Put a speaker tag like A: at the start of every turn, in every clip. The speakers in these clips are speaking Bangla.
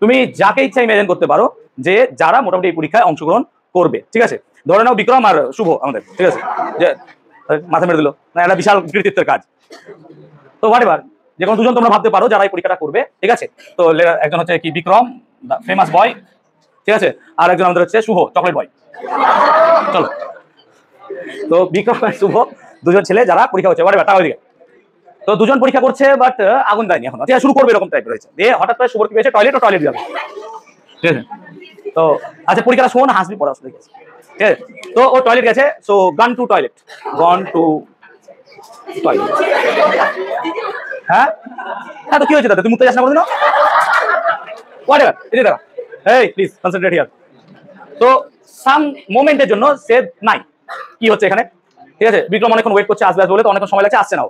A: তুমি যাকে ইচ্ছা ইমাজিন করতে পারো যে যারা মোটামুটি এই পরীক্ষায় অংশগ্রহণ করবে, ঠিক আছে? ধরে নাও বিক্রম আর শুভ আমাদের, ঠিক আছে? যে মাথা মেরে দিল না, একটা বিশাল কৃতিত্বের কাজ। তো হোয়াটএভার, যে কোনো দুজন তোমরা ভাবতে পারো যারা এই পরীক্ষাটা করবে, ঠিক আছে? তো একজন হচ্ছে কি বিক্রম ফেমাস বয়, ঠিক আছে, আর একজন আমাদের হচ্ছে শুভ চকলেট বয়। চলো, তো বিক্রম আর শুভ দুজন ছেলে যারা পরীক্ষা করছে, হোয়াটএভার, তার ওইদিকে তো দুজন পরীক্ষা করছে, বাট আগুন দেয়নি এখন, ঠিক আছে? শুরু করবে এরকম টাইপের হয়েছে, দিয়ে হঠাৎ করে শুভর কি পেয়েছে, টয়লেট যাবে, ঠিক আছে? তো আচ্ছা পরীক্ষাটা শোন, হাসবি পড়া ঠিক আছে? ঠিক আছে, তো ও টয়লেট গেছে, সো গন টু টয়লেট। হ্যাঁ হ্যাঁ, তো কি হয়েছে দাদা, তুমি মুতে যাস না বলো না, হোয়াটএভার, এই দেখা, এই প্লিজ কনসেন্ট্রেট হিয়ার। তো সাম মোমেন্টের জন্য সে নাই, কি হচ্ছে এখানে, ঠিক আছে? বিক্রম অনেকক্ষণ ওয়েট করছে, আসবে বলে, তো অনেকক্ষণ সময় লাগছে, আসছে না।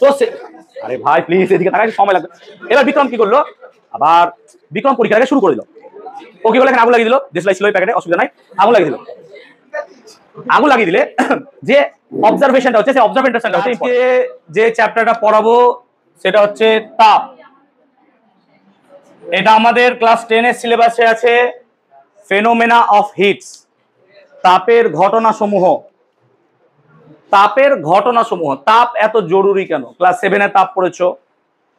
A: তো সে, আরে ভাই প্লিজ এদিকে থাকায় সময় লাগবে। এবার বিক্রম কি করলো, আবার বিক্রম পরীক্ষাটাকে শুরু করে দিল। ও কি বলে, এখানে আগুন লাগিয়ে দিল, দেশলাই ছিল প্যাকেটে, অসুবিধা নাই, আগুন লাগিয়ে দিল। আগুন লাগিয়ে দিলে যে অবজারভেশনটা হচ্ছে, সেই অবজারভেশনটা হচ্ছে যে চ্যাপ্টারটা পড়াবো সেটা হচ্ছে তাপ। এটা আমাদের ক্লাস 10 এর সিলেবাসে আছে, ফেনোমেনা অফ হিটস, তাপের ঘটনাসমূহ। তাপের ঘটনাসমূহ, তাপ এত জরুরি কেন? ক্লাস 7 এ তাপ পড়েছো,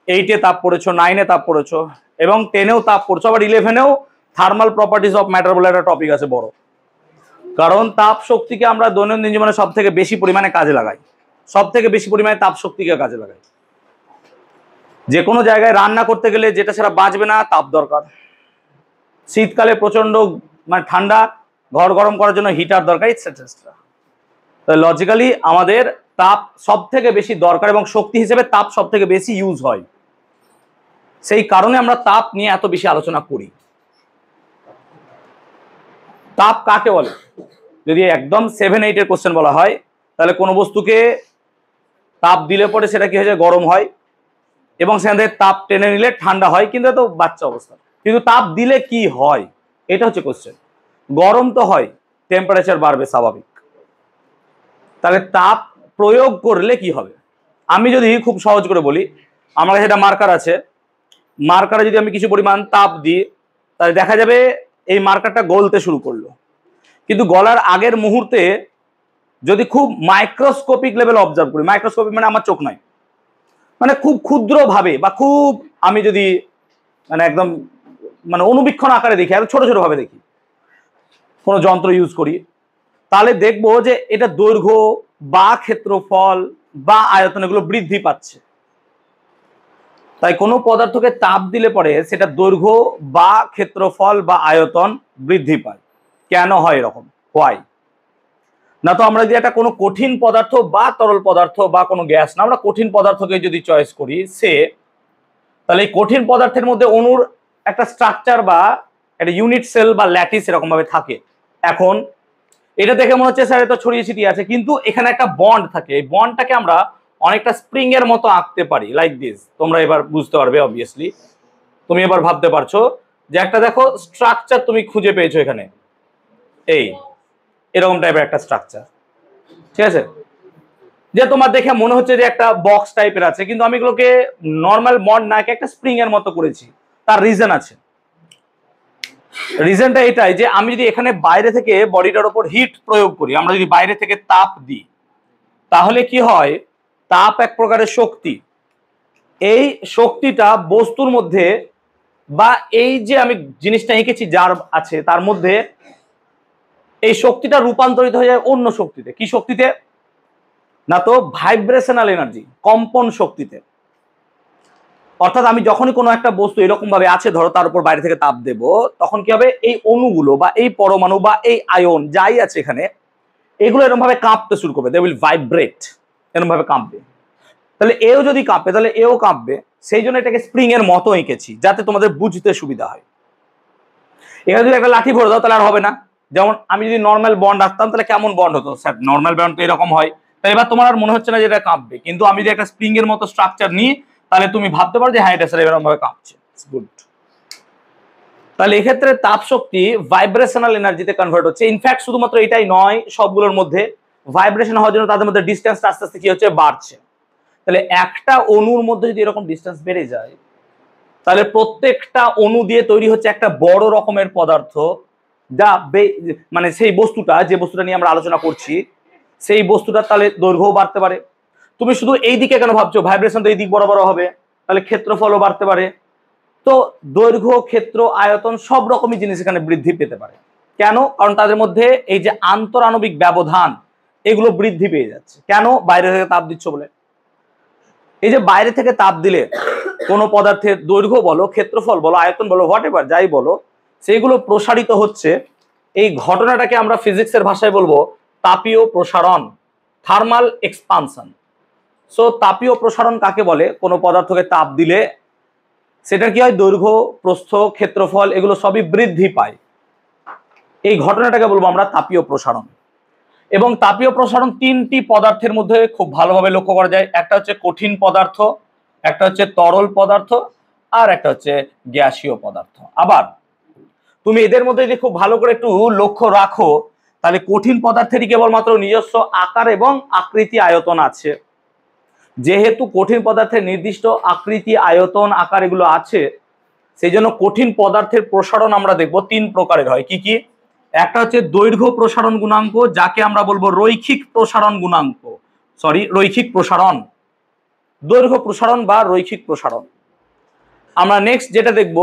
A: 8 এ তাপ পড়েছো, 9 এ তাপ পড়েছো, এবং 10 এও তাপ পড়েছো, আবার 11 এও থার্মাল প্রপার্টিজ অফ ম্যাটার বলে একটা টপিক আছে বড়। কারণ তাপ শক্তিকে আমরা দৈনন্দিন জীবনে সব থেকে বেশি পরিমাণে কাজে লাগাই, সব থেকে বেশি পরিমাণে তাপ শক্তিকে কাজে লাগাই। যে কোনো জায়গায় রান্না করতে গেলে যেটা ছাড়া বাঁচবে না, তাপ দরকার। শীতকালে প্রচন্ড মানে ঠান্ডা, ঘর গরম করার জন্য হিটার দরকার, এটসেট্রা। লজিক্যালি আমাদের তাপ সব থেকে বেশি দরকার, এবং শক্তি হিসেবে তাপ সব থেকে বেশি ইউজ হয়। সেই কারণে আমরা তাপ নিয়ে এত বেশি আলোচনা করি। তাপ কাকে বলে? যদি একদম 7-8 এর কোশ্চেন বলা হয়, তাহলে কোনো বস্তুকে তাপ দিলে পরে সেটা কি হয়ে যায়, গরম হয়, এবং সেখান থেকে তাপ টেনে নিলে ঠান্ডা হয়, কিন্তু তো বাচ্চা অবস্থা। কিন্তু তাপ দিলে কি হয়, এটা হচ্ছে কোশ্চেন। গরম তো হয়, টেম্পারেচার বাড়বে স্বাভাবিক। তাহলে তাপ প্রয়োগ করলে কি হবে? আমি যদি খুব সহজ করে বলি, আমার কাছে একটা মার্কার আছে, মার্কারে যদি আমি কিছু পরিমাণ তাপ দিই, তাহলে দেখা যাবে এই মার্কারটা গলতে শুরু করলো। কিন্তু গলার আগের মুহূর্তে যদি খুব মাইক্রোস্কোপিক লেভেল অবজার্ভ করি, মাইক্রোস্কোপিক মানে আমার চোখ নাই, মানে খুব ক্ষুদ্র ভাবে, বা খুব আমি যদি মানে একদম মানে অনুবীক্ষণ আকারে দেখি, আর ছোট ছোট ভাবে দেখি, কোনো যন্ত্র ইউজ করি, তাহলে দেখবো যে এটা দৈর্ঘ্য বা ক্ষেত্রফল বা আয়তন এগুলো বৃদ্ধি পাচ্ছে। তাই কোনো পদার্থকে তাপ দিলে পরে সেটা দৈর্ঘ্য বা ক্ষেত্রফল বা আয়তন বৃদ্ধি পায়। কেন হয় এরকম? হোয়াই? না তো আমরা যদি একটা কোনো কঠিন পদার্থ বা তরল পদার্থ বা কোনো গ্যাস না, আমরা কঠিন পদার্থকে যদি চয়েস করি, তাহলে এই কঠিন পদার্থের মধ্যে অণুর একটা স্ট্রাকচার বা একটা ইউনিট সেল বা ল্যাটিস এরকম ভাবে থাকে। এখন এটা দেখে মনে হচ্ছে স্যার এটা ছড়িয়ে ছিটিয়ে আছে, কিন্তু এখানে একটা বন্ড থাকে। এই বন্ডটাকে আমরা অনেকটা স্প্রিং এর মতো আঁকতে পারি, লাইক দিস। তোমরা এবার বুঝতে পারবে, অবভিয়াসলি তুমি এবার ভাবতে পারছো যে একটা দেখো স্ট্রাকচার তুমি খুঁজে পেয়েছো এখানে, এই এরকম টাইপের একটা স্ট্রাকচার, ঠিক আছে? যে তোমার দেখে মনে হচ্ছে যে একটা বক্স টাইপের আছে, কিন্তু আমি এগুলোকে নর্মাল বন্ড না একটা স্প্রিং এর মতো করেছি। তার রিজন আছে। রিজনটা এটাই যে আমি যদি এখানে বাইরে থেকে বডিটার উপর হিট প্রয়োগ করি, আমরা যদি বাইরে থেকে তাপ দিই, তাহলে কি হয়, তাপ এক প্রকারের শক্তি। এই শক্তিটা বস্তুর মধ্যে বা এই যে আমি জিনিসটা এঁকেছি যার আছে তার মধ্যে এই শক্তিটা রূপান্তরিত হয়ে যায় অন্য শক্তিতে। কি শক্তিতে? না তো ভাইব্রেশনাল এনার্জি, কম্পন শক্তিতে। অর্থাৎ আমি যখনই কোনো একটা বস্তু এরকম ভাবে আছে, ধরো তার উপর বাইরে থেকে তাপ দেব, তখন কি হবে, এই অণুগুলো বা এই পরমাণু বা এই আয়ন যাই আছে এখানে, এগুলো এরকম ভাবে কাঁপতে শুরু করবে, দে উইল ভাইব্রেট, এরকম ভাবে কাঁপবে। তাহলে এও যদি কাঁপে তাহলে এও কাঁপবে। সেই জন্য এটাকে স্প্রিং এর মতো এঁকেছি, যাতে তোমাদের বুঝতে সুবিধা হয়। এখানে যদি একটা লাঠি ভরে দাও তাহলে আর হবে না। যেমন আমি যদি নর্মাল বন্ড রাখতাম তাহলে কেমন বন্ড হতো, স্যার নর্মাল বন্ড তো এরকম হয়, তাই এবার তোমার আর মনে হচ্ছে না যে এটা কাঁপবে। কিন্তু আমি যদি একটা স্প্রিং এর মতো স্ট্রাকচার নিই, তাহলে তুমি ভাবতে পারো যে হ্যাঁ এটা স্যার এরকম ভাবে কাঁপছে। গুড। তাহলে এক্ষেত্রে তাপ শক্তি ভাইব্রেশনাল এনার্জিতে কনভার্ট হচ্ছে। ইনফ্যাক্ট শুধুমাত্র এটাই নয়, সবগুলোর মধ্যে ভাইব্রেশন হওয়ার জন্য তাদের মধ্যে ডিস্টেন্সটা আস্তে আস্তে কি হচ্ছে, বাড়ছে। তাহলে একটা অণুর মধ্যে যদি এরকম ডিস্টেন্স বেড়ে যায়, তাহলে প্রত্যেকটা অণু দিয়ে তৈরি হচ্ছে একটা বড় রকমের পদার্থ, যা মানে সেই বস্তুটা, যে বস্তুটা নিয়ে আমরা আলোচনা করছি, সেই বস্তুটার তাহলে দৈর্ঘ্যও বাড়তে পারে। তুমি শুধু এই দিকে কেন ভাবছো? ভাইব্রেশন তো এই দিক বরাবর হবে, তাহলে ক্ষেত্রফলও বাড়তে পারে। তো দৈর্ঘ্য, ক্ষেত্র, আয়তন সব রকমই জিনিস এখানে বৃদ্ধি পেতে পারে। কেন? কারণ তাদের মধ্যে এই যে আন্তরাণবিক ব্যবধান, এগুলো বৃদ্ধি পেয়ে যাচ্ছে। কেন? বাইরে থেকে তাপ দিচ্ছ বলে। এই যে বাইরে থেকে তাপ দিলে কোনো পদার্থের দৈর্ঘ্য বলো, ক্ষেত্রফল বলো, আয়তন বলো, হোয়াট এভার যাই বলো, সেইগুলো প্রসারিত হচ্ছে। এই ঘটনাটাকে আমরা ফিজিক্সের ভাষায় বলবো তাপীয় প্রসারণ, থার্মাল এক্সপানশন। সো তাপীয় প্রসারণ কাকে বলে? কোনো পদার্থকে তাপ দিলে সেটা কি হয়? দৈর্ঘ্য, প্রস্থ, ক্ষেত্রফল এগুলো সবই বৃদ্ধি পায়। এই ঘটনাটাকে বলবো আমরা তাপীয় প্রসারণ। এবং তাপীয় প্রসারণ তিনটি পদার্থের মধ্যে খুব ভালোভাবে লক্ষ্য করা যায়। একটা হচ্ছে কঠিন পদার্থ, একটা হচ্ছে তরল পদার্থ, আর একটা হচ্ছে গ্যাসীয় পদার্থ। আবার তুমি এদের মধ্যে যদি খুব ভালো করে একটু লক্ষ্য রাখো, তাহলে কঠিন পদার্থেরই কেবলমাত্র নিজস্ব আকার এবং আকৃতি আয়তন আছে। যেহেতু কঠিন পদার্থের নির্দিষ্ট আকৃতি, আয়তন, আকার এগুলো আছে, সেই জন্য কঠিন পদার্থের প্রসারণ আমরা দেখবো তিন প্রকারের হয়। কি কি? একটা হচ্ছে দৈর্ঘ্য প্রসারণ গুণাঙ্ক, যাকে আমরা বলবো রৈখিক প্রসারণ গুণাঙ্ক, রৈখিক প্রসারণ, দৈর্ঘ্য প্রসারণ বা রৈখিক প্রসারণ। আমরা নেক্সট যেটা দেখব,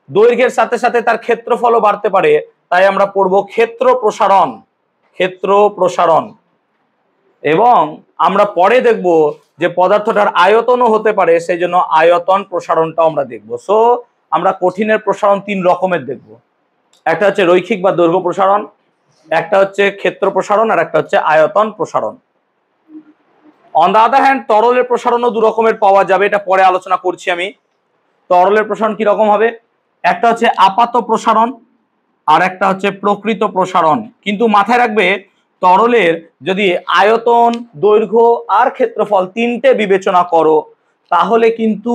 A: দৈর্ঘ্যের সাথে সাথে তার ক্ষেত্রফলও বাড়তে পারে, তাই আমরা পড়বো ক্ষেত্র প্রসারণ, ক্ষেত্র প্রসারণ। এবং আমরা পরে দেখব যে পদার্থটার আয়তনও হতে পারে, সেই জন্য আয়তন প্রসারণটাও আমরা দেখব। সো আমরা কঠিনের প্রসারণ তিন রকমের দেখব। একটা হচ্ছে রৈখিক বা দৈর্ঘ্য প্রসারণ, একটা হচ্ছে ক্ষেত্র প্রসারণ, আর একটা হচ্ছে আয়তন প্রসারণ। অন দ্য আদার হ্যান্ড তরলের প্রসারণও দু রকমের পাওয়া যাবে, এটা পরে আলোচনা করছি আমি। তরলের প্রসারণ কি রকম হবে? একটা হচ্ছে আপাত প্রসারণ, আর একটা হচ্ছে প্রকৃত প্রসারণ। কিন্তু মাথায় রাখবে, তরলের যদি আয়তন, দৈর্ঘ্য আর ক্ষেত্রফল তিনটে বিবেচনা করো, তাহলে কিন্তু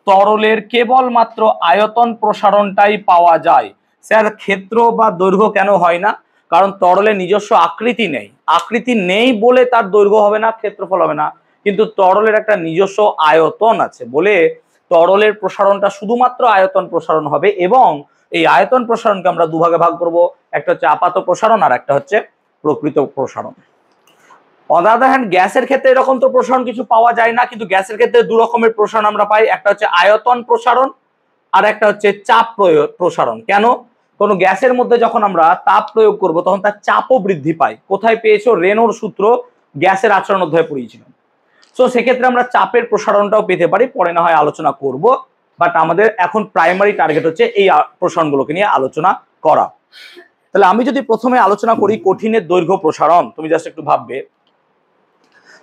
A: তরলের কেবলমাত্র আয়তন প্রসারণটাই পাওয়া যায়। স্যার ক্ষেত্র বা দৈর্ঘ্য কেন হয় না? কারণ তরলের নিজস্ব আকৃতি নেই। আকৃতি নেই বলে তার দৈর্ঘ্য হবে না, ক্ষেত্রফল হবে না। কিন্তু তরলের একটা নিজস্ব আয়তন আছে বলে তরলের প্রসারণটা শুধুমাত্র আয়তন প্রসারণ হবে। এবং এই আয়তন প্রসারণকে আমরা দুভাগে ভাগ করব, একটা হচ্ছে আপাত প্রসারণ আর একটা হচ্ছে প্রকৃত প্রসারণ। অন দ্য আদার হ্যান্ড গ্যাসের ক্ষেত্রে এরকম তো প্রসারণ কিছু পাওয়া যায় না, কিন্তু গ্যাসের ক্ষেত্রে দু রকমের প্রসারণ আমরা পাই। একটা হচ্ছে আয়তন প্রসারণ আর একটা হচ্ছে চাপ প্রসারণ। কেন? কোন গ্যাসের মধ্যে যখন আমরা তাপ প্রয়োগ করব তখন তার চাপও বৃদ্ধি পায়। কোথায় পেয়েছো? রেনোর সূত্র গ্যাসের আচরণ অধ্যায়ে পড়িয়েছিলাম। সো সেক্ষেত্রে আমরা চাপের প্রসারণটাও পেতে পারি, পরে না হয় আলোচনা করব। বাট আমাদের এখন প্রাইমারি টার্গেট হচ্ছে এই প্রসারণগুলোকে নিয়ে আলোচনা করা। তাহলে আমি যদি প্রথমে আলোচনা করি কঠিনের দৈর্ঘ্য প্রসারণ, তুমি জাস্ট একটু ভাববে।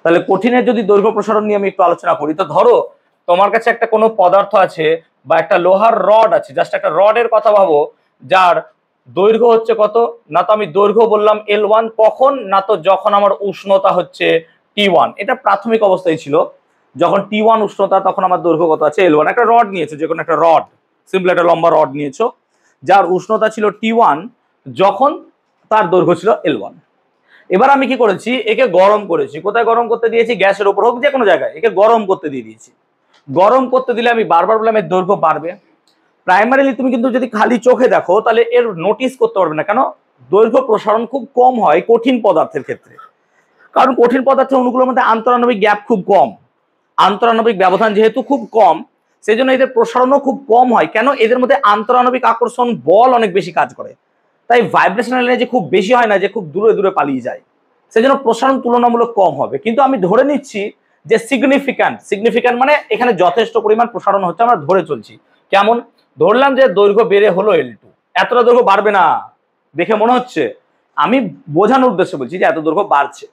A: তাহলে কঠিনের যদি দৈর্ঘ্য প্রসারণ নিয়ে আমি একটু আলোচনা করি, তো ধরো তোমার কাছে একটা কোনো পদার্থ আছে বা একটা লোহার রড আছে, জাস্ট একটা রডের কথা ভাবো, যার দৈর্ঘ্য হচ্ছে কত না, তো আমি দৈর্ঘ্য বললাম L1, কখন না, তো যখন আমার উষ্ণতা হচ্ছে T1। এটা প্রাথমিক অবস্থায় ছিল, যখন T1 উষ্ণতা তখন আমার দৈর্ঘ্য কত আছে L1। একটা রড নিয়েছো, যে কোনো একটা রড, সিম্পল একটা লম্বা রড নিয়েছো, যার উষ্ণতা ছিল T1 যখন তার দৈর্ঘ্য ছিল L1। এবার আমি কি করেছি? একে গরম করেছি। কোথায় গরম করতে দিয়েছি? গ্যাসের উপর হোক, যে কোনো জায়গায় একে গরম করতে দিয়ে দিয়েছি। গরম করতে দিলে আমি বারবার বললাম এর দৈর্ঘ্য বাড়বে। প্রাইমারিলি তুমি কিন্তু যদি খালি চোখে দেখো তাহলে এর নোটিস করতে পারবে না। কেন? দৈর্ঘ্য প্রসারণ খুব কম হয় কঠিন পদার্থের ক্ষেত্রে, কারণ কঠিন পদার্থের অণুগুলোর মধ্যে আন্তরাণবিক গ্যাপ খুব কম, আন্তরাণবিক ব্যবধান যেহেতু খুব কম, সেই জন্য এদের প্রসারণও খুব কম হয়। কেন? এদের মধ্যে আন্তরাণবিক আকর্ষণ বল অনেক বেশি কাজ করে, তাই ভাইব্রেশনাল এনার্জি খুব বেশি হয় না যে খুব দূরে দূরে পালিয়ে যায়, সেই জন্য প্রসারণ তুলনামূলক কম হবে। কিন্তু আমি ধরে নিচ্ছি যে সিগনিফিক্যান্ট মানে এখানে যথেষ্ট পরিমাণ প্রসারণ হচ্ছে, আমরা ধরে চলছি। কেমন? ধরলাম যে দৈর্ঘ্য বেড়ে হলো L2, এতটা দৈর্ঘ্য বাড়বে না দেখে মনে হচ্ছে, আমি বোঝানোর উদ্দেশ্যে বলছি যে এত দৈর্ঘ্য বাড়ছে।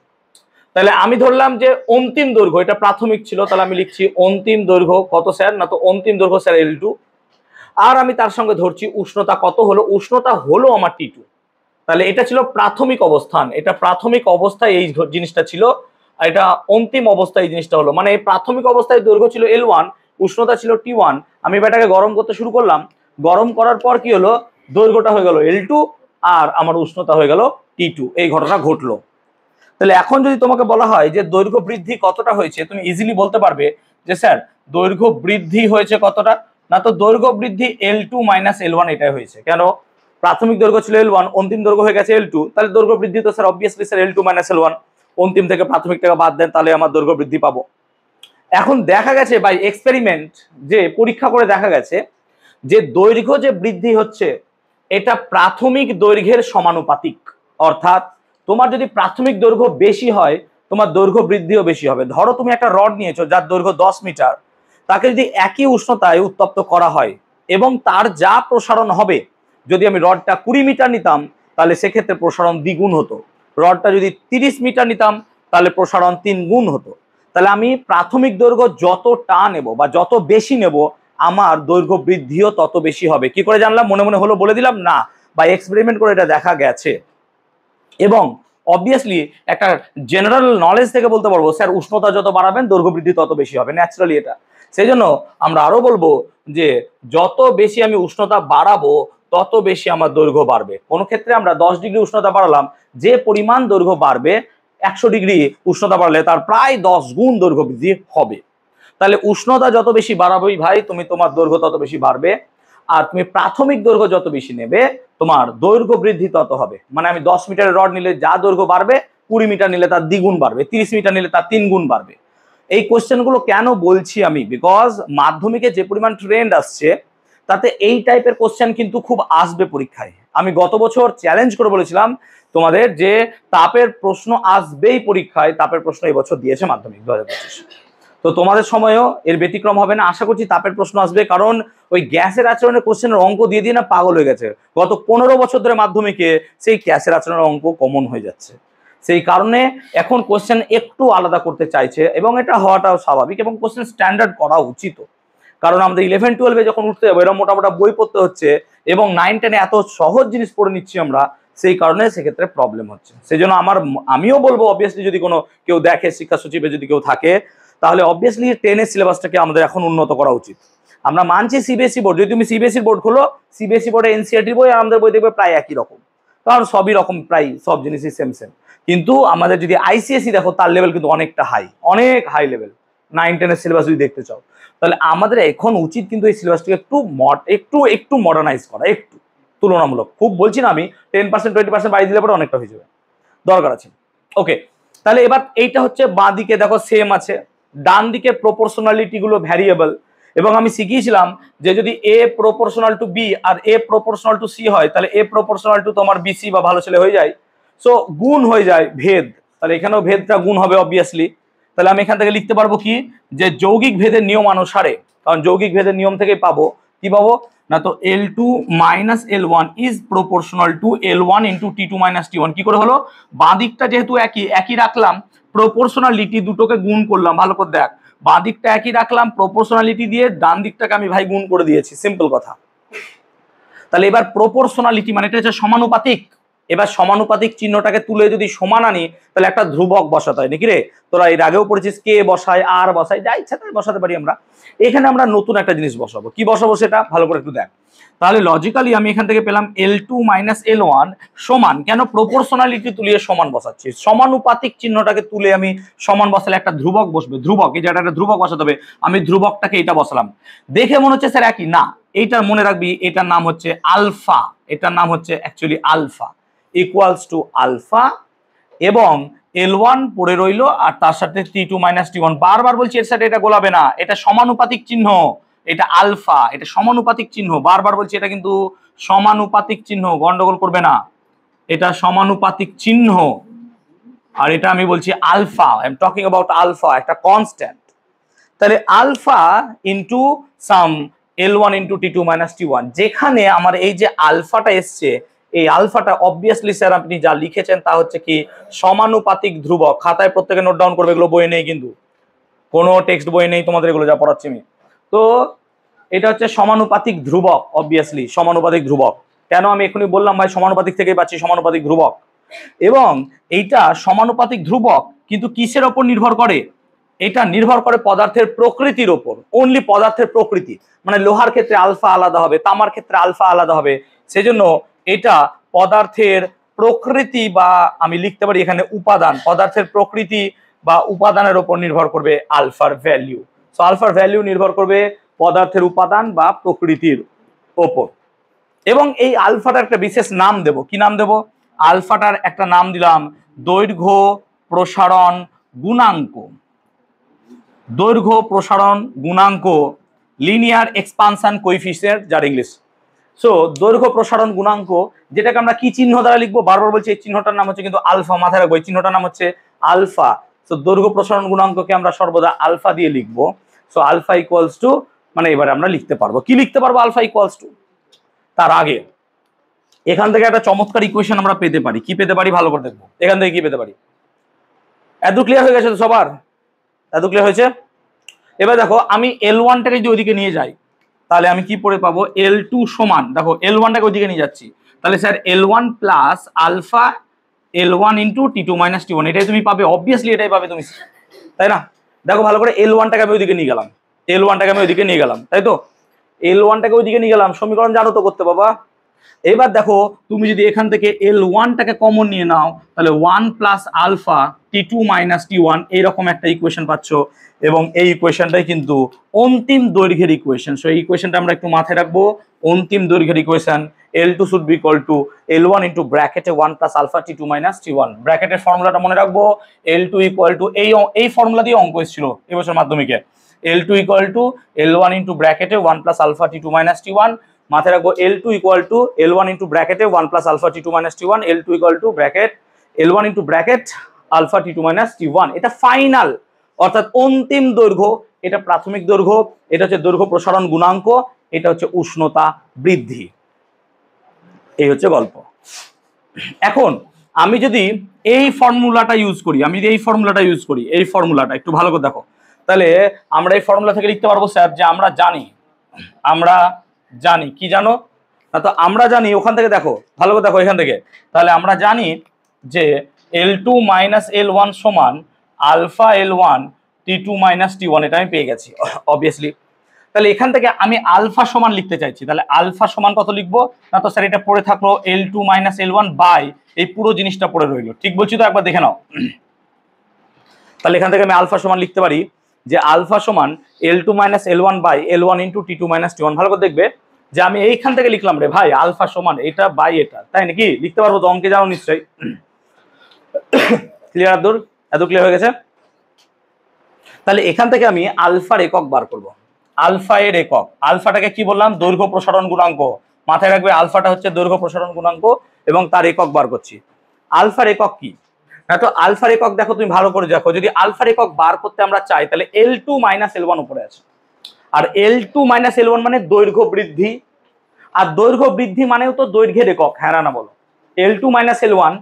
A: তাহলে আমি ধরলাম যে অন্তিম দৈর্ঘ্য, এটা প্রাথমিক ছিল, তাহলে আমি লিখছি অন্তিম দৈর্ঘ্য কত স্যার, না তো অন্তিম দৈর্ঘ্য স্যার L2। আর আমি তার সঙ্গে ধরছি উষ্ণতা কত হলো, উষ্ণতা হলো আমার T2। তাহলে এটা ছিল প্রাথমিক অবস্থান, এটা প্রাথমিক অবস্থায় এই জিনিসটা ছিল, আর এটা অন্তিম অবস্থায় এই জিনিসটা হলো। মানে এই প্রাথমিক অবস্থায় দৈর্ঘ্য ছিল L1, উষ্ণতা ছিল T1, আমি এটাকে গরম করতে শুরু করলাম, গরম করার পর কি হলো, দৈর্ঘ্যটা হয়ে গেল L2 আর আমার উষ্ণতা হয়ে গেল T2, এই ঘটনা ঘটলো। তাহলে এখন যদি তোমাকে বলা হয় যে দৈর্ঘ্য বৃদ্ধি কতটা হয়েছে, তুমি ইজিলি বলতে পারবে যে স্যার দৈর্ঘ্য বৃদ্ধি হয়েছে কতটা, না তো দৈর্ঘ্য বৃদ্ধি L2 মাইনাস L1 এটাই হয়েছে। কেন? প্রাথমিক দৈর্ঘ্য ছিল L1, অন্তিম দৈর্ঘ্য হয়ে গেছে L2, তাহলে দৈর্ঘ্য বৃদ্ধি তো sir obviously sir L2 minus L1, অন্তিম থেকে প্রাথমিক থেকে বাদ দেন তাহলে আমার দৈর্ঘ্য বৃদ্ধি পাবো। এখন দেখা গেছে বাই এক্সপেরিমেন্ট, যে পরীক্ষা করে দেখা গেছে যে দৈর্ঘ্য যে বৃদ্ধি হচ্ছে এটা প্রাথমিক দৈর্ঘ্যের সমানুপাতিক। অর্থাৎ তোমার যদি প্রাথমিক দৈর্ঘ্য বেশি হয় তোমার দৈর্ঘ্য বৃদ্ধিও বেশি হবে। ধরো তুমি একটা রড নিয়েছো যার দৈর্ঘ্য 10 মিটার, তাকে যদি একই উষ্ণতায় উত্তপ্ত করা হয় এবং তার যা প্রসারণ হবে, যদি আমি রডটা 20 মিটার নিতাম তাহলে সেক্ষেত্রে প্রসারণ দ্বিগুণ হতো, রডটা যদি 30 মিটার নিতাম তাহলে প্রসারণ 3 গুণ হতো। তাহলে আমি প্রাথমিক দৈর্ঘ্য যতটা নেব বা যত বেশি নেব আমার দৈর্ঘ্য বৃদ্ধিও তত বেশি হবে। কি করে জানলাম? মনে মনে হলো বলে দিলাম না, বা এক্সপেরিমেন্ট করে এটা দেখা গেছে। এবং অবভিয়াসলি একটা জেনারেল নলেজ থেকে বলতে পারবো স্যার উষ্ণতা যত বাড়াবেন দৈর্ঘ্য বৃদ্ধি তত বেশি হবে, ন্যাচারালি এটা। সেই জন্য আমরা আরো বলবো যে যত বেশি আমি উষ্ণতা বাড়াবো তত বেশি আমার দৈর্ঘ্য বাড়বে। কোনো ক্ষেত্রে আমরা 10 ডিগ্রি উষ্ণতা বাড়ালাম, যে পরিমাণ দৈর্ঘ্য বাড়বে 100 ডিগ্রি উষ্ণতা বাড়লে তার প্রায় 10 গুণ দৈর্ঘ্য বৃদ্ধি হবে। তাহলে উষ্ণতা যত বেশি বাড়াবোই ভাই তুমি তোমার দৈর্ঘ্য তত বেশি বাড়বে, আর তুমি প্রাথমিক দৈর্ঘ্য যত বেশি নেবে তোমার দৈর্ঘ্য বৃদ্ধি তত হবে। মানে আমি 10 মিটারের রড নিলে যা দৈর্ঘ্য বাড়বে 20 মিটার নিলে তার দ্বিগুণ বাড়বে, 30 মিটার নিলে তার 3 গুণ বাড়বে। এই কোশ্চেনগুলো কেন বলছি আমি? বিকজ মাধ্যমিকে যে পরিমাণ ট্রেন্ড আসছে তাতে এই টাইপের কোশ্চেন কিন্তু খুব আসবে পরীক্ষায়। আমি গত বছর চ্যালেঞ্জ করে বলেছিলাম তোমাদের যে তাপের প্রশ্ন আসবেই পরীক্ষায়, তাপের প্রশ্ন এই বছর দিয়েছে মাধ্যমিক 2025। তো তোমাদের সময়ও এর ব্যতিক্রম হবে না, আশা করছি তাপের প্রশ্ন আসবে। কারণ ওই গ্যাসের আচরণের কোশ্চেনের অঙ্ক দিয়ে দিয়ে না পাগল হয়ে গেছে গত 15 বছর ধরে মাধ্যমিকে, সেই গ্যাসের আচরণের অঙ্ক কমন হয়ে যাচ্ছে। সেই কারণে এখন কোশ্চেন একটু আলাদা করতে চাইছে এবং এটা হওয়াটাও স্বাভাবিক এবং কোশ্চেন স্ট্যান্ডার্ড করা উচিত। কারণ আমাদের 11-12 যখন উঠতে যাবো এরকম মোটামোটা বই পড়তে হচ্ছে এবং 9-10 এত সহজ জিনিস পড়ে নিচ্ছি আমরা, সেই কারণে সেক্ষেত্রে প্রবলেম হচ্ছে। সেই জন্য আমিও বলবো অবভিয়াসলি যদি কোনো কেউ দেখে শিক্ষা সচিবে যদি কেউ থাকে তাহলে অবভিয়াসলি 10 এর সিলেবাসটাকে আমাদের এখন উন্নত করা উচিত। আমরা মানছি সিবিএসই বোর্ড, যদি তুমি সিবিএসই বোর্ড খোলো সিবিএসই বোর্ডে এনসিইআরটি বই আর আমাদের বই দেখবে প্রায় একই রকম, কারণ সবই রকম প্রায় সব জিনিসই সেম সেম। কিন্তু আমাদের যদি আইসিএসই দেখো তার লেভেল কিন্তু অনেকটা হাই, অনেক হাই লেভেল। 9-10 এর সিলেবাস যদি দেখতে চাও তাহলে আমাদের এখন উচিত কিন্তু এই সিলেবাসটাকে একটু মডার্নাইজ করা, একটু তুলনামূলক। খুব বলছি না আমি, 10% 20% বাড়িয়ে দিলে পরে অনেকটা হয়ে যাবে, দরকার আছে। ওকে, তাহলে এবার এইটা হচ্ছে বাঁ দিকে দেখো সেম আছে, ডান দিকে প্রপোর্শনালিটি গুলো ভ্যারিয়েবল। এবং আমি শিখিয়েছিলাম যে যদি এ প্রপোর্শনাল টু বি আর এ প্রপোর্শনাল টু সি হয় তাহলে এ প্রপোর্শনাল টু তোমার বিসি বা ভালো ছেলে হয়ে যায়, সো গুণ হয়ে যায় ভেদ, তাহলে এখানেও ভেদটা গুণ হবে অবভিয়াসলি। তাহলে আমি এখান থেকে লিখতে পারবো কি যে যৌগিক ভেদের নিয়ম অনুসারে, কারণ যৌগিক ভেদের নিয়ম থেকে পাবো কি পাবো না, তো L2 minus L1 is proportional to L1 into T2 minus T1। কি করে হলো? বাঁ দিকটা যেহেতু একই রাখলাম, প্রপোর্শনালিটি দুটোকে গুণ করলাম, ভালো করে দেখ, বাঁ দিকটা একই রাখলাম প্রপোর্শনালিটি দিয়ে, ডান দিকটাকে আমি ভাই গুণ করে দিয়েছি, সিম্পল কথা। তাহলে এবার প্রপোর্শনালিটি মানে এটা হচ্ছে সমানুপাতিক। এবার সমানুপাতিক চিহ্নটাকে তুলে যদি সমান আনি তাহলে একটা ধ্রুবক বসাতে হয় নাকি রে? তোরা এর আগেও পড়েছিস কে বসায় আর বসায়, যা ইচ্ছা তাই বসাতে পারি আমরা। এখানে আমরা নতুন একটা জিনিস বসাবো, কি বসাবো সেটা ভালো করে একটু দেখ। তাহলে লজিক্যালি আমি এখান থেকে পেলাম L2 মাইনাস L1 সমান, কেন প্রপোর্শনালিটি তুলিয়ে সমান বসাচ্ছি, সমানুপাতিক চিহ্নটাকে তুলে আমি সমান বসালে একটা ধ্রুবক বসবে, ধ্রুবক, এই জায়গাটা একটা ধ্রুবক বসাতে হবে, আমি ধ্রুবকটাকে এটা বসালাম। দেখে মনে হচ্ছে স্যার একই, না, এইটার মনে রাখবি এটার নাম হচ্ছে আলফা, এটার নাম হচ্ছে actually alpha, equals to alpha, এবং L1 পড়ে রইলো আর তার সাথে T2 মাইনাস T1। বারবার বলছি এর সাথে এটা গোলাবে না, এটা সমানুপাতিক চিহ্ন, এটা আলফা, এটা সমানুপাতিক চিহ্ন, বারবার বলছি এটা কিন্তু সমানুপাতিক চিহ্ন, গন্ডগোল করবে না, এটা সমানুপাতিক চিহ্ন। আর এটা আমি বলছি alpha, I am talking about alpha, একটা কনস্ট্যান্ট। তাহলে alpha into some L1 into T2 minus T1, যেখানে আমার এই যে আলফাটা এসছে, এই আলফাটা অবভিয়াসলি স্যার আপনি যা লিখেছেন তা হচ্ছে কি সমানুপাতিক ধ্রুবক। খাতায় প্রত্যেকে নোট ডাউন করবে, এগুলো বইয়ে নেই কিন্তু, কোনো টেক্সট বইয়ে নেই তোমাদের এগুলো যা পড়াচ্ছি আমি। তো এটা হচ্ছে সমানুপাতিক ধ্রুবক, অবভিয়াসলি সমানুপাতিক ধ্রুবক। কেন আমি এখনই বললাম ভাই সমানুপাতিক থেকেই পাচ্ছি সমানুপাতিক ধ্রুবক। এবং এইটা সমানুপাতিক ধ্রুবক কিন্তু কিসের ওপর নির্ভর করে? এটা নির্ভর করে পদার্থের প্রকৃতির ওপর, অনলি পদার্থের প্রকৃতি। মানে লোহার ক্ষেত্রে আলফা আলাদা হবে, তামার ক্ষেত্রে আলফা আলাদা হবে, সেজন্য এটা পদার্থের প্রকৃতি, বা আমি লিখতে পারি এখানে উপাদান, পদার্থের প্রকৃতি বা উপাদানের উপর নির্ভর করবে আলফার ভ্যালু। সো আলফার ভ্যালু নির্ভর করবে পদার্থের উপাদান বা প্রকৃতির ওপর। এবং এই আলফাটার একটা বিশেষ নাম দেব। কি নাম দেব? আলফাটার একটা নাম দিলাম দৈর্ঘ্য প্রসারণ গুণাঙ্ক। দৈর্ঘ্য প্রসারণ গুণাঙ্ক, লিনিয়ার এক্সপানশন কোএফিসিয়েন্ট যার ইংলিশ। সো দৈর্ঘ্য প্রসারণ গুণাঙ্ক, যেটাকে আমরা কি চিহ্ন দ্বারা লিখবো? বারবার বলছি এই চিহ্নটার নাম হচ্ছে কিন্তু আলফা, মাথায় রাখবো এই চিহ্নটার নাম হচ্ছে আলফা। সো দৈর্ঘ্য প্রসারণ গুণাঙ্ককে আমরা সর্বদা আলফা দিয়ে লিখবো। সো আলফা ইকুয়ালস টু, মানে এবারে আমরা লিখতে পারবো কি লিখতে পারবো? আলফা ইকুয়ালস টু, তার আগে এখান থেকে একটা চমৎকার ইকুয়েশন আমরা পেতে পারি। কি পেতে পারি? ভালো করে দেখবো এখান থেকে কি পেতে পারি। এত ক্লিয়ার হয়ে গেছে তো সবার? এত ক্লিয়ার হয়েছে? এবার দেখো আমি L1টাকে যদি ওইদিকে নিয়ে যাই তাহলে আমি কি পড়ে পাবো? L2 সমান, দেখো L1টাকে ওইদিকে নিয়ে যাচ্ছি, তাহলে sir L1 plus alpha L1 into T2 minus T1, এটাই তুমি পাবে, অবভিয়াসলি এটাই পাবে তুমি, তাই না? দেখো ভালো করে, L1টাকে আমি ওইদিকে নিয়ে গেলাম, L1টাকে আমি ওইদিকে নিয়ে গেলাম, তাই তো? L1টাকে ওইদিকে নিয়ে গেলাম, সমীকরণ জানো তো করতে বাবা। এবার দেখো তুমি যদি এখান থেকে L1টাকে কমন নিয়ে নাও তাহলে 1 plus alpha T2 minus T1 এইরকম একটা ইকুয়েশন পাচ্ছ, এবং এই ইকুয়েশনটাই কিন্তু অন্তিম দৈর্ঘ্যের ইকুয়েশন। সো এই ইকুয়েশনটা আমরা একটু মাথায় রাখবো, অন্তিম দৈর্ঘ্যের equation L2 should be equal to L1 into ব্র্যাকেটে 1 plus alpha T2 minus T1। ব্র্যাকেটের ফর্মুলাটা মনে রাখবো, L2 ইকুয়াল টু এই ফর্মুলা দিয়ে অঙ্ক এসেছিল এবছর মাধ্যমিকে, L2 equal to L1 into ব্র্যাকেটে 1 plus alpha T2 minus T1। মাথায় রাখবো L2 equal to L1 into ব্র্যাকেটে 1 plus alpha T2 minus T1, L2 equal to bracket L1 into bracket alpha T2 minus T1। এটা ফাইনাল, অর্থাৎ অন্তিম দৈর্ঘ্য, এটা প্রাথমিক দৈর্ঘ্য, এটা হচ্ছে দৈর্ঘ্য প্রসারণ গুণাঙ্ক, এটা হচ্ছে উষ্ণতা বৃদ্ধি। এই হচ্ছে গল্প। এখন আমি যদি এই ফর্মুলাটা ইউজ করি, এই ফর্মুলাটা একটু ভালো করে দেখো, তাহলে আমরা এই ফর্মুলা থেকে লিখতে পারবো স্যার যে আমরা জানি কি জানো না? তো আমরা জানি ওখান থেকে, দেখো ভালো করে দেখো এখান থেকে, তাহলে আমরা জানি যে L2 মাইনাস L1 সমান alpha L1 T2 minus T1, এটা আমি পেয়ে গেছি অবভিয়াসলি। তাহলে এখান থেকে আমি আলফা সমান লিখতে চাইছি, তাহলে আলফা সমান কত লিখবো না? তো স্যার এটা পড়ে থাকলো L2 মাইনাস L1 বাই এই পুরো জিনিসটা পড়ে রইলো, ঠিক বলছি তো? একবার দেখে নাও। তাহলে এখান থেকে আমি আলফা সমান লিখতে পারি যে আলফা সমান L2 minus L1 by L1 into T2 minus T1। ভালো করে দেখবে যে আমি এইখান থেকে লিখলাম রে ভাই আলফা সমান এটা বাই এটা, তাই নাকি? লিখতে পারবো তো, অঙ্কে জানো নিশ্চয়ই। ক্লিয়ার আব্দুল? এত ক্লিয়ার হয়ে গেছে? তাহলে এখান থেকে আমি আলফার একক বার করব। আলফা এর একক, আলফাটাকে কি বললাম? দৈর্ঘ্য প্রসারণ গুণাঙ্ক। মাথায় রাখবে আলফাটা হচ্ছে দৈর্ঘ্য প্রসারণ গুণাঙ্ক, এবং তার একক বার করছি। আলফার একক কি? না তো আলফার একক দেখো, তুমি ভালো করে দেখো, যদি আলফার একক বার করতে আমরা চাই তাহলে L2 মাইনাস L1 উপরে আছে, আর L2 মাইনাস L1 মানে দৈর্ঘ্য বৃদ্ধি, আর দৈর্ঘ্য বৃদ্ধি মানেও তো দৈর্ঘ্যের একক, হ্যাঁ না বলো? L2 মাইনাস L1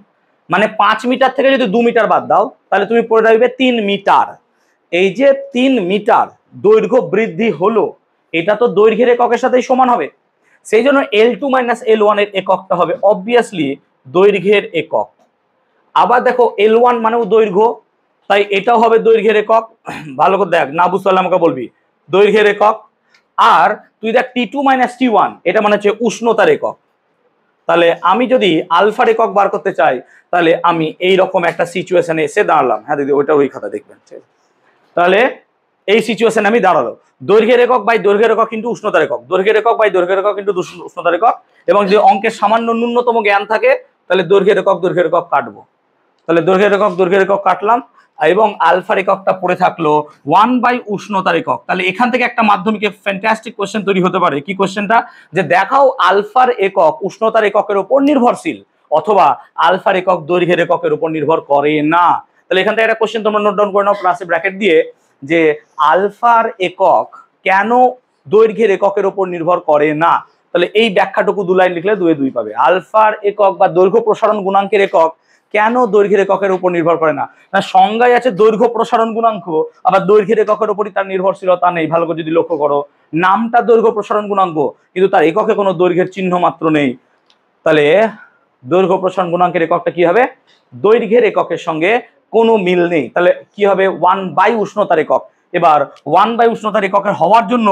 A: মানে 5 মিটার থেকে যদি 2 মিটার বাদ দাও তাহলে তুমি পড়ে রাখবে 3 মিটার। এই যে 3 মিটার দৈর্ঘ্য বৃদ্ধি হলো, এটা তো দৈর্ঘ্যের এককের সাথেই সমান হবে। সেই জন্য L2 মাইনাস L1 এর এককটা হবে অবভিয়াসলি দৈর্ঘ্যের একক। আবার দেখো L1 মানেও দৈর্ঘ্য, তাই এটাও হবে দৈর্ঘ্যের একক। ভালো করে দেখ, না বুঝতে পারলে আমাকে বলবি, দৈর্ঘ্যের একক। আর তুই দেখ T2 মাইনাস T1 এটা মানে হচ্ছে উষ্ণতার একক। তাহলে আমি যদি আলফার একক বার করতে চাই তাহলে আমি এই রকম একটা সিচুয়েশনে এসে দাঁড়ালাম। হ্যাঁ দিদি, ওইটা ওই খাতা দেখবেন। তাহলে এই সিচুয়েশনে আমি দাঁড়ালো, দৈর্ঘ্যের একক বাই দৈর্ঘ্যের একক কিন্তু উষ্ণতার একক, দৈর্ঘ্যের একক বাই দৈর্ঘ্যের একক কিন্তু উষ্ণতার একক। এবং যদি অঙ্কের সামান্য ন্যূনতম জ্ঞান থাকে তাহলে দৈর্ঘ্যের একক কাটবো। তাহলে দৈর্ঘ্যের একক কাটলাম, এবং আলফার এককটা পড়ে থাকলো 1 বাই উষ্ণতার একক। তাহলে এখান থেকে একটা মাধ্যমিকে ফ্যান্টাস্টিক কোশ্চেন তৈরি হতে পারে। কি কোশ্চেনটা? যে দেখাও আলফার একক উষ্ণতার এককের উপর নির্ভরশীল, অথবা আলফার একক দৈর্ঘ্যের এককের উপর নির্ভর করে না। তাহলে এখান থেকে একটা কোশ্চেন তোমরা নোট ডাউন করে নাও প্লাসে ব্র্যাকেট দিয়ে, যে আলফার একক কেন দৈর্ঘ্যের এককের উপর নির্ভর করে না। তাহলে এই ব্যাখ্যাটুকু 2 লাইন লিখলে 2 এ 2 পাবে। আলফার একক বা দৈর্ঘ্য প্রসারণ গুণাঙ্কের একক কেন দৈর্ঘ্যের এককের উপর নির্ভর করে না? সংজ্ঞায় আছে দৈর্ঘ্য প্রসারণ গুণাঙ্ক, আবার দৈর্ঘ্যের এককের উপরই তার নির্ভরশীলতা নেই। ভালো করে যদি লক্ষ্য করো, নামটা দৈর্ঘ্য প্রসারণ গুণাঙ্ক কিন্তু তার এককে কোনো দৈর্ঘ্যের চিহ্ন মাত্র নেই। তাহলে দৈর্ঘ্য প্রসারণ গুণাঙ্কের এককটা কি হবে? দৈর্ঘ্যের এককের সঙ্গে কোনো মিল নেই। তাহলে কি হবে? 1 বাই উষ্ণতার একক। এবার 1 বাই উষ্ণতার এককের হওয়ার জন্য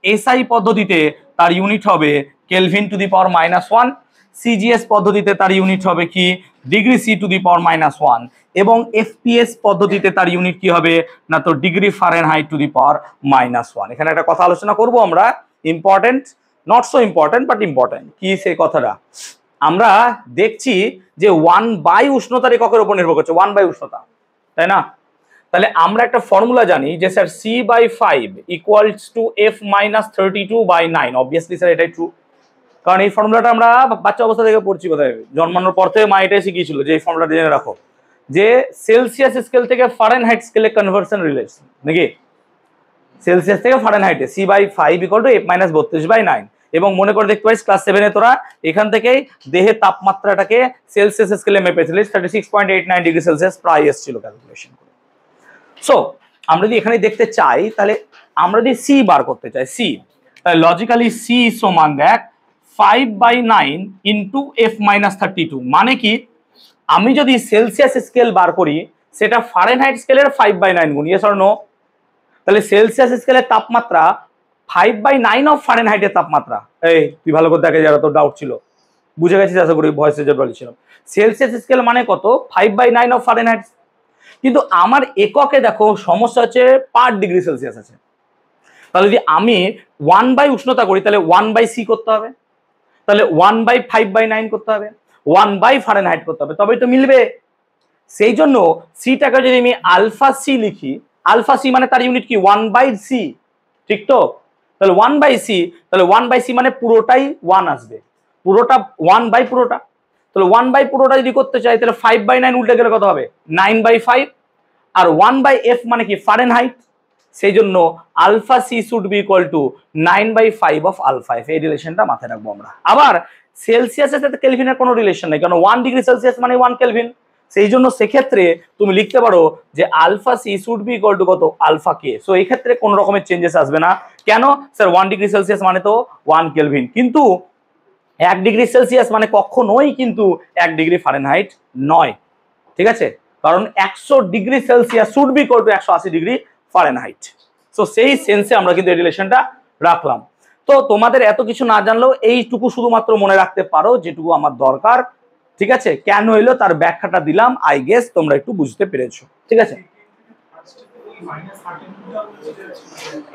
A: এসআই পদ্ধতিতে তার ইউনিট হবে kelvin to the power -1, CGS পদ্ধতিতে তার ইউনিট হবে কি? Degree C to the power -1। এবং এফপিএস পদ্ধতিতে তার ইউনিট কি হবে না, তো degree Fahrenheit to the power -1। এখানে একটা কথা আলোচনা করব আমরা, important, not so important but important. কি সেই কথাটা, আমরা দেখছি যে 1/, উষ্ণতার এককের উপর নির্ভর করছে, 1/, উষ্ণতা, তাই না? তাহলে আমরা একটা ফর্মুলা জানি যে sir C/5 equals to F-32/9। Obviously sir এটাই ট্রু, কারণ এই ফর্মুলাটা আমরা বাচ্চা অবস্থা থেকে পড়ছি, কোথায় জন্মানোর পর থেকে মা এটাই শিখিয়েছিল যে এই ফর্মুলাটা জেনে রাখো, যে সেলসিয়াস স্কেল থেকে ফারেনহাইট স্কেলে কনভার্সন রিলেশন, নাকি? সেলসিয়াস থেকে ফারেনহাইটে C/5 ইকুয়াল টু F-32/9। এবং মনে করে দেখতে পারিস ক্লাস 7-এ তোরা এখান থেকেই দেহের তাপমাত্রাটাকে সেলসিয়াস স্কেলে মেপেছিলিস, 36.89 ডিগ্রি সেলসিয়াস প্রায় এসেছিল ক্যালকুলেশন করে। সো আমরা যদি এখানে দেখতে চাই, তাহলে আমরা যদি সি বার করতে চাই, সি, তাহলে লজিক্যালি সি সমান দেখ 5/9 ইন্টু F-32। মানে কি, আমি যদি সেলসিয়াস স্কেল বার করি সেটা ফারেনহাইট স্কেলের 5/9 গুণ, ইয়েস অর নো? তাহলে সেলসিয়াস স্কেলের তাপমাত্রা 5/9 অফ ফারেনহাইটের তাপমাত্রা। এই তুই ভালো করে দেখে, যারা তোর ডাউট ছিল বুঝে গেছিস আশা করি, ভয়েসে যে বলেছিলাম সেলসিয়াস স্কেল মানে কত, 5/9 অফ ফারেনহাইট। কিন্তু আমার এককে দেখো সমস্যা হচ্ছে পার ডিগ্রি সেলসিয়াস আছে। তাহলে যদি আমি 1/, উষ্ণতা করি তাহলে 1/C করতে হবে, তাহলে 1/5/9 করতে হবে, 1/, ফারেনহাইট করতে হবে, তবেই তো মিলবে। সেই জন্য সিটাকে যদি আমি আলফা সি লিখি, আলফা সি মানে তার ইউনিট কি 1/C, ঠিক তো? তাহলে 1/C, তাহলে 1/C মানে পুরোটাই 1 আসবে, পুরোটা 1/, পুরোটা। তাহলে 1/, পুরোটা যদি করতে চাই তাহলে 5/9 উল্টে গেলে কত হবে, 9/5। আর 1/F মানে কি ফারেনহাইট, সেই জন্য alpha C should be equal to 9/5 of alpha F. এই রিলেশনটা মাথায় রাখবো আমরা। আবার সেলসিয়াসের সাথে কেলভিনের কোনো রিলেশন নেই, কারণ 1 ডিগ্রি সেলসিয়াস মানে 1 কেলভিন। সেই জন্য সেক্ষেত্রে তুমি লিখতে পারো যে alpha C should be equal to কত, আলফা কে। সো এই ক্ষেত্রে কোনো রকমের চেঞ্জেস আসবে না। কেন স্যার, 1 ডিগ্রি সেলসিয়াস মানে তো 1 কেলভিন, কিন্তু 1 ডিগ্রি সেলসিয়াস মানে কখনোই কিন্তু 1 ডিগ্রি ফারেনহাইট নয়, ঠিক আছে? কারণ 100 degree Celsius should be equal two 180 degree Fahrenheit. So সেই সেন্সে আমরা কিন্তু এই রিলেশনটা রাখলাম। তো তোমাদের এত কিছু না জানলেও এইটুকু শুধুমাত্র মনে রাখতে পারো, যেটুকু আমার দরকার, ঠিক আছে? কেন হইলো তার ব্যাখ্যাটা দিলাম, আই গেস তোমরা একটু বুঝতে পেরেছো, ঠিক আছে?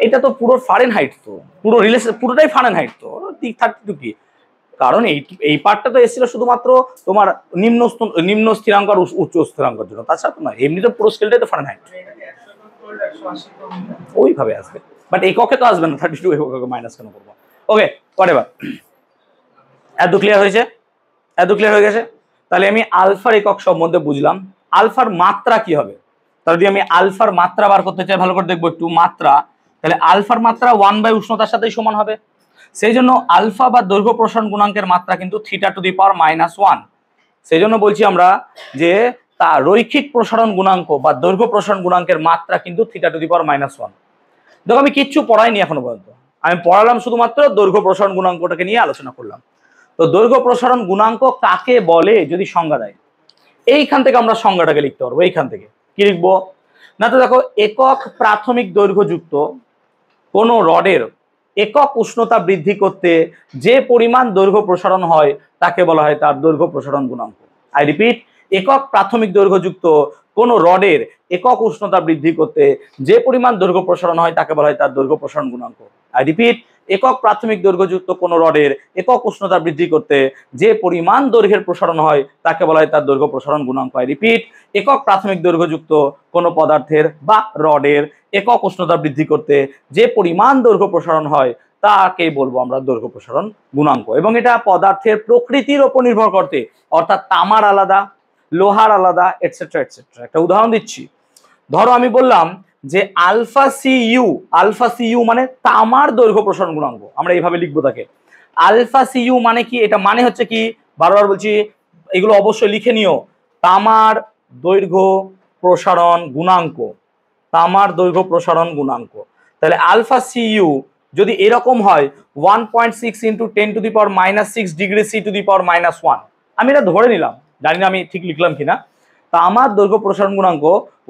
A: এটা তো পুরো ফারেনহাইট, তো পুরো রিলেশন পুরোটাই ফারেনহাইট, তো 32 কি, কারণ এই পার্টটা তো এসেছিল শুধুমাত্র তোমার নিম্ন স্থিরাঙ্ক আর উচ্চ স্থিরাঙ্কের জন্য, তাছাড়া তো না, এমনি তো পুরো স্কেলটাই তো ফারেনহাইট, ওইভাবে আসবে। বাট এককে তো আসবে না, 32 এককে মাইনাস কেন করবো? ওকে, হোয়াটএভার। এত ক্লিয়ার হয়েছে? এত ক্লিয়ার হয়ে গেছে? তাহলে আমি আলফার একক সম্বন্ধে বুঝলাম। আলফার মাত্রা কি হবে? তাহলে যদি আমি আলফার মাত্রা বার করতে চাই, ভালো করে দেখবো একটু মাত্রা, তাহলে আলফার মাত্রা 1/, উষ্ণতার সাথেই সমান হবে। সেই জন্য আলফা বা দৈর্ঘ্য প্রসারণ গুণাঙ্কের মাত্রা কিন্তু θ⁻⁻1। সেই জন্য বলছি আমরা যে তা রৈখিক প্রসারণ গুণাঙ্ক বা দৈর্ঘ্য প্রসারণ গুণাঙ্কের মাত্রা কিন্তু θ⁻⁻1। দেখো আমি কিচ্ছু পড়াইনি এখনো পর্যন্ত, আমি পড়ালাম শুধুমাত্র দৈর্ঘ্য প্রসারণ গুণাঙ্কটাকে নিয়ে আলোচনা করলাম। তো দৈর্ঘ্য প্রসারণ গুণাঙ্ক কাকে বলে যদি সংজ্ঞা দেয়, এইখান থেকে আমরা সংজ্ঞাটাকে লিখতে পারবো। এইখান থেকে কি লিখবো না, তো দেখো একক প্রাথমিক দৈর্ঘ্যযুক্ত কোন রডের একক উষ্ণতা বৃদ্ধি করতে যে পরিমাণ দৈর্ঘ্য প্রসারণ হয় তাকে বলা হয় তার দৈর্ঘ্য প্রসারণ গুণাঙ্ক। আই রিপিট, একক প্রাথমিক দৈর্ঘ্যযুক্ত কোন রডের একক উষ্ণতা বৃদ্ধি করতে যে পরিমাণ দৈর্ঘ্য প্রসারণ হয় তাকে বলা হয় তার দৈর্ঘ্য প্রসারণ গুণাঙ্ক। আই রিপিট, একক প্রাথমিক দৈর্ঘ্যযুক্ত কোন রডের একক উষ্ণতা বৃদ্ধি করতে যে পরিমাণ দৈর্ঘ্যের প্রসারণ হয় তাকে বলা হয় তার দৈর্ঘ্য প্রসারণ গুণাঙ্ক। আই রিপিট, একক প্রাথমিক দৈর্ঘ্যযুক্ত কোন পদার্থের বা রডের একক উষ্ণতা বৃদ্ধি করতে যে পরিমাণ দৈর্ঘ্য প্রসারণ হয় তাকে বলবো আমরা দৈর্ঘ্য প্রসারণ গুণাঙ্ক। এবং এটা পদার্থের প্রকৃতির উপর নির্ভর করতে, অর্থাৎ তামার আলাদা, লোহার আলাদা, এটসেট্রা এটসেট্রা। একটা উদাহরণ দিচ্ছি, ধরো আমি বললাম যে আলফা সিইউ মানে তামার দৈর্ঘ্য প্রসারণ গুণাঙ্ক, আমরা এইভাবে লিখবো তাকে। আলফা সিইউ মানে কি, এটা মানে হচ্ছে কি, বারবার বলছি এগুলো অবশ্যই লিখে নিও, তামার দৈর্ঘ্য প্রসারণ গুণাঙ্ক, তামার দৈর্ঘ্য প্রসারণ গুণাঙ্ক। তাহলে আলফা সিইউ যদি এরকম হয় 1.6 × 10⁻⁻6 ডিগ্রি C⁻⁻1, আমি এটা ধরে নিলাম, জানি না আমি ঠিক লিখলাম কিনা। তা আমার দৈর্ঘ্য প্রসারণ গুণাঙ্ক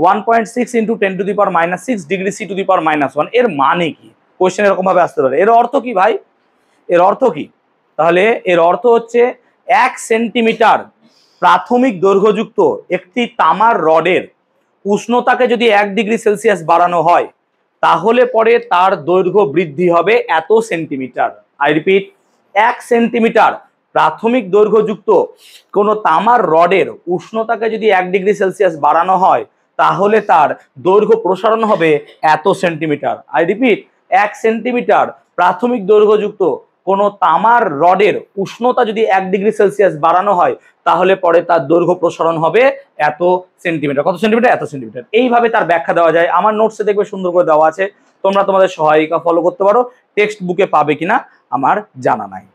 A: 1.6 × 10⁻⁻6 ডিগ্রি C⁻⁻1, এর মানে কি? কোশ্চেন এরকম ভাবে আসতে পারে। এর অর্থ কি ভাই? এর অর্থ কি? তাহলে এর অর্থ হচ্ছে 1 সেন্টিমিটার প্রাথমিক দৈর্ঘ্যযুক্ত একটি তামার রডের উষ্ণতাকে যদি 1 ডিগ্রি সেলসিয়াস বাড়ানো হয় তাহলে পরে তার দৈর্ঘ্য বৃদ্ধি হবে এত সেন্টিমিটার। আই রিপিট, 1 সেন্টিমিটার প্রাথমিক দৈর্ঘ্যযুক্ত কোনো তামার রডের উষ্ণতাকে যদি 1 ডিগ্রি সেলসিয়াস বাড়ানো হয় তাহলে তার দৈর্ঘ্য প্রসারণ হবে এত সেন্টিমিটার। আই রিপিট, 1 সেন্টিমিটার প্রাথমিক দৈর্ঘ্যযুক্ত কোনো তামার রডের উষ্ণতা যদি 1 ডিগ্রি সেলসিয়াস বাড়ানো হয় তাহলে পরে তার দৈর্ঘ্য প্রসারণ হবে এত সেন্টিমিটার। কত সেন্টিমিটার? এত সেন্টিমিটার। এইভাবে তার ব্যাখ্যা দেওয়া যায়। আমার নোটসে দেখবে সুন্দর করে দেওয়া আছে, তোমরা তোমাদের সহায়িকা ফলো করতে পারো। টেক্সট বুকে পাবে কিনা আমার জানা নাই।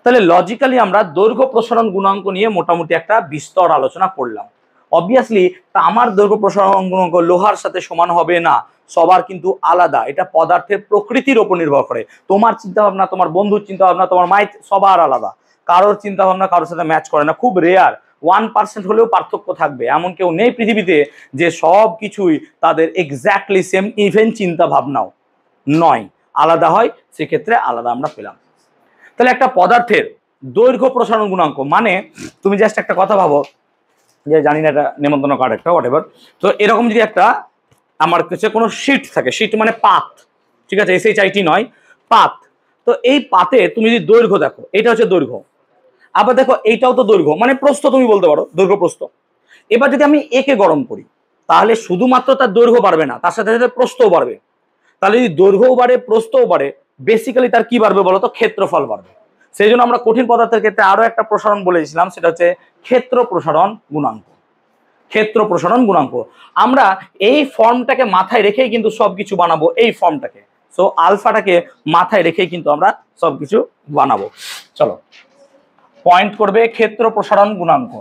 A: তাহলে লজিক্যালি আমরা দৈর্ঘ্য প্রসারণ গুণাঙ্ক নিয়ে মোটামুটি একটা বিস্তর আলোচনা করলাম। অবভিয়াসলি তামার দৈর্ঘ্য প্রসারণ গুণাঙ্ক লোহার সাথে সমান হবে না, সবার কিন্তু আলাদা। এটা পদার্থের প্রকৃতির উপর নির্ভর করে। তোমার চিন্তা ভাবনা, তোমার বন্ধুর চিন্তা ভাবনা, তোমার মাইন্ড সবার আলাদা। কারোর চিন্তা ভাবনা কারোর সাথে ম্যাচ করে না, খুব রেয়ার। 1% হলেও পার্থক্য থাকবে, এমন কেউ নেই পৃথিবীতে যে সব কিছুই তাদের এক্স্যাক্টলি সেম। ইভেন চিন্তা ভাবনাও নয়, আলাদা হয়, সেক্ষেত্রে আলাদা আমরা পেলাম। তাহলে একটা পদার্থের দৈর্ঘ্য প্রসারণ গুণাঙ্ক মানে তুমি জাস্ট একটা কথা ভাবো, যে জানি না এটা নেমন্তন্ন কার্ড একটা হোয়াট এভার, তো এরকম যদি একটা আমার কাছে কোনো শিট থাকে, শিট মানে পাত, ঠিক আছে, SHIT নয়, পাত। তো এই পাতে তুমি যদি দৈর্ঘ্য দেখো, এটা হচ্ছে দৈর্ঘ্য, আবার দেখো এইটাও তো দৈর্ঘ্য, মানে প্রস্থ তুমি বলতে পারো, দৈর্ঘ্য প্রস্থ। এবার যদি আমি একে গরম করি তাহলে শুধুমাত্র তার দৈর্ঘ্য বাড়বে না, তার সাথে সাথে প্রস্থও বাড়বে। তাহলে যদি দৈর্ঘ্যও বাড়ে প্রস্থও বাড়ে, বেসিক্যালি তার কি বাড়বে বলতো? ক্ষেত্রফল বাড়বে। সেই জন্য আমরা কঠিন পদার্থের ক্ষেত্রে আরো একটা প্রসারণ বলেছিলাম, সেটা হচ্ছে ক্ষেত্র প্রসারণ গুণাঙ্ক। ক্ষেত্র প্রসারণ গুণাঙ্ক আমরা এই ফর্মটাকে মাথায় রেখেই কিন্তু সবকিছু বানাবো, এই ফর্মটাকে। সো আলফাটাকে মাথায় রেখেই কিন্তু আমরা সবকিছু বানাবো। চলো, পয়েন্ট করবে ক্ষেত্র প্রসারণ গুণাঙ্ক,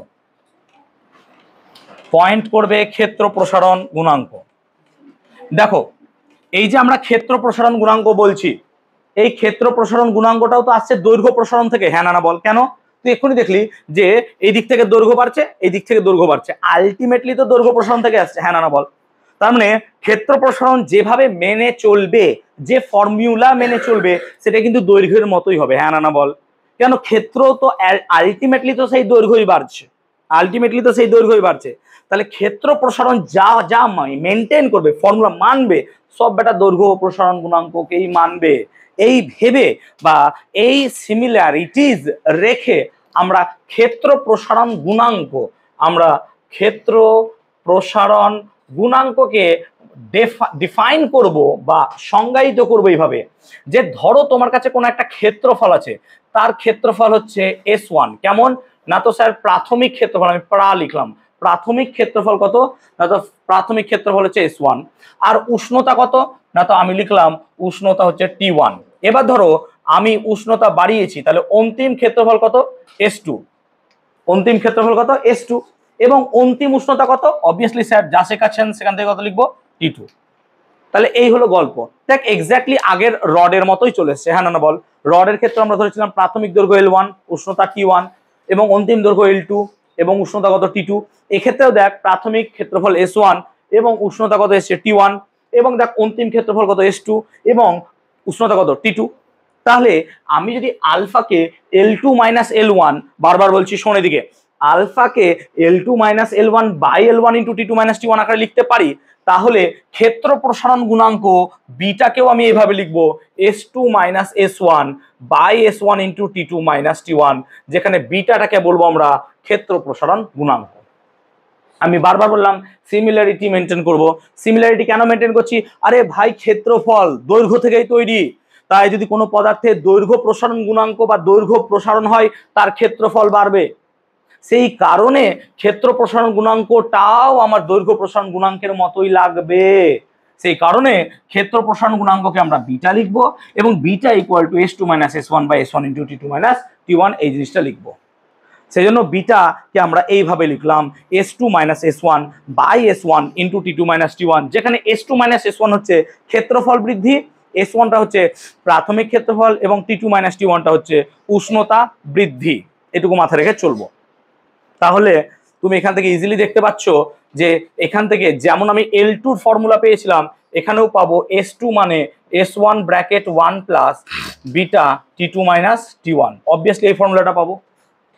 A: পয়েন্ট করবে ক্ষেত্র প্রসারণ গুণাঙ্ক। দেখো, এই যে আমরা ক্ষেত্র প্রসারণ গুণাঙ্ক বলছি, এই ক্ষেত্র প্রসারণ গুণাঙ্কটাও তো আসছে দৈর্ঘ্য প্রসারণ থেকে। হ্যাঁ না বল? কেন? তুই এক্ষুনি দেখলি যে এই দিক থেকে দৈর্ঘ্য বাড়ছে, এই দিক থেকে দৈর্ঘ্য বাড়ছে, আলটিমেটলি তো দৈর্ঘ্য প্রসারণ থেকে আসছে। হ্যাঁ না বল? তার মানে ক্ষেত্র প্রসারণ যেভাবে মেনে চলবে, যে ফর্মুলা মেনে চলবে, সেটা কিন্তু দৈর্ঘ্যের মতোই হবে। হ্যাঁ না বল? কেন? ক্ষেত্র তো আলটিমেটলি তো সেই দৈর্ঘ্যই বাড়ছে, আলটিমেটলি তো সেই দৈর্ঘ্যই বাড়ছে। তাহলে ক্ষেত্র প্রসারণ যা যা মেনটেন করবে, ফর্মুলা মানবে, সব বেটা দৈর্ঘ্য প্রসারণ গুণাঙ্ককেই মানবে। এই ভেবে বা এই সিমিলারিটিজ রেখে আমরা ক্ষেত্র প্রসারণ গুণাঙ্ক, আমরা ক্ষেত্র প্রসারণ গুণাঙ্ককে ডিফাইন করব বা সংজ্ঞায়িত করবো এইভাবে, যে ধরো তোমার কাছে কোনো একটা ক্ষেত্রফল আছে, তার ক্ষেত্রফল হচ্ছে S1। কেমন না? তো স্যার প্রাথমিক ক্ষেত্রফল, আমি প্রা লিখলাম, প্রাথমিক ক্ষেত্রফল কত না? তো প্রাথমিক ক্ষেত্রফল হচ্ছে S1। আর উষ্ণতা কত না? তো আমি লিখলাম উষ্ণতা হচ্ছে T1। এবার ধরো আমি উষ্ণতা বাড়িয়েছি, তাহলে অন্তিম ক্ষেত্রফল কত? S2। অন্তিম ক্ষেত্রফল কত? S2। এবং অন্তিম উষ্ণতা কত? অবভিয়াসলি স্যার যা শেখাচ্ছেন সেখান থেকে কত লিখবো? T2। তাহলে এই হলো গল্প। দেখ, এক্স্যাক্টলি আগের রডের মতোই চলে এসছে। হ্যাঁ না বল? রডের ক্ষেত্রে আমরা ধরেছিলাম প্রাথমিক দৈর্ঘ্য L1, উষ্ণতা T1, এবং অন্তিম দৈর্ঘ্য L2 এবং উষ্ণতা কত? T2। এক্ষেত্রেও দেখ, প্রাথমিক ক্ষেত্রফল S1 এবং উষ্ণতা কত এসছে? T1, এবং দেখ অন্তিম ক্ষেত্রফল কত? S2 এবং উষ্ণতা কত? T2। তাহলে আমি যদি আলফাকে L2 মাইনাস L1, বারবার বলছি শোন এদিকে, আলফাকে L2 minus L1 by L1 into T2 minus T1 আকারে লিখতে পারি, তাহলে ক্ষেত্র প্রসারণ গুণাঙ্ক বিটাকেও আমি এভাবে লিখবো, S2 minus S1 by S1 into T2 minus T1, যেখানে বিটাটাকে বলবো আমরা ক্ষেত্র প্রসারণ গুণাঙ্ক। আমি বারবার বললাম সিমিলারিটি মেনটেন করব। সিমিলারিটি কেন মেনটেন করছি? আরে ভাই, ক্ষেত্রফল দৈর্ঘ্য থেকেই তৈরি, তাই যদি কোনো পদার্থের দৈর্ঘ্য প্রসারণ গুণাঙ্ক বা দৈর্ঘ্য প্রসারণ হয়, তার ক্ষেত্রফল বাড়বে। সেই কারণে ক্ষেত্র প্রসারণ গুণাঙ্কটাও আমার দৈর্ঘ্য প্রসারণ গুণাঙ্কের মতোই লাগবে। সেই কারণে ক্ষেত্র প্রসারণ গুণাঙ্ককে আমরা বিটা লিখবো, এবং beta equal to S2 minus S1 by S1 into T2 minus T1, এই জিনিসটা লিখবো। সেই জন্য বিটাকে আমরা এইভাবে লিখলাম, S2 minus S1 by S1 into T2 minus T1, যেখানে S2 মাইনাস S1 হচ্ছে ক্ষেত্রফল বৃদ্ধি, S1টা হচ্ছে প্রাথমিক ক্ষেত্রফল, এবং T2 মাইনাস T1টা হচ্ছে উষ্ণতা বৃদ্ধি। এটুকু মাথায় রেখে চলবো। তাহলে তুমি এখান থেকে ইজিলি দেখতে পাচ্ছ যে এখান থেকে যেমন আমি L2 ফর্মুলা পেয়েছিলাম, এখানেও পাবো S2 মানে S1 bracket 1 plus beta T2 minus T1। Obviously এই ফর্মুলাটা পাবো,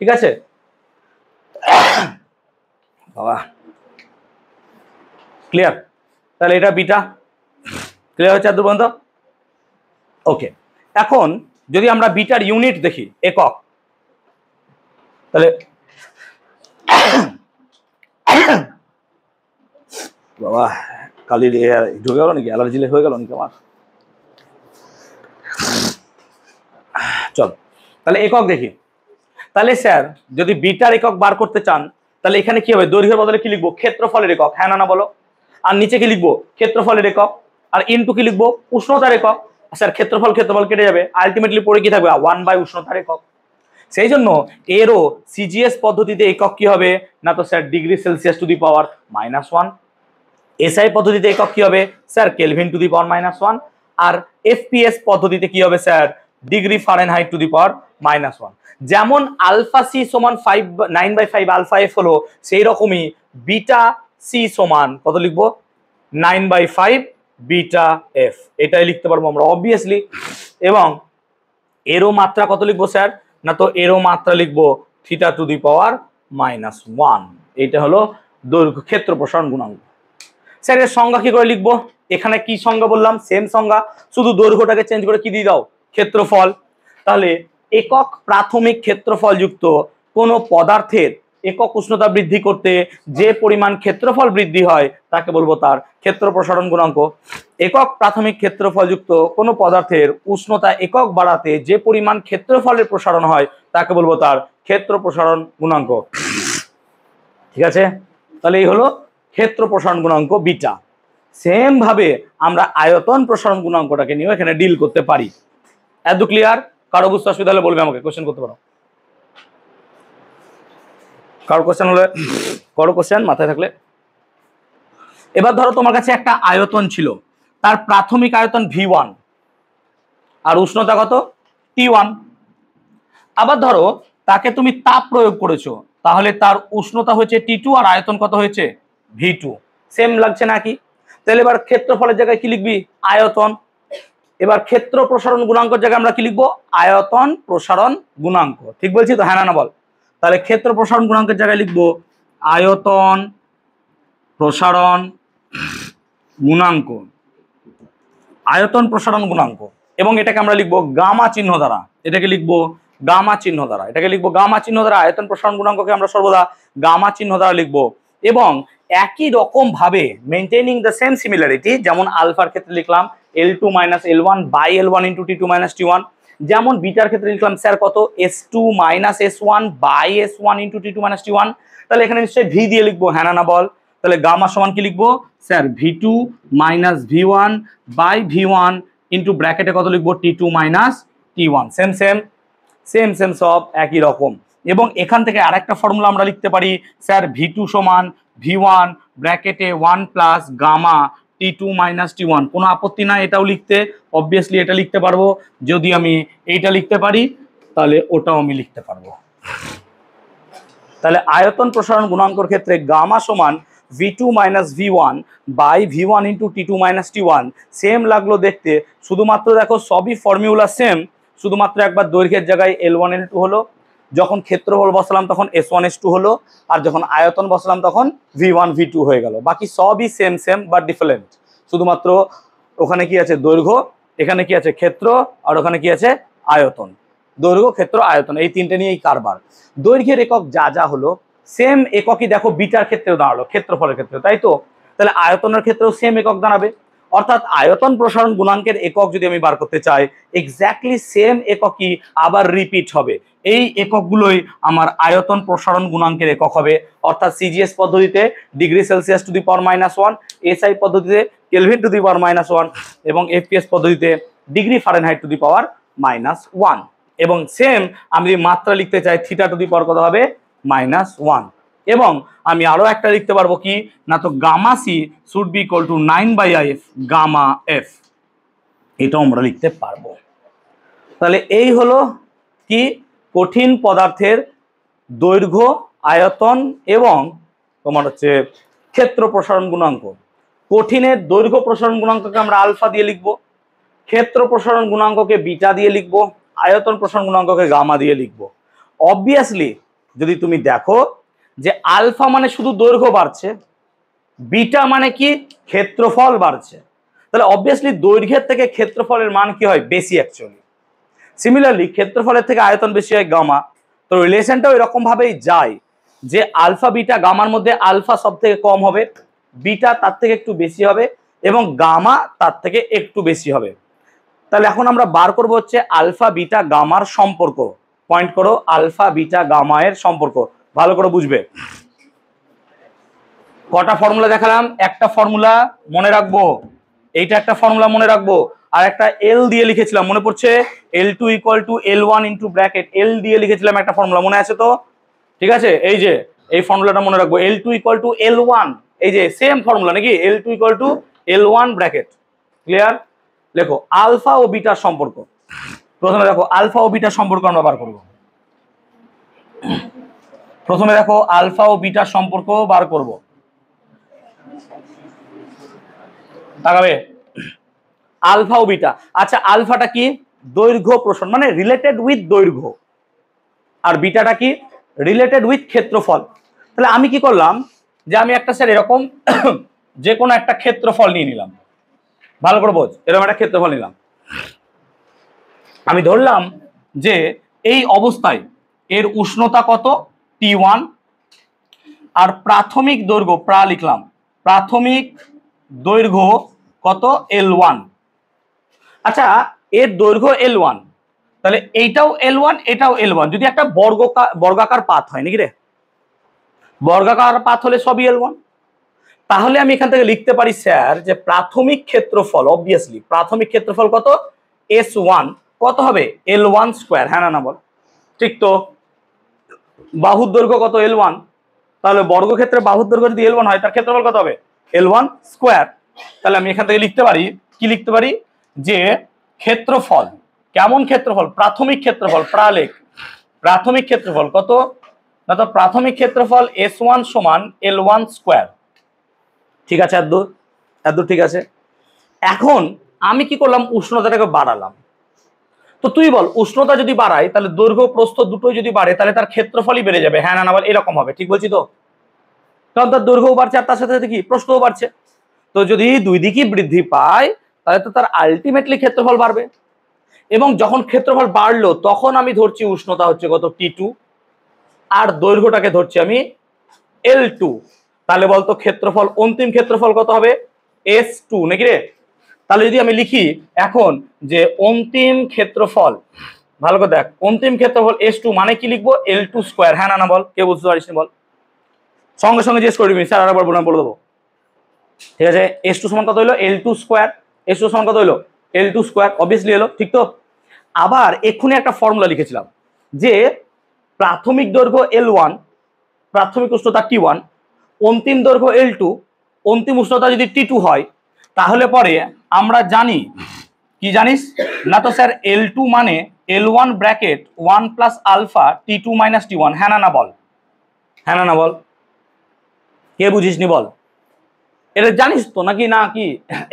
A: ঠিক আছে? বাবা ক্লিয়ার? তাহলে এটা বিটা। ক্লিয়ার হচ্ছে এত পর্যন্ত? ওকে, এখন যদি আমরা বিটার ইউনিট দেখি, একক, তাহলে বাবা কালি ঢুকে গেল নাকি, অ্যালার্জি হয়ে গেল নাকি আমার? চল তাহলে একক দেখি। তাহলে স্যার যদি বিটার একক বার করতে চান তাহলে এখানে কি হবে, দৈর্ঘ্যের বদলে কি লিখবো, ক্ষেত্রফলের একক, হ্যাঁ না বলো? আর নিচে কি লিখবো, ক্ষেত্রফলের একক, আর ইনটু কি লিখবো, উষ্ণতার একক। স্যার ক্ষেত্রফল ক্ষেত্রফল কেটে যাবে, আলটিমেটলি পড়ে কি থাকবে, 1 উষ্ণতার একক। সেই জন্য এরও সিজিএস পদ্ধতিতে একক কি হবে না, তো sir degree Celsius to the power -1। SI পদ্ধতিতে একক কি হবে sir, kelvin to the power -1। আর এফপিএস পদ্ধতিতে কি হবে sir, degree Fahrenheit to the power -1। যেমন আলফা সি সমান 9/5 আলফা এফ হলো, সেই রকমই বিটা সি সমান কত লিখবো, 9/5 বিটা এফ, এটাই লিখতে পারবো আমরা অবভিয়াসলি। এবং এরও মাত্রা কত লিখবো স্যার, না তো এরও মাত্রা লিখবো থিটা টু দি পাওয়ার -1। এটা হলো দৈর্ঘ্য ক্ষেত্র প্রসারণ গুণাঙ্ক। স্যার এর সংজ্ঞা কি করে লিখবো, এখানে কি সংজ্ঞা বললাম, সেম সংজ্ঞা, শুধু দৈর্ঘ্যটাকে চেঞ্জ করে কি দিয়ে দাও, ক্ষেত্রফল। তাহলে একক প্রাথমিক ক্ষেত্রফল যুক্ত কোনো পদার্থের একক উষ্ণতা বৃদ্ধি করতে যে পরিমাণ ক্ষেত্রফল বৃদ্ধি হয় তাকে বলবো তার ক্ষেত্র প্রসারণ গুণাঙ্ক। একক প্রাথমিক ক্ষেত্রফল যুক্ত কোনো পদার্থের উষ্ণতা একক বাড়াতে যে পরিমাণ ক্ষেত্রফলের প্রসারণ হয় তাকে বলবো তার ক্ষেত্র প্রসারণ গুণাঙ্ক। ঠিক আছে, তাহলে এই হলো ক্ষেত্র প্রসারণ গুণাঙ্ক বিটা। সেম ভাবে আমরা আয়তন প্রসারণ গুণাঙ্কটাকে নিয়ে এখানে ডিল করতে পারি। এত ক্লিয়ার? কারো বুঝতে অসুবিধা হলে বলবে, আমাকে কোশ্চেন করতে পারো। কারো কোশ্চেন হলে কারো কোশ্চেন মাথায় থাকলে। এবার ধরো তোমার কাছে একটা আয়তন ছিল, তার প্রাথমিক আয়তন V1 আর উষ্ণতা কত T1। আবার ধরো তাকে তুমি তাপ প্রয়োগ করেছো, তাহলে তার উষ্ণতা হয়েছে T2 আর আয়তন কত হয়েছে V2। সেম লাগছে নাকি? তাহলে এবার ক্ষেত্রফলের জায়গায় কি লিখবি, আয়তন। এবার ক্ষেত্র প্রসারণ গুণাঙ্কের জায়গায় আমরা কি লিখবো, আয়তন প্রসারণ গুণাঙ্ক। ঠিক বলছি তো, হ্যাঁ না বল? তাহলে ক্ষেত্র প্রসারণ গুণাঙ্কের জায়গায় লিখবো আয়তন প্রসারণ গুণাঙ্ক, আয়তন প্রসারণ গুণাঙ্ক। এবং এটাকে আমরা লিখবো গামা চিহ্ন দ্বারা, এটাকে লিখবো গামা চিহ্ন দ্বারা, এটাকে লিখবো গামা চিহ্ন দ্বারা। আয়তন প্রসারণ গুণাঙ্ককে আমরা সর্বদা গামা চিহ্ন দ্বারা লিখবো। এবং একই রকম ভাবে মেইনটেইনিং দ্য সেম সিমিলারিটি, যেমন আলফার ক্ষেত্রে লিখলাম L2 - L1 by L1 into T2 - T1, যেমন বিটার ক্ষেত্রে লিখলাম স্যার কত S2 - S1 by S1 into T2 - T1। তাহলে এখানে নিশ্চয়ই ভি দিয়ে লিখবো, হ্যাঁ না বল? তাহলে গামা সমান কি লিখবো sir, V2 - V1 by V1 into ব্র্যাকেটে কত লিখবো, T2 - T1। Same same same same সব একই রকম। এবং এখান থেকে আরেকটা ফর্মুলা আমরা লিখতে পারি স্যার, V2 সমান V1 ব্র্যাকেটে 1 প্লাস গামা T2 - T1। কোনো আপত্তি নাই এটাও লিখতে, অবভিয়াসলি এটা লিখতে পারবো। যদি আমি এইটা লিখতে পারি তাহলে ওটাও আমি লিখতে পারবো। তাহলে আয়তন প্রসারণ গুণাঙ্কর ক্ষেত্রে গামা সমান V2 - V1 by V1 into T2 - T1। Same লাগলো দেখতে, শুধুমাত্র দেখো সবই ফর্মুলা সেম, শুধুমাত্র একবার দৈর্ঘ্যের জায়গায় L1 L2 হলো, যখন ক্ষেত্রফল বসালাম তখন S1 S2 হলো, আর যখন আয়তন বসালাম তখন V1 V2 হয়ে গেল। বাকি সবই সেম সেম বাট ডিফারেন্ট, শুধুমাত্র ওখানে কি আছে দৈর্ঘ্য, এখানে কি আছে ক্ষেত্র, আর ওখানে কি আছে আয়তন। দৈর্ঘ্য ক্ষেত্র আয়তন এই তিনটে নিয়েই কারবার। দৈর্ঘ্যের একক যা যা হলো সেম এককই দেখো বিটার ক্ষেত্রেও দাঁড়ালো, ক্ষেত্রফলের ক্ষেত্রে, তাই তো? তাহলে আয়তনের ক্ষেত্রেও সেম একক দাঁড়াবে। অর্থাৎ আয়তন প্রসারণ গুণাঙ্কের একক যদি আমি বার করতে চাই, এক্স্যাক্টলি সেম এককই আবার রিপিট হবে। এই এককগুলোই আমার আয়তন প্রসারণ গুণাঙ্কের একক হবে। অর্থাৎ সিজিএস পদ্ধতিতে degree Celsius to the power -1, SI পদ্ধতিতে কেলভিন টু দি পাওয়ার -1 এবং এফপিএস পদ্ধতিতে degree Fahrenheit to the power -1। এবং সেম আমি মাত্রা লিখতে চাই, থিটা টু দি পাওয়ার কত হবে, -1। এবং আমি আরো একটা লিখতে পারবো কি না, তো gamma C should be equal to 9/f gamma F, এটাও আমরা লিখতে পারবো। তাহলে এই হলো কি, কঠিন পদার্থের দৈর্ঘ্য, আয়তন এবং তোমার হচ্ছে ক্ষেত্র প্রসারণ গুণাঙ্ক। কঠিনের দৈর্ঘ্য প্রসারণ গুণাঙ্ককে আমরা আলফা দিয়ে লিখবো, ক্ষেত্র প্রসারণ গুণাঙ্ককে বিটা দিয়ে লিখবো, আয়তন প্রসারণ গুণাঙ্ককে গামা দিয়ে লিখবো। অবভিয়াসলি যদি তুমি দেখো যে আলফা মানে শুধু দৈর্ঘ্য বাড়ছে, বিটা মানে কি ক্ষেত্রফল বাড়ছে, তাহলে অবভিয়াসলি দৈর্ঘ্যের থেকে ক্ষেত্রফলের মান কি হয় বেশি অ্যাকচুয়ালি। সিমিলারলি ক্ষেত্রফলের থেকে আয়তন বেশি হয় গামা, তো রিলেশনটাও এরকম ভাবেই যায় যে আলফা বিটা গামার মধ্যে আলফা সব থেকে কম হবে, বিটা তার থেকে একটু বেশি হবে এবং গামা তার থেকে একটু বেশি হবে। তাহলে এখন আমরা বার করব হচ্ছে আলফা বিটা গামার সম্পর্ক। পয়েন্ট করো আলফা বিটা গামা এর সম্পর্ক, ভালো করে বুঝবে। কটা ফর্মুলা দেখালাম? একটা ফর্মুলা মনে রাখবো, এইটা একটা ফর্মুলা মনে রাখবো, আর একটা এল দিয়ে লিখেছিলাম মনে পড়ছে, L2 = L1 * ব্র্যাকেট এল দিয়ে লিখেছিলাম একটা ফর্মুলা, মনে আছে তো? ঠিক আছে, এই যে এই ফর্মুলাটা মনে রাখবো, L2 = L1, এই যে সেম ফর্মুলা নাকি, L2 = L1 ব্র্যাকেট। ক্লিয়ার? লেখো আলফা ও বিটার সম্পর্ক। প্রথমে দেখো আলফা ও বিটার সম্পর্ক আমরা বার করব। প্রথমে দেখো আলফা ও বিটার সম্পর্ক বার করব। তাকাবে আলফা ও বিটা। আচ্ছা আলফাটা কি? দৈর্ঘ্য প্রসারণ, মানে রিলেটেড উইথ দৈর্ঘ্য, আর বিটাটা কি? রিলেটেড উইথ ক্ষেত্রফল। তাহলে আমি কি করলাম যে আমি একটা স্যার এরকম যে কোনো একটা ক্ষেত্রফল নিয়ে নিলাম, ভালো করে বোঝ, এরকম একটা ক্ষেত্রফল নিলাম। আমি ধরলাম যে এই অবস্থায় এর উষ্ণতা কত? T1, আর প্রাথমিক দৈর্ঘ্য লিখলাম, প্রাথমিক দৈর্ঘ্য কত? L1। আচ্ছা এর দৈর্ঘ্য L1, তাহলে এইটাও L1 এটাও L1, যদি একটা বর্গাকার পাত হয় নাকি রে, বর্গাকার পাত হলে সবই L1। তাহলে আমি এখান থেকে লিখতে পারি স্যার যে প্রাথমিক ক্ষেত্রফল, অবভিয়াসলি প্রাথমিক ক্ষেত্রফল কত? S1 কত হবে? L1 square. হ্যাঁ না বল? ঠিক তো। বাহুর দৈর্ঘ্য কত? L1, তাহলে বর্গক্ষেত্রে বাহুর দৈর্ঘ্য যদি L1 হয় তার ক্ষেত্রফল কত হবে? L1 square. তাহলে আমি এখান থেকে লিখতে পারি, কি লিখতে পারি? যে ক্ষেত্রফল, কেমন ক্ষেত্রফল? প্রাথমিক ক্ষেত্রফল, প্রালেখ প্রাথমিক ক্ষেত্রফল কত না, তো প্রাথমিক ক্ষেত্রফল S1 = L1 স্কয়ার। ঠিক আছে, এত ঠিক আছে। এখন আমি কি করলাম? উষ্ণতাটাকে বাড়ালাম। তো তুই বল উষ্ণতা যদি বাড়ায় তাহলে দৈর্ঘ্য প্রস্থ দুটোই যদি বাড়ে তাহলে তার ক্ষেত্রফলই বেড়ে যাবে। হ্যাঁ না বল? এরকম হবে, ঠিক বলছি তো? কারণ তার দৈর্ঘ্যও বাড়ছে আর তার সাথে সাথে কি প্রস্থও বাড়ছে। তো যদি দুই দিকই বৃদ্ধি পায় তাহলে তো তার আলটিমেটলি ক্ষেত্রফল বাড়বে, এবং যখন ক্ষেত্রফল বাড়লো তখন আমি ধরছি উষ্ণতা হচ্ছে কত? T2, আর দৈর্ঘ্যটাকে ধরছি আমি L2। তাহলে বলতো ক্ষেত্রফল, অন্তিম ক্ষেত্রফল কত হবে? S2 নাকি রে? তাহলে যদি আমি লিখি এখন যে অন্তিম ক্ষেত্রফল, ভালো করে দেখ, অন্তিম ক্ষেত্রফল S2 মানে কি লিখবো? L2 square. হ্যাঁ না বল? কে বুঝতে পারিস নি বল? সঙ্গে সঙ্গে জিজ্ঞেস করবি, স্যার আরেকবার বলে দেবো। ঠিক আছে, S2 সমান কত হইলো? L2 square. S2 সমান কত হইলো? L2 স্কয়ার, অবভিয়াসলি এলো, ঠিক তো? আবার এক্ষুনি একটা ফর্মুলা লিখেছিলাম যে প্রাথমিক দৈর্ঘ্য L1, প্রাথমিক উষ্ণতা T1, অন্তিম দৈর্ঘ্য L2, অন্তিম উষ্ণতা যদি T2 হয় তাহলে পরে আমরা জানি কি জানিস না তো স্যার? L2 মানে L1 bracket 1 + alpha T2 - T1। হ্যাঁ না বল? হ্যাঁ না বল? কে বুঝিস নি বল? এটা জানিস তো নাকি? না কি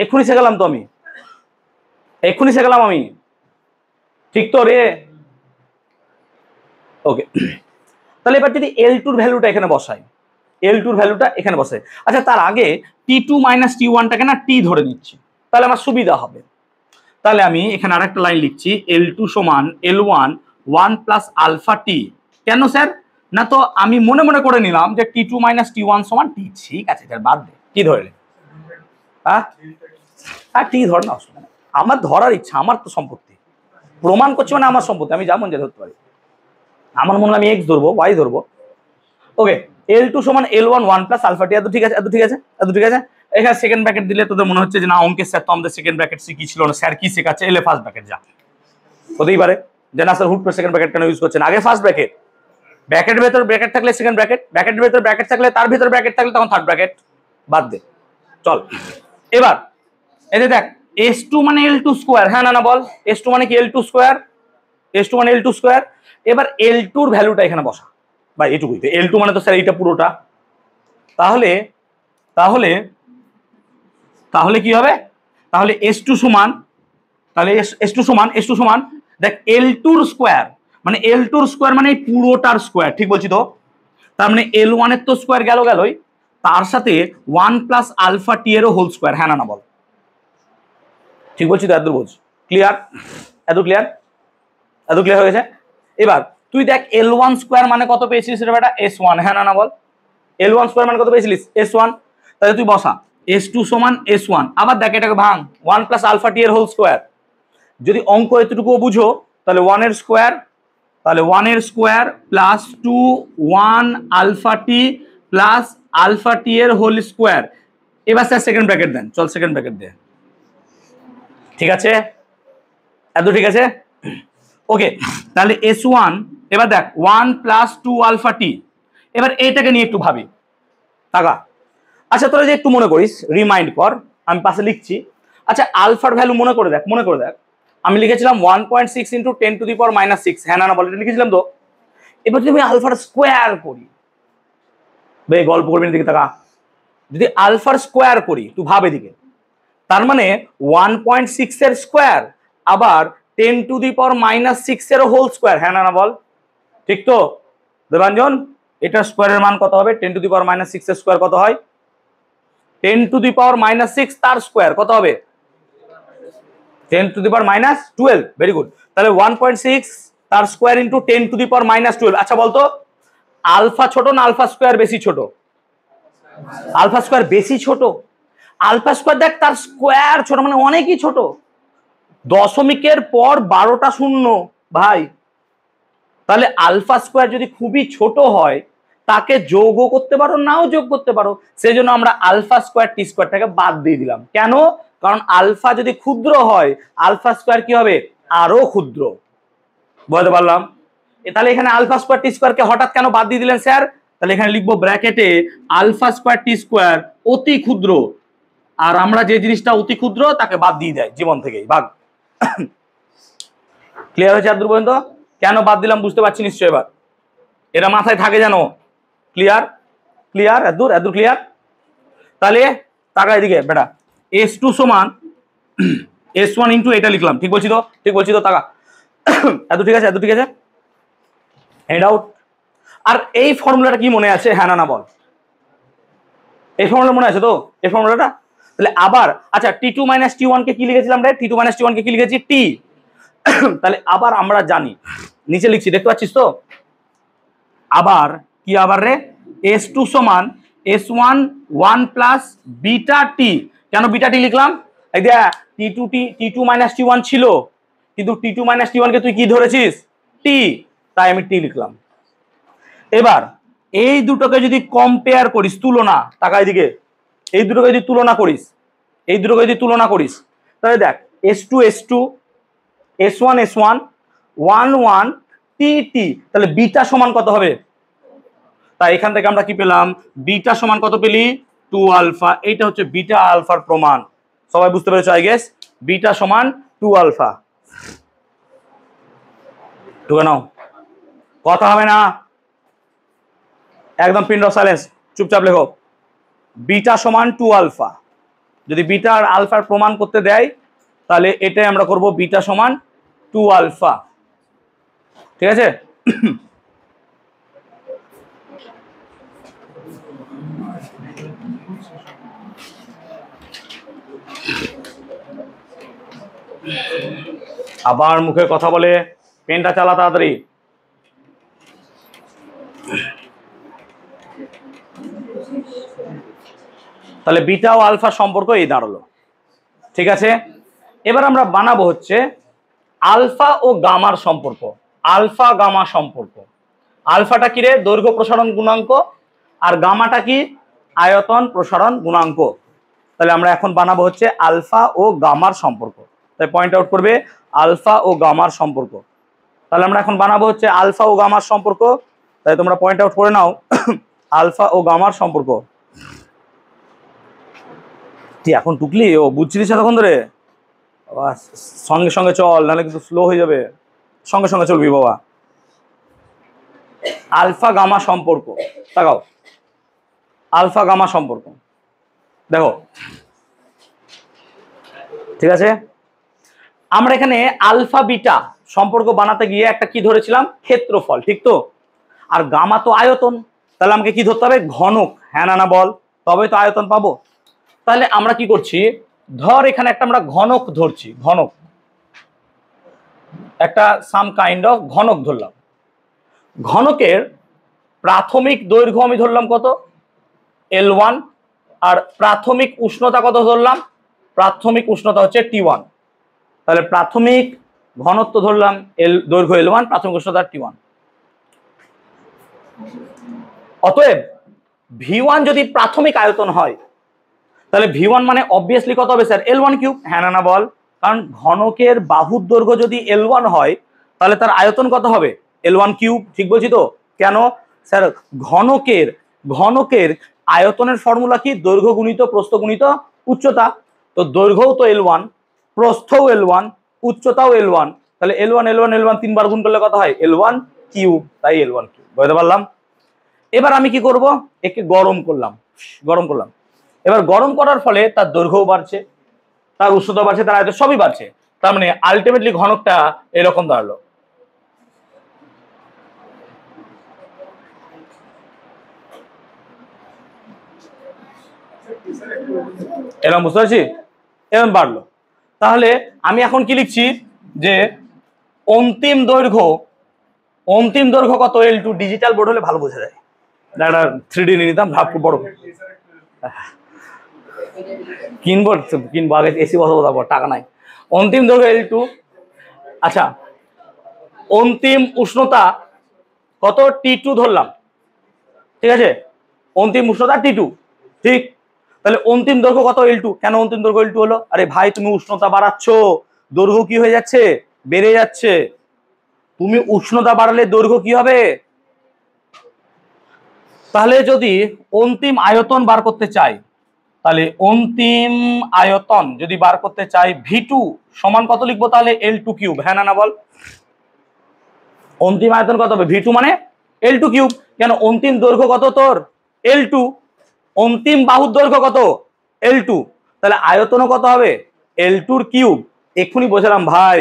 A: এক্ষুনি শেখালাম তো আমি, এক্ষুনি শেখালাম আমি, ঠিক তো রে? ওকে, তাহলে এবার যদি L2 এর ভ্যালুটা এখানে বসাই, L2 এর ভ্যালুটা এখানে বসাই। আচ্ছা তার আগে T2 - T1 টাকে না T ধরে নিচ্ছি, তাহলে আমার সুবিধা হবে। তাহলে আমি এখানে আরেকটা লাইন লিখছি, L2 = L1 1 + আলফা T। কেন স্যার? না তো আমি মনে মনে করে নিলাম যে T2 - T1 = T। ঠিক আছে স্যার, বাদ দে, কি ধরলে? হ্যাঁ T ধর না, আমার ধরার ইচ্ছা, আমার তো সম্পত্তি, প্রমাণ করছি মানে আমার সম্পত্তি, আমি যেমন যে ধরতে পারি। আমার মনে হয় আমি X ধরবো, Y ধরবো। ওকে, L2 = L1 1 + আলফা T। এত ঠিক আছে, এত ঠিক আছে, এত ঠিক আছে। এখানে সেকেন্ড ব্র্যাকেট দিলে তোদের মনে হচ্ছে যে না অঙ্কের স্যার তো আমাদের সেকেন্ড ব্র্যাকেট শিখিয়েছিল না, স্যার কি শেখাচ্ছে? এলে ফার্স্ট ব্র্যাকেট যা, হতেই পারে যে না স্যার হুট করে সেকেন্ড ব্র্যাকেট কেন ইউজ করছেন? আগে ফার্স্ট ব্র্যাকেট, ব্র্যাকেটের ভেতর ব্র্যাকেট থাকলে সেকেন্ড ব্র্যাকেট, ব্র্যাকেটের ভেতর ব্র্যাকেট থাকলে তার ভিতর ব্র্যাকেট থাকলে তখন থার্ড ব্র্যাকেট, বাদ দে। চল এবার এই যে দেখ, S2 মানে L2 স্কয়ার। হ্যাঁ না বল? S2 মানে কি? L2 square. S2 মানে L2 স্কয়ার। এবার L2 এর ভ্যালুটা এখানে বসা, বা এটুকুই তো। L2 মানে তো স্যার এইটা পুরোটা। তাহলে তাহলে তাহলে কি হবে? তাহলে S2 সমান, তাহলে S2 সমান দেখ L2 এর স্কয়ার, মানে L2 এর স্কয়ার মানে পুরোটার স্কয়ার, ঠিক বলছি তো? তার মানে L1 এর তো স্কোয়ার গেলই, তার সাথে 1 প্লাস আলফা টি এরও হোল স্কোয়ার, হ্যাঁ না বল? ঠিক বলছি তো? এত বোঝ? ক্লিয়ার? এত ক্লিয়ার? এত ক্লিয়ার হয়ে গেছে? এবার তুই দেখ L1 স্কোয়ার মানে কত পেয়েছিস রে বেটা? S1, হ্যাঁ না বল? L1 স্কোয়ার মানে কত পেয়েছিলিস? S1। তাহলে তুই বসা S2 সমান S1, আবার দেখ এটাকে ভাঙ, 1 প্লাস আলফা টি এর হোল স্কোয়ার। যদি অঙ্ক এতটুকুও বুঝো তাহলে 1 এর স্কোয়ার, তাহলে 1 এর square plus 2 1 alpha T plus alpha T এর হোল স্কোয়ার। এবার স্যার সেকেন্ড ব্র্যাকেট দেন, চল সেকেন্ড ব্র্যাকেট দে। ঠিক আছে? এত ঠিক আছে? ওকে, তাহলে S1, এবার দেখ 1 প্লাস 2 আলফা টি। এবার এটাকে নিয়ে একটু ভাবি, টাকা। আচ্ছা তোরা যে একটু মনে করিস, রিমাইন্ড কর, আমি পাশে লিখছি। আচ্ছা আলফার ভ্যালু মনে করে দেখ, মনে করে দেখ, আমি লিখেছিলাম 1.6 ইন্টু 10 টু দি পাওয়ার -6, হ্যাঁ না বল? এটা লিখেছিলাম তো। এবার যদি আমি আলফার স্কোয়ার করি, বে গল্প করবি দিকে টাকা, যদি আলফার স্কোয়ার করি তুই ভাব এদিকে, তার মানে 1.6 এর স্কোয়ার আবার 10 টু দি পাওয়ার -6 এর হোল স্কোয়ার, হ্যাঁ না বল? ঠিক তো দেবাঞ্জন? এটা স্কোয়ারের মান কত হবে? 10 টু দি পাওয়ার -6 এর স্কোয়ার কত হয়? 10 টু দি পাওয়ার -6 তার স্কোয়ার কত হবে? 10 two the power -12। Very good. তাহলে 1.6 তার স্কোয়ার ইন্টু 10 টু দি পাওয়ার -12। আচ্ছা বলতো আলফা ছোট না আলফা স্কোয়ার বেশি ছোট? আলফা স্কোয়ার বেশি ছোট। আলফা স্কোয়ার দেখ তার স্কোয়ার ছোট মানে অনেকই ছোট, দশমিকের পর 12টা শূন্য ভাই। তাহলে আলফা স্কোয়ার যদি খুবই ছোট হয় তাকে যোগও করতে পারো নাও যোগ করতে পারো, সেই জন্য আমরা আলফা স্কোয়ার টি স্কোয়ারটাকে বাদ দিয়ে দিলাম। কেন? কারণ আলফা যদি ক্ষুদ্র হয় আলফা স্কোয়ার কি হবে? আরো ক্ষুদ্র। বলতে পারলাম? তাহলে এখানে আলফা স্কোয়ার টি স্কোয়ারকে হঠাৎ কেন বাদ দিয়ে দিলেন স্যার? তাহলে এখানে লিখবো ব্র্যাকেটে আলফা স্কোয়ার টি স্কোয়ার অতি ক্ষুদ্র, আর আমরা যে জিনিসটা অতি ক্ষুদ্র তাকে বাদ দিয়ে দেয় জীবন থেকেই, ভাগ। ক্লিয়ার হয়েছে এত পর্যন্ত? কেন বাদ দিলাম বুঝতে পারছি নিশ্চয়? এবার এটা মাথায় থাকে জানো? ক্লিয়ার? ক্লিয়ার? এত ক্লিয়ার? তাহলে টাকা এদিকে বেটা, S2 সমান S1 ইন্টু এটা লিখলাম, ঠিক বলছি তো? ঠিক বলছি তো টাকা? এত ঠিক আছে? এত ঠিক আছে? And out. আর এই ফর্মুলাটা কি মনে আছে? হ্যাঁ না বল? এই ফর্মুলা মনে আছে তো? এই ফর্মুলাটা তাহলে আবার, আচ্ছা T2 - T1 কে কি লিখেছিলাম রে? T2 - T1 কে কি লিখেছি? T। তাহলে আবার আমরা জানি, নিচে লিখছি দেখতে পাচ্ছিস তো? আবার কি আবার রে? S2 সমান S1 1 প্লাস বিটা টি। কেন বিটা টি লিখলাম? এই দেখ T2 - T1 ছিল, কিন্তু T2 - T1 কে তুই কি ধরেছিস? টি, তাই আমি টি লিখলাম। এবার এই দুটোকে যদি কম্পেয়ার করিস, তুলনা, টাকা এদিকে, এই দুটোকে যদি তুলনা করিস, এই দুটোকে যদি তুলনা করিস, তাহলে দেখ S2 S2 S1 S1 1 1 টি টি, তাহলে বিটা সমান কত হবে? তাই এখান থেকে আমরা কি পেলাম? বিটা সমান কত পেলি? 2 আলফা। এইটা হচ্ছে বিটা আলফার প্রমাণ। সবাই বুঝতে পেরেছো আই গেস? বিটা সমান 2 আলফা। ঢুকে নাও, কথা হবে না, একদম পিন অফ সাইলেন্স, চুপচাপ লেখো। বিটা সমান 2 আলফা। যদি বিটা আর আলফার প্রমাণ করতে দেয় তাহলে এটাই আমরা করব, বিটা সমান 2 আলফা। ঠিক আছে? আবার মুখে কথা বলে, পেনটা চালা তাড়াতাড়ি। তাহলে বিটা ও আলফা সম্পর্ক এই দাঁড়ালো। ঠিক আছে? এবার আমরা বানাবো হচ্ছে আলফা ও গামার সম্পর্ক। আলফা গামা সম্পর্ক। আলফাটা কি রে? দৈর্ঘ্য প্রসারণ গুণাঙ্ক, আর গামাটা কি? আয়তন প্রসারণ গুণাঙ্ক। তাহলে আমরা এখন বানাবো হচ্ছে আলফা ও গামার সম্পর্ক। তাই পয়েন্ট আউট করবে আলফা ও গামার সম্পর্ক। তাহলে আমরা এখন বানাবো হচ্ছে আলফা ও গামার সম্পর্ক। তাই তোমরা পয়েন্ট আউট করে নাও আলফা ও গামার সম্পর্ক। তুই এখন টুকলি? ও বুঝছিলিস এতক্ষণ ধরে? সঙ্গে সঙ্গে চল, নাহলে কিন্তু স্লো হয়ে যাবে। সঙ্গে সঙ্গে চলবি বাবা। আলফা গামা সম্পর্ক, তাকাও, আলফা গামা সম্পর্ক দেখো। ঠিক আছে? আমরা এখানে আলফা বিটা সম্পর্ক বানাতে গিয়ে একটা কি ধরেছিলাম? ক্ষেত্রফল, ঠিক তো? আর গামা তো আয়তন। তাহলে আমাকে কি ধরতে হবে? ঘনক। হ্যাঁ না বল, তবে তো আয়তন পাবো। তাহলে আমরা কি করছি, ধর এখানে একটা আমরা ঘনক ধরছি, ঘনক, একটা সাম কাইন্ড অফ ঘনক ধরলাম। ঘনকের প্রাথমিক দৈর্ঘ্য আমি ধরলাম কত? L1। আর প্রাথমিক উষ্ণতা কত ধরলাম? প্রাথমিক উষ্ণতা হচ্ছে T1। তাহলে প্রাথমিক ঘনত্ব ধরলাম দৈর্ঘ্য L1, প্রাথমিক উষ্ণতা T1। অতএব V1 যদি প্রাথমিক আয়তন হয়, তাহলে V1 মানে অবভিয়াসলি কত হবে স্যার? L1 cube. হ্যাঁ না বল, কারণ ঘনকের বাহুর দৈর্ঘ্য যদি L1 হয় তাহলে তার আয়তন কত হবে? L1 cube. ঠিক বলছি তো? কেন স্যার? ঘনকের আয়তনের ফর্মুলা কি? দৈর্ঘ্য গুণিত প্রস্থ গুণিত উচ্চতা। তো দৈর্ঘ্যও তো L1, প্রস্থও L1, উচ্চতাও L1। তাহলে L1 তিনবার গুণ করলে কত হয়? L1 cube. তাই L1 কিউব। বুঝতে পারলাম? এবার আমি কি করব? একে গরম করলাম। এবার গরম করার ফলে তার দৈর্ঘ্যও বাড়ছে, তার উষ্ণতা বাড়ছে, তার আয়তন সবই বাড়ছে। তার মানে আলটিমেটলি ঘনকটা এরকম দাঁড়ালো। এরকম বুঝতে পারছি? এরকম বাড়লো। তাহলে আমি এখন কি লিখছি যে অন্তিম দৈর্ঘ্য কত? L2। ডিজিটাল বোর্ড হলে ভালো বোঝা যায়। একটা 3D নিয়ে নিতাম, ভাব খুব বড়। কিনবো আগে, এসি বসাবো, তারপর টাকা নাই। অন্তিম দৈর্ঘ্য L2। আচ্ছা, অন্তিম উষ্ণতা কত? T2 ধরলাম। ঠিক আছে, অন্তিম উষ্ণতা T2। ঠিক, তাহলে অন্তিম দৈর্ঘ্য কত? L2। কেন অন্তিম দৈর্ঘ্য L2 হলো? আরে ভাই, তুমি উষ্ণতা বাড়াচ্ছ, দৈর্ঘ্য কি হয়ে যাচ্ছে? বেড়ে যাচ্ছে। তুমি উষ্ণতা বাড়ালে দৈর্ঘ্য কি হবে? তাহলে যদি অন্তিম আয়তন বার করতে চাই, তাহলে অন্তিম আয়তন যদি বার করতে চাই, V2 সমান কত লিখবো তাহলে? L2 cube. হ্যাঁ না বল, অন্তিম আয়তন কত হবে? V2 মানে L2 কিউব। কেন? অন্তিম দৈর্ঘ্য কত তোর? L2। অন্তিম বাহুর দৈর্ঘ্য কত? L2। তাহলে আয়তনও কত হবে? L2 cube. এক্ষুনি বোঝালাম ভাই,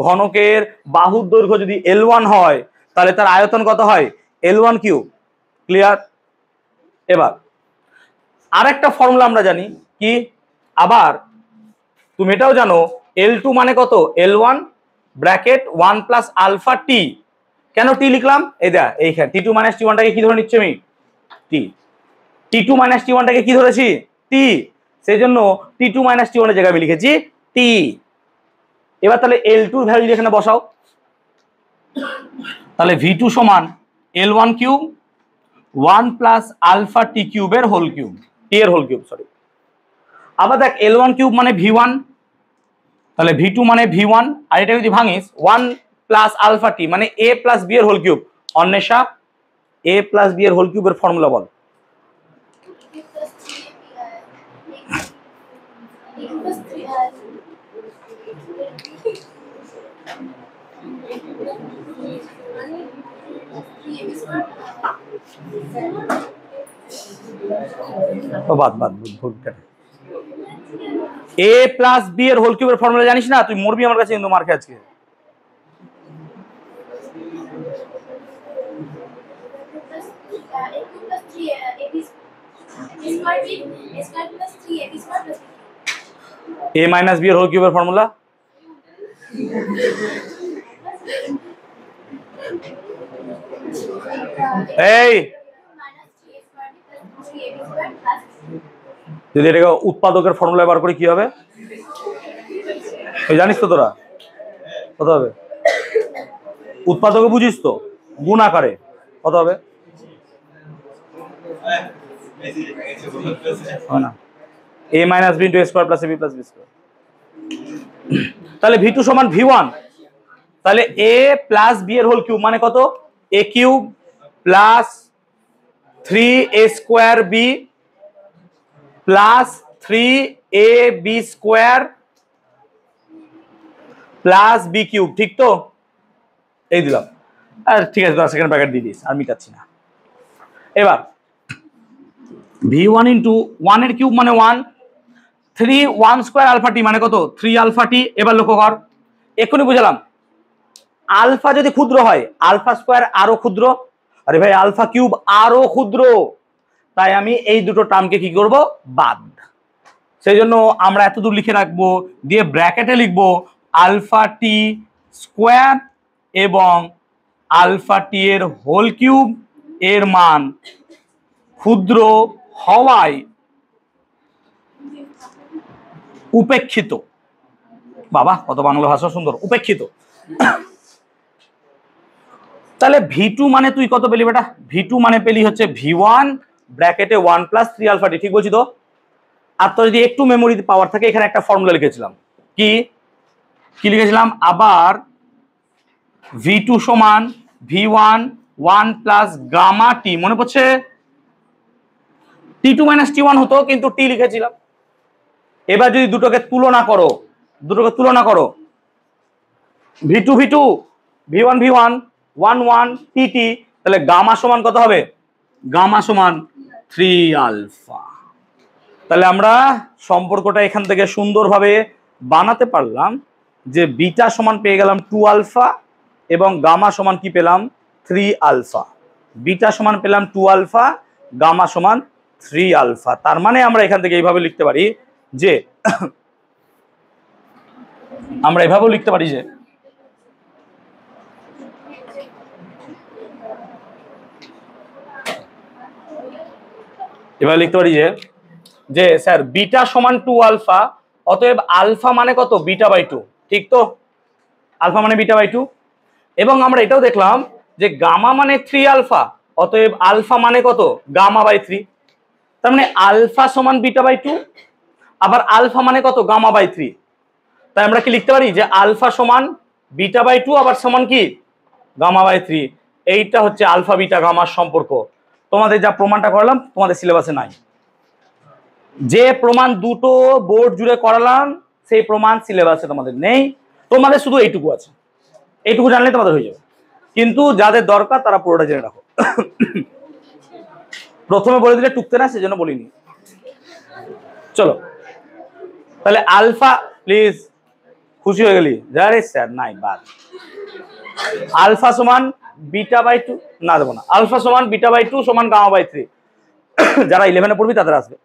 A: ঘনকের বাহুর দৈর্ঘ্য যদি L1 হয় তাহলে তার আয়তন কত হয়? L1 cube. ক্লিয়ার? এবার আরেকটা ফর্মুলা আমরা জানি কি, আবার তুমি এটাও জানো, L2 মানে কত? L1 ব্র্যাকেট 1 প্লাস আলফা টি। কেন টি লিখলাম? এই দেখ, এইখানে T2 মাইনাস T1 টাকে কি ধরে নিচ্ছি আমি? টি। T2 মাইনাস T1 টাকে কি ধরেছি? টি। সেই জন্য T2 মাইনাস T1 এর জায়গায় আমি লিখেছি টি। এবার তাহলে L2 এর ভ্যালু এখানে বসাও। তাহলে V2 সমান L1 কিউব 1 প্লাস আলফা টি কিউবের হোল কিউব, টি এর হোল কিউব, সরি। আবার দেখ, L1 কিউব মানে V1, তাহলে V2 মানে V1, আর এটা যদি ভাঙিস 1 প্লাস আলফা টি মানে A প্লাস বি এর whole cube. Anwesha, A plus B এর হোল কিউবের ফর্মুলা বল। A প্লাস বি এর হোল কিউবের ফর্মুলা জানিস না? তুই মরবি আমার কাছে, কিন্তু মার্কে আজকে। A মাইনাস বি এর হোল কিউবের ফর্মুলা এই, যদি এটাকে উৎপাদকের ফর্মুলা বার করে কি হবে জানিস তো তোরা? কত হবে? উৎপাদকে বুঝিস তো? গুণ আকারে কত হবে? A minus B into A square plus B plus B square. তাহলে V2 সমান V1। তাহলে A প্লাস বি এর হোল কিউব মানে কত? A cube plus 3A square B plus 3AB square plus B cube. ঠিক তো? এই দিলাম। আর ঠিক আছে, 10 সেকেন্ড ব্র্যাকেট দিয়ে দিস, আর মিটাচ্ছি না। এবার V1 ইন্টু 1 এর কিউব মানে 1, 3 1 স্কোয়ার আলফা টি মানে কত? 3 আলফা টি। এবার লক্ষ্য কর, এক্ষুনি বুঝলাম আলফা যদি ক্ষুদ্র হয় আলফা স্কোয়ার আরো ক্ষুদ্র, আরে ভাই আলফা কিউব আরো ক্ষুদ্র, তাই আমি এই দুটো টার্মকে কি করব, বাদ। সেই জন্য আমরা এতদূর লিখে রাখবো, দিয়ে ব্র্যাকেটে লিখবো আলফা টি স্কোয়ার এবং আলফা টি এর হোল কিউব এর মান ক্ষুদ্র হওয়ায় উপেক্ষিত। বাবা কত বাংলা ভাষা সুন্দর, উপেক্ষিত। তাহলে V2 মানে তুই কত পেলি বেটা? V2 মানে পেলি হচ্ছে V1 ব্র্যাকেটে 1 প্লাস 3 আলফা টি, ঠিক বলছি তো? আর তো যদি একটু মেমোরি পাওয়ার থাকে, এখানে একটা ফর্মুলা লিখেছিলাম, কি কি লিখেছিলাম আবার, V2 সমান V1 1 প্লাস গামা টি, মনে পড়ছে? T2 মাইনাস T1 হতো, কিন্তু টি লিখেছিলাম। এবার যদি দুটোকে তুলনা করো, V2 V2 V1 V1 1 1 TT, তাহলে গামা সমান কত হবে? গামা সমান 3 আলফা। তাহলে আমরা সম্পর্কটা এখান থেকে সুন্দরভাবে বানাতে পারলাম যে বিটা সমান পেয়ে গেলাম 2 আলফা এবং গামা সমান কি পেলাম? 3 আলফা। বিটা সমান পেলাম 2 আলফা, গামা সমান 3 আলফা। তার মানে আমরা এখান থেকে এইভাবে লিখতে পারি যে যে স্যার বিটা সমান 2 আলফা, অতএব আলফা মানে কত? বিটা বাই 2, ঠিক তো? আলফা মানে বিটা বাই 2। এবং আমরা এটাও দেখলাম যে গামা মানে 3 আলফা, অতএব আলফা মানে কত? Gamma by 3। তার মানে আলফা সমান বিটা বাই 2, আবার আলফা মানে কত? Gamma by 3। তাই আমরা কি লিখতে পারি যে আলফা সমান বিটা বাই 2 আবার সমান কি? Gamma by 3। এইটা হচ্ছে আলফা বিটা গামার সম্পর্ক। তোমাদের যা প্রমাণটা করালাম তোমাদের সিলেবাসে নাই। যে প্রমাণ দুটো বোর্ড জুড়ে করালাম সেই প্রমাণ সিলেবাসে তোমাদের নেই, তোমাদের শুধু এইটুকু আছে। এইটুকু জানলে তোমাদের হয়ে যাবে, কিন্তু যাদের দরকার তারা পুরোটা জেনে রাখো। প্রথমে বলে দিলে টুকতে না, সেজন্য বলিনি। চলো তাহলে আলফা, প্লিজ, খুশি হয়ে গেলি? আরে স্যার নাই, বাদ। আলফা সমান বিটা বাই 2, না দেবো না। আলফা সমান বিটা বাই 2 সমান গামা বাই 3। যারা 11-এ পড়বি তাদের আসবে,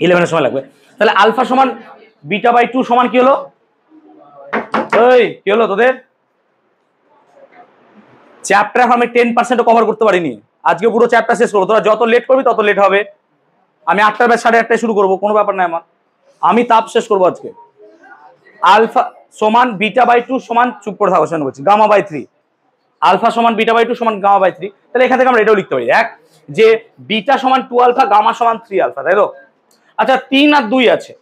A: 11-এর সময় লাগবে। তাহলে আলফা সমান বিটা বাই 2 সমান কি হলো? ওই কি হলো তোদের? চ্যাপ্টার আমি 10% কভার করতে পারিনি, আজকে পুরো চ্যাপ্টার শেষ করবো। তোরা যত লেট করবি তত লেট হবে। আমি 8টার ব্যাচ 8:30টায় শুরু করবো, কোনো ব্যাপার নাই আমার। আমি তাপ শেষ করবো আজকে। আলফা সমান বিটা বাই 2 সমান, চুপ করে থাকো শোনো বলছি, গামা বাই 3। আলফা সমান বিটা বাই 2 সমান গামা বাই 3। তাহলে এখান থেকে আমরা এটাও লিখতে পারি, এক, যে বিটা সমান 2 আলফা, গামা সমান 3 আলফা, তাই তো? আচ্ছা 3 আর 2 আছে,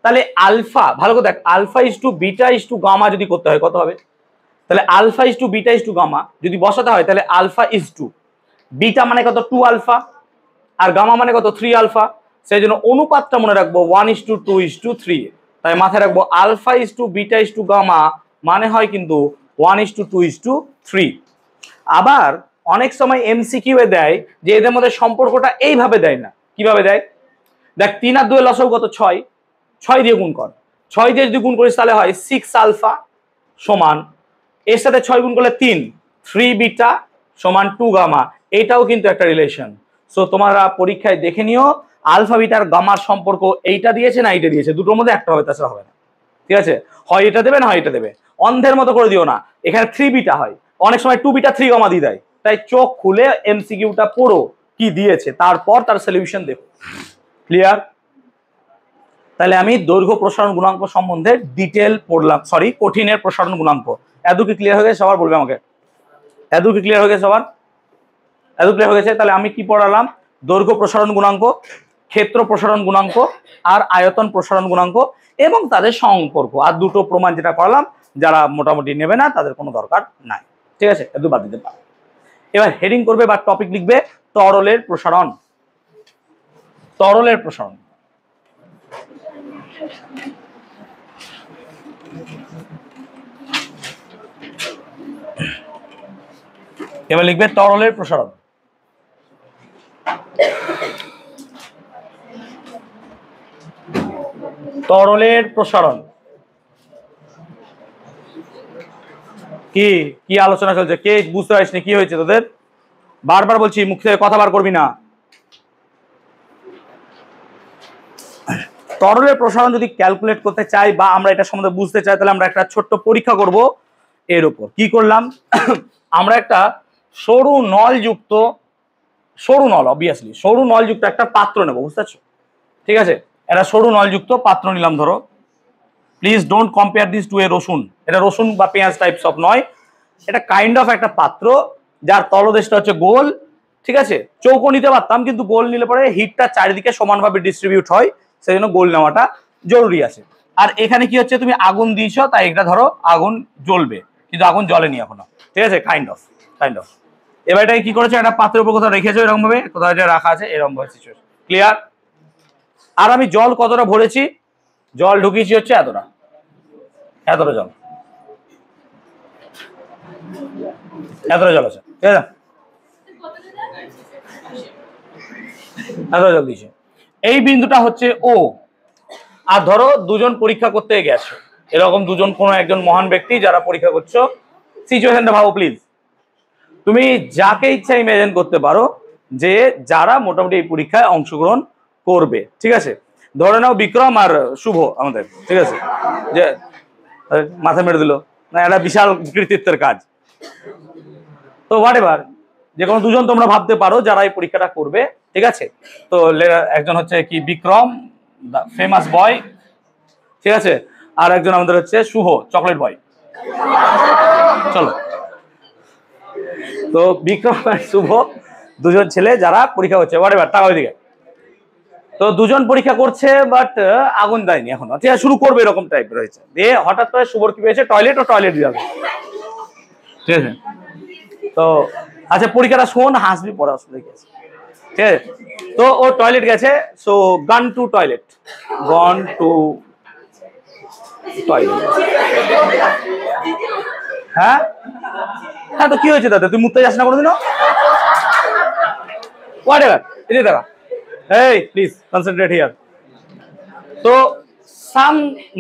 A: তাহলে আলফা ভালো করে দেখ, alpha is to beta is to gamma যদি করতে হয় কত হবে? তাহলে alpha is to beta is to gamma যদি বসাতে হয়, তাহলে আলফা ইজ টু বিটা মানে কত? 2 আলফা, আর গামা মানে কত? 3 আলফা। সেই জন্য অনুপাতটা মনে রাখবো 1:2:3। তাই মাথায় রাখবো alpha is to beta is to gamma মানে হয় কিন্তু 1:2:3। আবার অনেক সময় এমসিকিউ এ দেয় যে এদের মধ্যে সম্পর্কটা এইভাবে দেয় না। কিভাবে দেয় দেখ, 3 আর 2 এর লসাগু কত? 6। 6 দিয়ে গুণ কর, 6 দিয়ে যদি গুণ করিস তাহলে হয় 6 আলফা সমান, এর সাথে 6 গুণ করলে 3 বিটা সমান 2 গামা। এটাও কিন্তু একটা রিলেশন। সো তোমরা পরীক্ষায় দেখে নিও আলফা বিটার গামার সম্পর্ক এইটা দিয়েছে না এইটা দিয়েছে, দুটোর মধ্যে একটা হবে, তাছাড়া হবে না। ঠিক আছে, হয় এটা দেবে না হয় এটা দেবে। অন্ধের মতো করে দিও না, এখানে 3 বিটা হয়, অনেক সময় 2 বিটা 3 গামা দিয়ে দেয়। তাই চোখ খুলে এমসিকিউটা পড়ো কি দিয়েছে, তারপর তার সলিউশন দেখো। ক্লিয়ার? তাহলে আমি দৈর্ঘ্য প্রসারণ গুণাঙ্ক সম্বন্ধে ডিটেল পড়লাম, সরি কঠিনের প্রসারণ গুণাঙ্ক। এত কি ক্লিয়ার হয়ে গেছে সবার? বলবে আমাকে, এত কি ক্লিয়ার হয়ে গেছে সবার? এত ক্লিয়ার হয়ে গেছে? তাহলে আমি কি পড়ালাম? দৈর্ঘ্য প্রসারণ গুণাঙ্ক, ক্ষেত্র প্রসারণ গুণাঙ্ক আর আয়তন প্রসারণ গুণাঙ্ক এবং তাদের সম্পর্ক। আর দুটো প্রমাণ যেটা পড়ালাম, যারা মোটামুটি নেবে না তাদের কোনো দরকার নাই। ঠিক আছে, এত বাদ দিতে পারো। এবার হেডিং করবে বা টপিক লিখবে তরলের প্রসারণ। তরলের প্রসারণ, এবার লিখবে তরলের প্রসারণ। তরলের প্রসারণ কি কি আলোচনা চলছে? কে বুঝতে পারিসনি কি হয়েছে তোদের? বারবার বলছি মুখ থেকে কথা বার করবি না। তরলের প্রসারণ যদি ক্যালকুলেট করতে চাই বা আমরা এটা সম্বন্ধে বুঝতে চাই, তাহলে আমরা একটা ছোট্ট পরীক্ষা করব এর উপর। কি করলাম, আমরা একটা সরু নলযুক্ত, সরু নল অবভিয়াসলি সরু নলযুক্ত একটা পাত্র নেব, বুঝতে পারছো? ঠিক আছে, এটা সরু নলযুক্ত পাত্র নিলাম। ধরো, please don't compare this to a রসুন, এটা রসুন বা পেঁয়াজ টাইপস অফ নয়, এটা কাইন্ড অফ একটা পাত্র যার তলদেশটা হচ্ছে গোল। ঠিক আছে, চৌকো নিতে পারতাম, কিন্তু গোল নিলে পরে হিটটা চারিদিকে সমানভাবে ডিস্ট্রিবিউট হয়, সেই জন্য গোল নেওয়াটা জরুরি আছে। আর এখানে কি হচ্ছে, তুমি আগুন দিয়েছো, তাই এটা ধরো আগুন জ্বলবে, কিন্তু আগুন জ্বলেনি এখনো। ঠিক আছে, কাইন্ড অফ। এবার এটাকে কি করেছো, একটা পাত্রের উপর কোথাও রেখেছো, এরকম ভাবে কোথাও এটা রাখা আছে, এরকম ভাবে সিচুয়েশন ক্লিয়ার। আর আমি জল কতটা ভরেছি, জল ঢুকিয়েছি হচ্ছে এতটা, এতটা জল, এতটা জল আছে, ঠিক আছে, এতটা জল দিয়েছি। এই বিন্দুটা হচ্ছে ও। আর ধরো দুজন পরীক্ষা করতে গেছো, এরকম দুজন কোনো একজন মহান ব্যক্তি যারা পরীক্ষা করছো, সিচুয়েশনটা ভাবো প্লিজ। তুমি যাকে ইচ্ছা ইমাজিন করতে পারো যে যারা মোটামুটি এই পরীক্ষায় অংশগ্রহণ করবে। ঠিক আছে, ধরে নাও বিক্রম আর শুভ আমাদের, ঠিক আছে, যে মাথা মেরে দিল না, একটা বিশাল কৃতিত্বের কাজ। তো হোয়াট এভার, যে কোনো দুজন তোমরা ভাবতে পারো যারা এই পরীক্ষাটা করবে। ঠিক আছে, তো একজন হচ্ছে কি বিক্রম ফেমাস বয়, ঠিক আছে, আর একজন আমাদের হচ্ছে শুভ চকলেট বয়। চলো, তো বিক্রম আর শুভ দুজন ছেলে যারা পরীক্ষা করছে, হোয়াট এভার, টাকা ওইদিকে। তো দুজন পরীক্ষা করছে, বাট আগুন দেয়নি এখনো, ঠিক আছে, শুরু করবে এরকম টাইপ রয়েছে। দিয়ে হঠাৎ করে শুভর কি পেয়েছে, টয়লেট যাবে। ঠিক আছে, তো আচ্ছা পরীক্ষাটা শোন, হাসবি, পরে অসুবিধা কি আছে। ঠিক আছে, তো ও টয়লেট গেছে, so gone to toilet, gone to toilet. হ্যাঁ হ্যাঁ, তো কি হয়েছে দাদা, তুই মুখতে যাস না কোনোদিনও? হোয়াট এভার, এদিকে দেখা, এই প্লিজ কনসেন্ট্রেট হিয়ার। তো সাম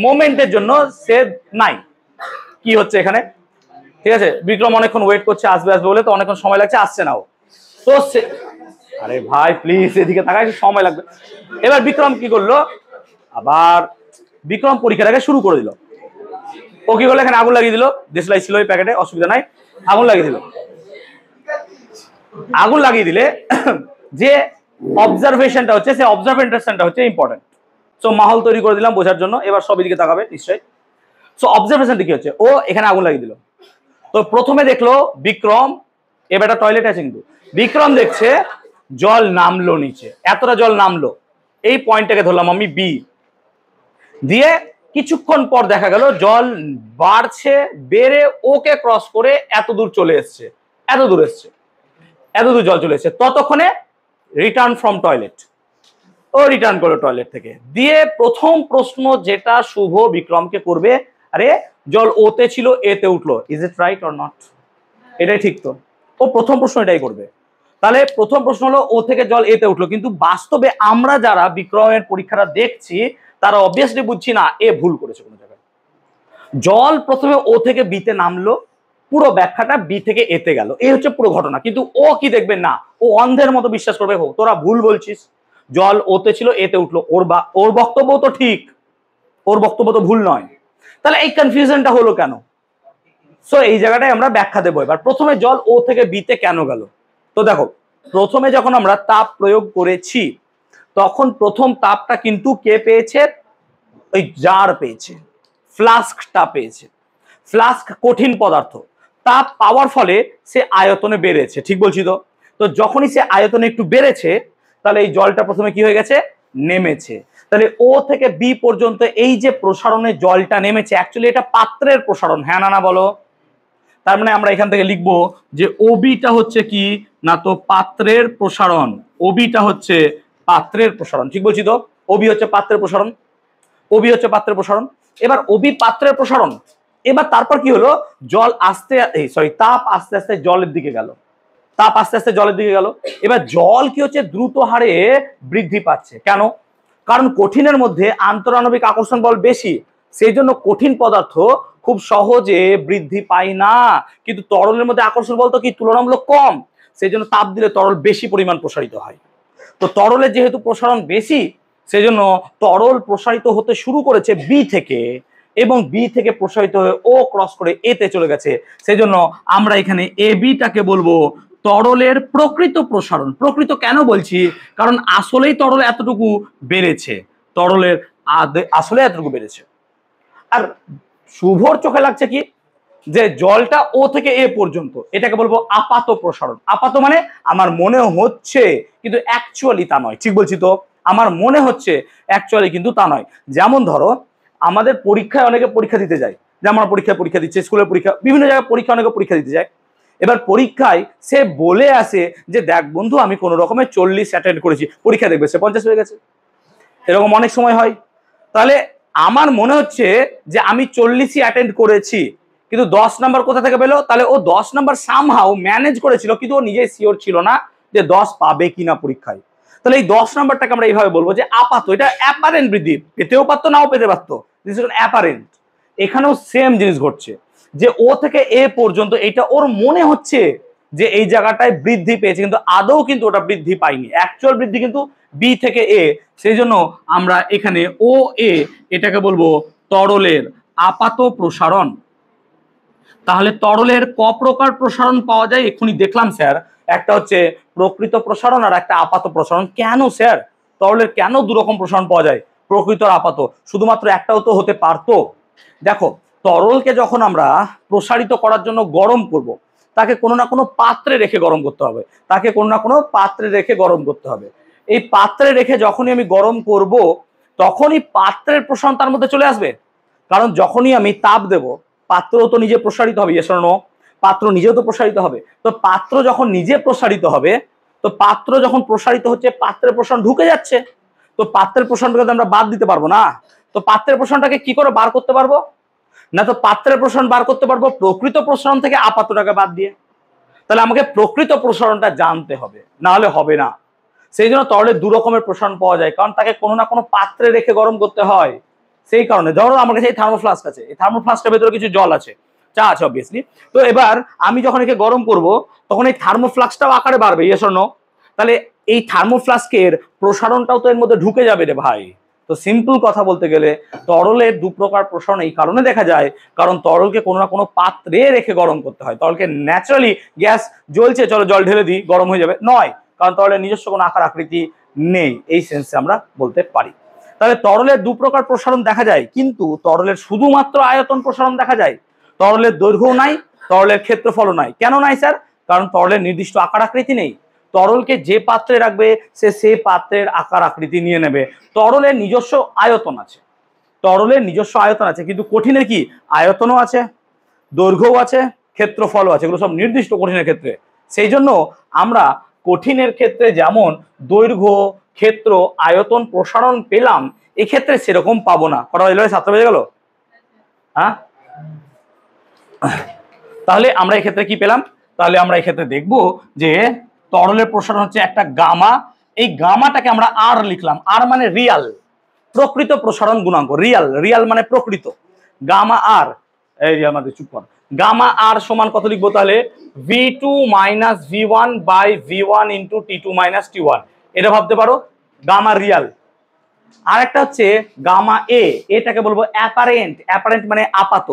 A: মোমেন্টের জন্য সে নাই, কি হচ্ছে এখানে, ঠিক আছে, বিক্রম অনেকক্ষণ ওয়েট করছে, আসবে আসবে বলে, তো অনেকক্ষণ সময় লাগছে, আসছে না ও। তো আরে ভাই প্লিজ এদিকে তাকাই, সময় লাগবে। এবার বিক্রম কি করলো, আবার বিক্রম পরীক্ষাটাকে শুরু করে দিল। ও কি করলো, এখানে আগুন লাগিয়ে দিল, দেশলাই ছিল ওই প্যাকেটে, অসুবিধা নাই, আগুন লাগিয়ে দিল। আগুন লাগিয়ে দিলে যে অবজারভেশনটা হচ্ছে, সেই অবজারভেশনটা হচ্ছে ইম্পর্টেন্ট। সো মাহল তৈরি করে দিলাম বোঝার জন্য, এবার সব দিকে তাকাবে নিশ্চয়ই। সো অবজারভেশনটা কি হচ্ছে, ও এখানে আগুন লাগিয়ে দিল। তো প্রথমে দেখলো বিক্রম, এবারটা টয়লেট আছে, কিন্তু বিক্রম দেখছে জল নামলো নিচে, এতটা জল নামলো, এই পয়েন্টটাকে ধরলাম আমি বি। দিয়ে কিছুক্ষণ পর দেখা গেল জল বাড়ছে, বেড়ে ওকে ক্রস করে এত দূর চলে এসছে, এত দূর এসছে, এত দূর জল চলে এসছে। ততক্ষণে রিটার্ন ফ্রম টয়লেট, ও রিটার্ন করলো টয়লেট থেকে। দিয়ে প্রথম প্রশ্ন যেটা শুভ বিক্রমকে করবে, আরে জল ওতে ছিল এতে উঠলো, is it right or not, এটাই ঠিক তো? ও প্রথম প্রশ্ন এটাই করবে। তাহলে প্রথম প্রশ্ন হলো ও থেকে জল এতে উঠলো, কিন্তু বাস্তবে আমরা যারা বিক্রমের পরীক্ষাটা দেখছি তারা অবভিয়াসলি বুঝছি না এ ভুল করেছে কোনো জায়গায়। জল প্রথমে ও থেকে বিতে নামলো, পুরো ব্যাখ্যাটা বি থেকে এতে গেল, এই হচ্ছে পুরো ঘটনা। কিন্তু ও কি দেখবে না, ও অন্ধের মতো বিশ্বাস করবে তোরা ভুল বলছিস, জল ওতে ছিল এতে উঠলো, ওর বক্তব্য তো ঠিক, ওর বক্তব্য তো ভুল নয়। তাহলে এই কনফিউশনটা হলো কেন? সো এই জায়গাটায় আমরা ব্যাখ্যা দেবো। এবার প্রথমে জল ও থেকে বিতে কেন গেল, তো দেখো প্রথমে যখন আমরা তাপ প্রয়োগ করেছি তখন প্রথম তাপটা কিন্তু কে পেয়েছে, ওই জার পেয়েছে, ফ্লাস্কটা পেয়েছে। ফ্লাস্ক কঠিন পদার্থ, তাপ পাওয়ার ফলে সে আয়তনে বেড়েছে, ঠিক বলছি তো? তো যখনই সে আয়তনে একটু বেড়েছে, তাহলে এই জলটা প্রথমে কি হয়ে গেছে, নেমেছে। তাহলে ও থেকে বি পর্যন্ত এই যে প্রসারণে জলটা নেমেছে, অ্যাকচুয়ালি এটা পাত্রের প্রসারণ, হ্যাঁ না না বলো? তার মানে আমরা এখান থেকে লিখবো যে ওবিটা হচ্ছে কি না, তো পাত্রের প্রসারণ, ওবিটা হচ্ছে পাত্রের প্রসারণ, ঠিক বলছি তো? ওবি হচ্ছে পাত্রের প্রসারণ, ওবি হচ্ছে পাত্রের প্রসারণ। এবার ওবি পাত্রের প্রসারণ, এবার তারপর কি হলো, জল আস্তে তাপ আস্তে আস্তে জলের দিকে গেল, তাপ আস্তে আস্তে জলের দিকে গেল। এবার জল কি হচ্ছে, দ্রুত হারে বৃদ্ধি পাচ্ছে। কেন? কারণ কঠিনের মধ্যে আন্তরাণবিক আকর্ষণ বল বেশি, সেই জন্য কঠিন পদার্থ খুব সহজে বৃদ্ধি পায় না, কিন্তু তরলের মধ্যে আকর্ষণ বল তো কি তুলনামূলক কম, সেই জন্য তাপ দিলে তরল বেশি পরিমাণ প্রসারিত হয়। তো তরলের যেহেতু প্রসারণ বেশি, সেই জন্য তরল প্রসারিত হতে শুরু করেছে বি থেকে, এবং বি থেকে প্রসারিত হয়ে ও ক্রস করে এতে চলে গেছে। সেই জন্য আমরা এখানে এ বিটাকে বলবো তরলের প্রকৃত প্রসারণ। প্রকৃত কেন বলছি, কারণ আসলেই তরল এতটুকু বেড়েছে, তরলের আসলে এতটুকু বেড়েছে। আর শুভর চোখে লাগছে কি, যে জলটা ও থেকে এ পর্যন্ত, এটাকে বলবো আপাত প্রসারণ। আপাত মানে আমার মনে হচ্ছে কিন্তু অ্যাকচুয়ালি তা নয়। ঠিক বলছি তো? আমার মনে হচ্ছে, অ্যাকচুয়ালি কিন্তু তা নয়। যেমন ধরো আমাদের পরীক্ষায় অনেকে পরীক্ষা দিতে যায়, যেমন আমরা পরীক্ষা দিচ্ছে, স্কুলের পরীক্ষা, বিভিন্ন জায়গায় পরীক্ষা অনেকে পরীক্ষা দিতে যায়। এবার পরীক্ষায় সে বলে আসে যে দেখ বন্ধু আমি কোনো রকমের 40 অ্যাটেন্ড করেছি, পরীক্ষা দেখবে সে 50 হয়ে গেছে। এরকম অনেক সময় হয়। তাহলে আমার মনে হচ্ছে যে আমি 40ই অ্যাটেন্ড করেছি, কিন্তু 10 নাম্বার কোথা থেকে পেলো? তাহলে ও 10 নাম্বার সামহাও ম্যানেজ করেছিল, কিন্তু ও নিজেই শিওর ছিল না যে 10 পাবে কিনা পরীক্ষায়। তাহলে এই 10 নাম্বারটাকে আমরা এইভাবে বলবো যে আপাত, এটা অ্যাপারেন্ট বৃদ্ধি, পেতেও পারতো নাও পেতে পারতো, দিস ইজ অ্যাপারেন্ট। এখানেও সেম জিনিস ঘটছে, যে ও থেকে এ পর্যন্ত এটা ওর মনে হচ্ছে যে এই জায়গাটায় বৃদ্ধি পেয়েছে, কিন্তু আদৌ কিন্তু ওটা বৃদ্ধি পায়নি, অ্যাকচুয়াল বৃদ্ধি কিন্তু বি থেকে এ। সেই জন্য আমরা এখানে ও এ এটাকে বলবো তরলের আপাত প্রসারণ। তাহলে তরলের ক প্রকার প্রসারণ পাওয়া যায় এক্ষুনি দেখলাম স্যার, একটা হচ্ছে প্রকৃত প্রসারণ আর একটা আপাত প্রসারণ। কেন স্যার তরলের কেন দুরকম প্রসারণ পাওয়া যায়, প্রকৃত আর আপাত? শুধুমাত্র একটাও তো হতে পারতো। দেখো তরলকে যখন আমরা প্রসারিত করার জন্য গরম করব, তাকে কোনো না কোনো পাত্রে রেখে গরম করতে হবে, তাকে কোনো না কোনো পাত্রে রেখে গরম করতে হবে। এই পাত্রে রেখে যখনই আমি গরম করব, তখনই পাত্রের প্রসারণ তার মধ্যে চলে আসবে। কারণ যখনই আমি তাপ দেব, পাত্র তো নিজে প্রসারিত হবে, ইয়েস অর নো? পাত্র নিজেও তো প্রসারিত হবে। তো পাত্র যখন নিজে প্রসারিত হবে, তো পাত্র যখন প্রসারিত হচ্ছে, পাত্রের প্রসারণ ঢুকে যাচ্ছে, তো পাত্রের প্রসারণটাকে আমরা বাদ দিতে পারবো না। তো পাত্রের প্রসারণটাকে কি করে বার করতে পারবো? না তো পাত্রের প্রসারণ বার করতে পারবো প্রকৃত প্রসারণ থেকে আপাতটাকে বাদ দিয়ে। তাহলে আমাকে প্রকৃত প্রসারণটা জানতে হবে, না হলে হবে না। সেই জন্য তরলের দু রকমের প্রসারণ পাওয়া যায়, কারণ তাকে কোনো না কোনো পাত্রে রেখে গরম করতে হয়। সেই কারণে ধরো আমার কাছে এই থার্মোফ্লাস্ক আছে, এই থার্মোফ্লাস্কের ভেতরে কিছু জল আছে, চা আছে অবভিয়াসলি। তো এবার আমি যখন একে গরম করব, তখন এই থার্মোফ্লাস্কটাও আকারে বাড়বে, ইয়েস অর নো? তাহলে এই থার্মোফ্লাস্কের প্রসারণটাও তো এর মধ্যে ঢুকে যাবে রে ভাই। তো সিম্পল কথা বলতে গেলে তরলের দু প্রকার প্রসারণ এই কারণে দেখা যায়, কারণ তরলকে কোনো না কোনো পাত্রে রেখে গরম করতে হয়। তরলকে ন্যাচারালি গ্যাস জ্বলছে চলো জল ঢেলে দিই গরম হয়ে যাবে, নয়, কারণ তরলের নিজস্ব কোনো আকার আকৃতি নেই, এই সেন্সে আমরা বলতে পারি। তাহলে তরলের দু প্রকার প্রসারণ দেখা যায়, কিন্তু তরলের শুধুমাত্র আয়তন প্রসারণ দেখা যায়, তরলের দৈর্ঘ্য নাই, তরলের ক্ষেত্রফলও নাই। কেন নাই স্যার? কারণ তরলের নির্দিষ্ট আকার আকৃতি নেই। তরলকে যে পাত্রে রাখবে সে সেই পাত্রের আকার আকৃতি নিয়ে নেবে। তরলের নিজস্ব আয়তন আছে, তরলের নিজস্ব আয়তন আছে, কিন্তু কঠিনের কি আয়তনও আছে, দৈর্ঘ্যও আছে, ক্ষেত্রফলও আছে, এগুলো সব নির্দিষ্ট কঠিনের ক্ষেত্রে। সেই জন্য আমরা কঠিনের ক্ষেত্রে যেমন দৈর্ঘ্য, ক্ষেত্র, আয়তন, প্রসারণ পেলাম, এক্ষেত্রে সেরকম পাবো না। কটা বাজে? 7টা বেজে গেল। হ্যাঁ, তাহলে আমরা এক্ষেত্রে কি পেলাম? তাহলে আমরা এক্ষেত্রে দেখব যে তরলের প্রসারণ হচ্ছে একটা গামা, এই গামাটাকে আমরা আর লিখলাম, আর মানে রিয়াল, প্রকৃত প্রসারণ গুণাঙ্ক, রিয়াল, রিয়াল মানে প্রকৃত, গামা আর। এই যে আমাদের চুপ কর, গামা আর সমান কত লিখবো তাহলে? V2 minus V1 by V1 into T2 minus T1, এটা ভাবতে পারো গামা রিয়াল। আর একটা হচ্ছে গামা এ, এটাকে বলবো অ্যাপারেন্ট, অ্যাপারেন্ট মানে আপাত,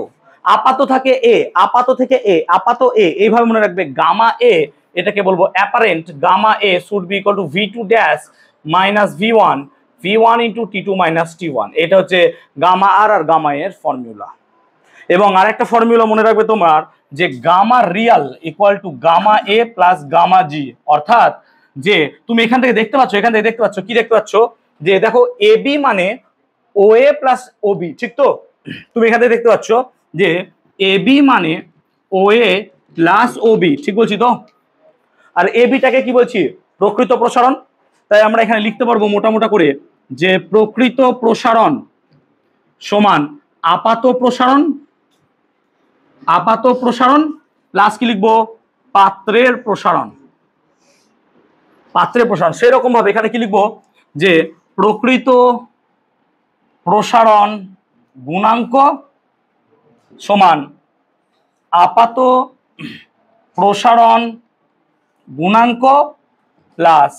A: আপাত থাকে এ, আপাত থেকে এ, আপাত এ, এইভাবে মনে রাখবে গামা এ, এটাকে বলবো apparent. Gamma A should be equal to V2 dash minus V1 V1 into T2 minus T1, এটা হচ্ছে গামা আর আর গামা এর ফর্মুলা। এবং আরেকটা ফর্মুলা মনে রাখবে তোমার, যে gamma real equal to gamma A plus gamma G. অর্থাৎ যে তুমি এখান থেকে দেখতে পাচ্ছ, এখান থেকে দেখতে পাচ্ছ, কি দেখতে পাচ্ছ, যে দেখো এ বি মানে ও এ প্লাস ও বি, ঠিক তো? তুমি এখান থেকে দেখতে পাচ্ছ যে এ বি মানে ও এ প্লাস ও বি, ঠিক বলছি তো? আর এ বিটাকে কি বলছি? প্রকৃত প্রসারণ। তাই আমরা এখানে লিখতে পারবো মোটামোটা করে যে প্রকৃত প্রসারণ সমান আপাত প্রসারণ, আপাত প্রসারণ প্লাস কি লিখবো? পাত্রের প্রসারণ, পাত্রের প্রসারণ। সেরকম ভাবে এখানে কি লিখবো? যে প্রকৃত প্রসারণ গুণাঙ্ক সমান আপাত প্রসারণ গুণাঙ্ক প্লাস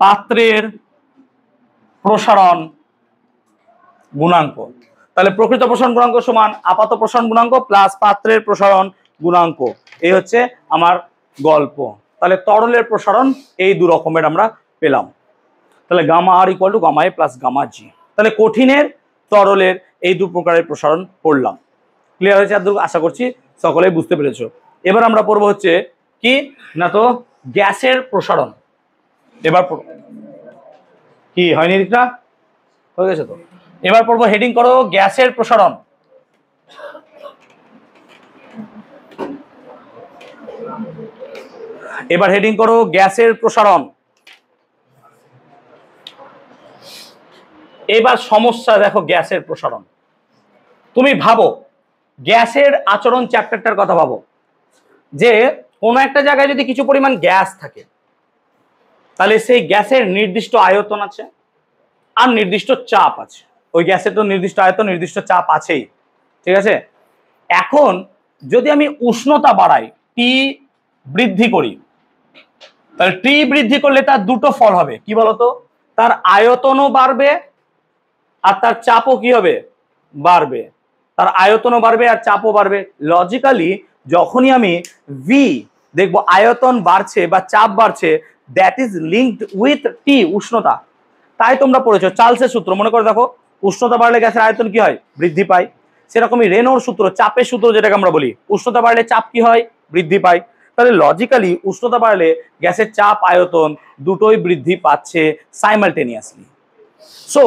A: পাত্রের প্রসারণ গুণাঙ্ক। তাহলে প্রকৃত প্রসারণ গুণাঙ্ক সমান আপাত প্রসারণ গুণাঙ্ক প্লাস পাত্রের প্রসারণ গুণাঙ্ক। এই হচ্ছে আমার গল্প। তাহলে তরলের প্রসারণ এই দু রকমের আমরা পেলাম। তাহলে gamma R equal to gamma A plus gamma G. তাহলে কঠিনের তরলের এই দু প্রকারের প্রসারণ পড়লাম। ক্লিয়ার হয়েছে? আশা করছি সকলেই বুঝতে পেরেছো। এবার আমরা পড়বো হচ্ছে কি না, তো গ্যাসের প্রসারণ। এবার কি হয়নি দিকটা হয়ে গেছে তো? এবার পড়বো, হেডিং করো গ্যাসের প্রসারণ। এবার হেডিং করো গ্যাসের প্রসারণ। এবার সমস্যা দেখো গ্যাসের প্রসারণ। তুমি ভাবো গ্যাসের আচরণ চ্যাপ্টারটার কথা ভাবো, যে কোনো একটা জায়গায় যদি কিছু পরিমাণ গ্যাস থাকে তাহলে সেই গ্যাসের নির্দিষ্ট আয়তন আছে আর নির্দিষ্ট চাপ আছে। ওই গ্যাসের তো নির্দিষ্ট আয়তন নির্দিষ্ট চাপ আছেই, ঠিক আছে? এখন যদি আমি উষ্ণতা বাড়াই, টি বৃদ্ধি করি, তাহলে টি বৃদ্ধি করলে তার দুটো ফল হবে, কি বলতো? তার আয়তনও বাড়বে আর তার চাপও কি হবে? বাড়বে। তার আয়তনও বাড়বে আর চাপও বাড়বে। লজিক্যালি যখনই আমি ভি দেখবো আয়তন বাড়ছে বা চাপ বাড়ছে, দ্যাট ইজ লিঙ্কড উইথ টি, উষ্ণতা। তাই তোমরা পড়েছো চার্লসের সূত্র, মনে করে দেখো, উষ্ণতা বাড়লে গ্যাসের আয়তন কি হয়? বৃদ্ধি পায়। সেরকমই রেনোর সূত্র, চাপের সূত্র যেটাকে আমরা বলি, উষ্ণতা বাড়লে চাপ কি হয়? বৃদ্ধি পায়। তাহলে লজিক্যালি উষ্ণতা বাড়লে গ্যাসের চাপ আয়তন দুটোই বৃদ্ধি পাচ্ছে সাইমালটেনিয়াসলি। সো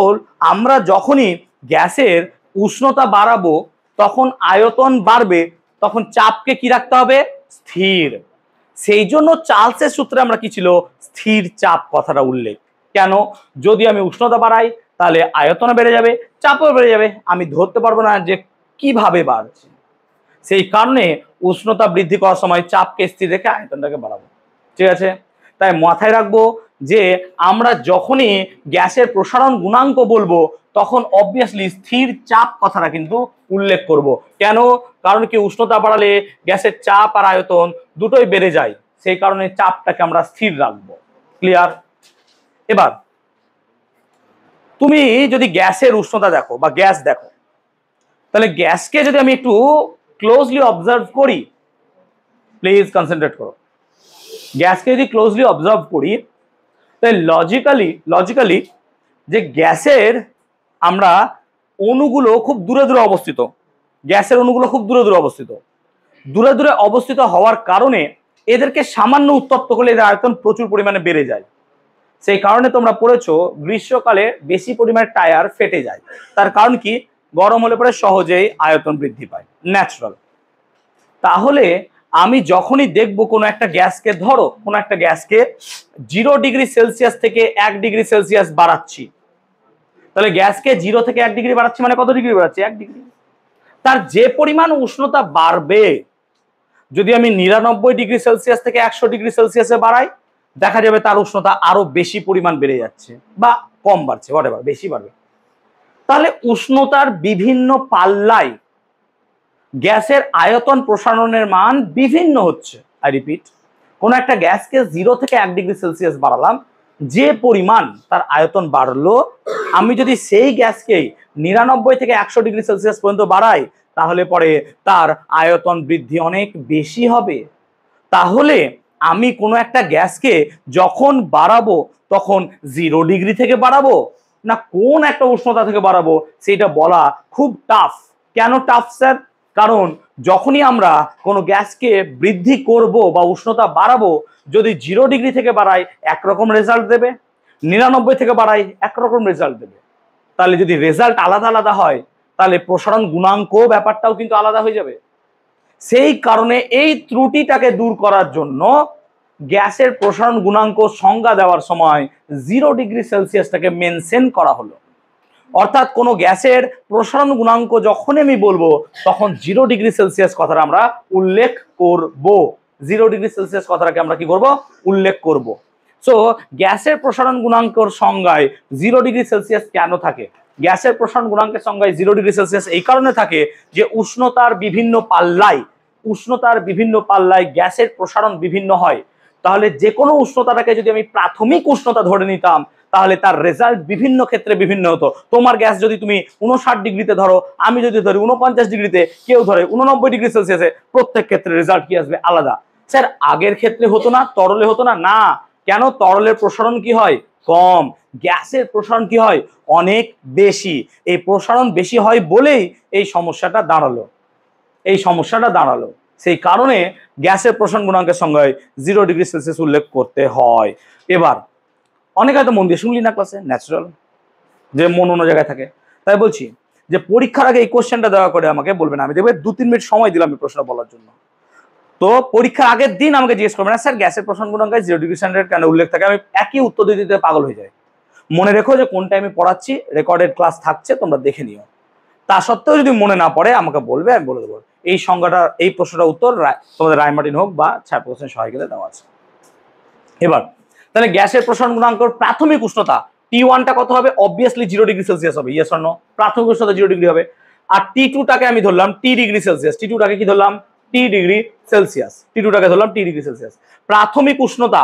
A: আমরা যখনই গ্যাসের উষ্ণতা বাড়াবো তখন আয়তন বাড়বে, তখন চাপকে কি রাখতে হবে? স্থির। সেই জন্য চার্লসের সূত্রে আমরা কি ছিল? স্থির চাপ কথাটা উল্লেখ। কেন? যদি আমি উষ্ণতা বাড়াই তাহলে আয়তনও বেড়ে যাবে, চাপও বেড়ে যাবে, আমি ধরতে পারবো না যে কিভাবে বাড়ছে। সেই কারণে উষ্ণতা বৃদ্ধি করার সময় চাপকে স্থির রেখে আয়তনটাকে বাড়াবো, ঠিক আছে? তাই মাথায় রাখবো যে আমরা যখনই গ্যাসের প্রসারণ গুণাঙ্ক বলবো তখন অবভিয়াসলি স্থির চাপ কথাটা কিন্তু উল্লেখ করব। কেন? কারণ কি উষ্ণতা বাড়ালে গ্যাসের চাপ আর আয়তন দুটোই বেড়ে যায়, সেই কারণে চাপটাকে আমরা স্থির রাখবো। ক্লিয়ার? এবার তুমি যদি গ্যাসের উষ্ণতা দেখো বা গ্যাস দেখো, তাহলে গ্যাসকে যদি আমি একটু ক্লোজলি অবজার্ভ করি, প্লিজ কনসেন্ট্রেট করো, গ্যাসকে যদি ক্লোজলি অবজার্ভ করি তাহলে লজিক্যালি যে গ্যাসের আমরা অণুগুলো খুব দূরে দূরে অবস্থিত, গ্যাসের অণুগুলো খুব দূরে দূরে অবস্থিত, দূরে দূরে অবস্থিত হওয়ার কারণে এদেরকে সামান্য উত্তপ্ত করলে এদের আয়তন প্রচুর পরিমাণে বেড়ে যায়। সেই কারণে তোমরা পড়েছো গ্রীষ্মকালে বেশি পরিমাণে টায়ার ফেটে যায়। তার কারণ কি? গরম হলে পরে সহজেই আয়তন বৃদ্ধি পায়, ন্যাচারাল। তাহলে আমি যখনই দেখবো কোনো একটা গ্যাসকে, ধরো কোনো একটা গ্যাসকে 0 ডিগ্রি সেলসিয়াস থেকে 1 ডিগ্রি সেলসিয়াস বাড়াচ্ছি, তাহলে গ্যাসকে 0 থেকে 1 ডিগ্রি বাড়াচ্ছি মানে কত ডিগ্রি বাড়াচ্ছি? 1 ডিগ্রি। তার যে পরিমাণ উষ্ণতা বাড়বে, যদি আমি 99 ডিগ্রি সেলসিয়াস থেকে 100 ডিগ্রি সেলসিয়াসে বাড়াই, দেখা যাবে তার উষ্ণতা আরো বেশি পরিমাণ বেড়ে যাচ্ছে বা কম বাড়ছে, হোয়াটএভার, বেশি বাড়বে। তাহলে উষ্ণতার বিভিন্ন পাল্লায় গ্যাসের আয়তন প্রসারণের মান বিভিন্ন হচ্ছে। আই রিপিট, কোন একটা গ্যাসকে 0 থেকে 1 ডিগ্রি সেলসিয়াস বাড়ালাম, যে পরিমাণ তার আয়তন বাড়লো, আমি যদি সেই গ্যাসকে 99 থেকে 100 ডিগ্রি সেলসিয়াস পর্যন্ত বাড়াই তাহলে পরে তার আয়তন বৃদ্ধি অনেক বেশি হবে। তাহলে আমি কোনো একটা গ্যাসকে যখন বাড়াবো তখন 0 ডিগ্রি থেকে বাড়াবো না কোন একটা উষ্ণতা থেকে বাড়াবো সেটা বলা খুব টাফ। কেন টাফ স্যার? কারণ যখনই আমরা কোনো গ্যাসকে বৃদ্ধি করব বা উষ্ণতা বাড়াবো, যদি 0 ডিগ্রি থেকে বাড়াই একরকম রেজাল্ট দেবে, 99 থেকে বাড়াই একরকম রেজাল্ট দেবে। তাহলে যদি রেজাল্ট আলাদা আলাদা হয় তাহলে প্রসারণ গুণাঙ্ক ব্যাপারটাও কিন্তু আলাদা হয়ে যাবে। সেই কারণে এই ত্রুটিটাকে দূর করার জন্য গ্যাসের প্রসারণ গুণাঙ্ক সংজ্ঞা দেওয়ার সময় 0 ডিগ্রি সেলসিয়াসটাকে মেনশন করা হলো। অর্থাৎ কোনো গ্যাসের প্রসারণ গুণাঙ্ক যখন আমি বলবো তখন 0 ডিগ্রি সেলসিয়াস কথাটা আমরা উল্লেখ করব। 0 ডিগ্রি সেলসিয়াস কথাটাকে আমরা কি করব? উল্লেখ করব। সো গ্যাসের প্রসারণ গুণাঙ্কর সংজ্ঞায় 0 ডিগ্রি সেলসিয়াস কেন থাকে? গ্যাসের প্রসারণ গুণাঙ্কের সংজ্ঞায় 0 ডিগ্রি সেলসিয়াস এই কারণে থাকে যে উষ্ণতার বিভিন্ন পাল্লায় গ্যাসের প্রসারণ বিভিন্ন হয়। তাহলে যে কোনো উষ্ণতাটাকে যদি আমি প্রাথমিক উষ্ণতা ধরে নিতাম তাহলে তার রেজাল্ট বিভিন্ন ক্ষেত্রে বিভিন্ন হতো। তোমার গ্যাস যদি তুমি 59 ডিগ্রিতে ধরো, আমি যদি ধরি 49 ডিগ্রিতে, কেউ ধরে 89 ডিগ্রি সেলসিয়াসে, প্রত্যেক ক্ষেত্রে রেজাল্ট কি আসবে? আলাদা। স্যার আগের ক্ষেত্রে হতো না, তরলে হতো না? না। কেন? তরলের প্রসারণ কি হয়? কম। গ্যাসের প্রসারণ কি হয়? অনেক বেশি। এই প্রসারণ বেশি হয় বলেই এই সমস্যাটা দাঁড়ালো, এই সমস্যাটা দাঁড়ালো। সেই কারণে গ্যাসের প্রসারণ গুণাঙ্কের সংজ্ঞায় 0 ডিগ্রি সেলসিয়াস উল্লেখ করতে হয়। এবার অনেকে হয়তো মন দিয়ে শুনলি না ক্লাসে, ন্যাচারাল যে মন অন্য জায়গায় থাকে, তাই বলছি যে পরীক্ষার আগে এই কোশ্চেনটা দেওয়া করে আমাকে বলবেন, আমি দেখবে 2-3 মিনিট সময় দিলাম এই প্রশ্ন বলার জন্য। তো পরীক্ষার আগের দিন আমাকে জিজ্ঞেস করবে না স্যার গ্যাসের প্রসারণ গুণাঙ্কে 0 ডিগ্রি সেন্টিগ্রেড কেন উল্লেখ থাকে, আমি একই উত্তর দিতে দিতে পাগল হয়ে যায়। মনে রেখো যে কোন টাইমে পড়াচ্ছি, রেকর্ডেড ক্লাস থাকছে, তোমরা দেখে নিও। তা সত্ত্বেও যদি মনে না পড়ে আমাকে বলবে, আমি বলে দেবো। এই সংজ্ঞাটা, এই প্রশ্নটার উত্তর তোমাদের রায়মার্টিন হোক বা ছাত্র কোশ্চেন সহায়িকাতে দেওয়া আছে। এবার তাহলে গ্যাসের প্রসারণ গুণাঙ্ক প্রাথমিক উষ্ণতা T1টা কত হবে? অবভিয়াসলি 0 ডিগ্রি সেলসিয়াস হবে। Yes or no? প্রাথমিক উষ্ণতা 0 ডিগ্রি হবে। আর T2টাকে আমি ধরলাম T ডিগ্রি সেলসিয়াস। T2টাকে কি ধরলাম? T degree Celsius. T2টাকে ধরলাম T ডিগ্রি সেলসিয়াস। প্রাথমিক উষ্ণতা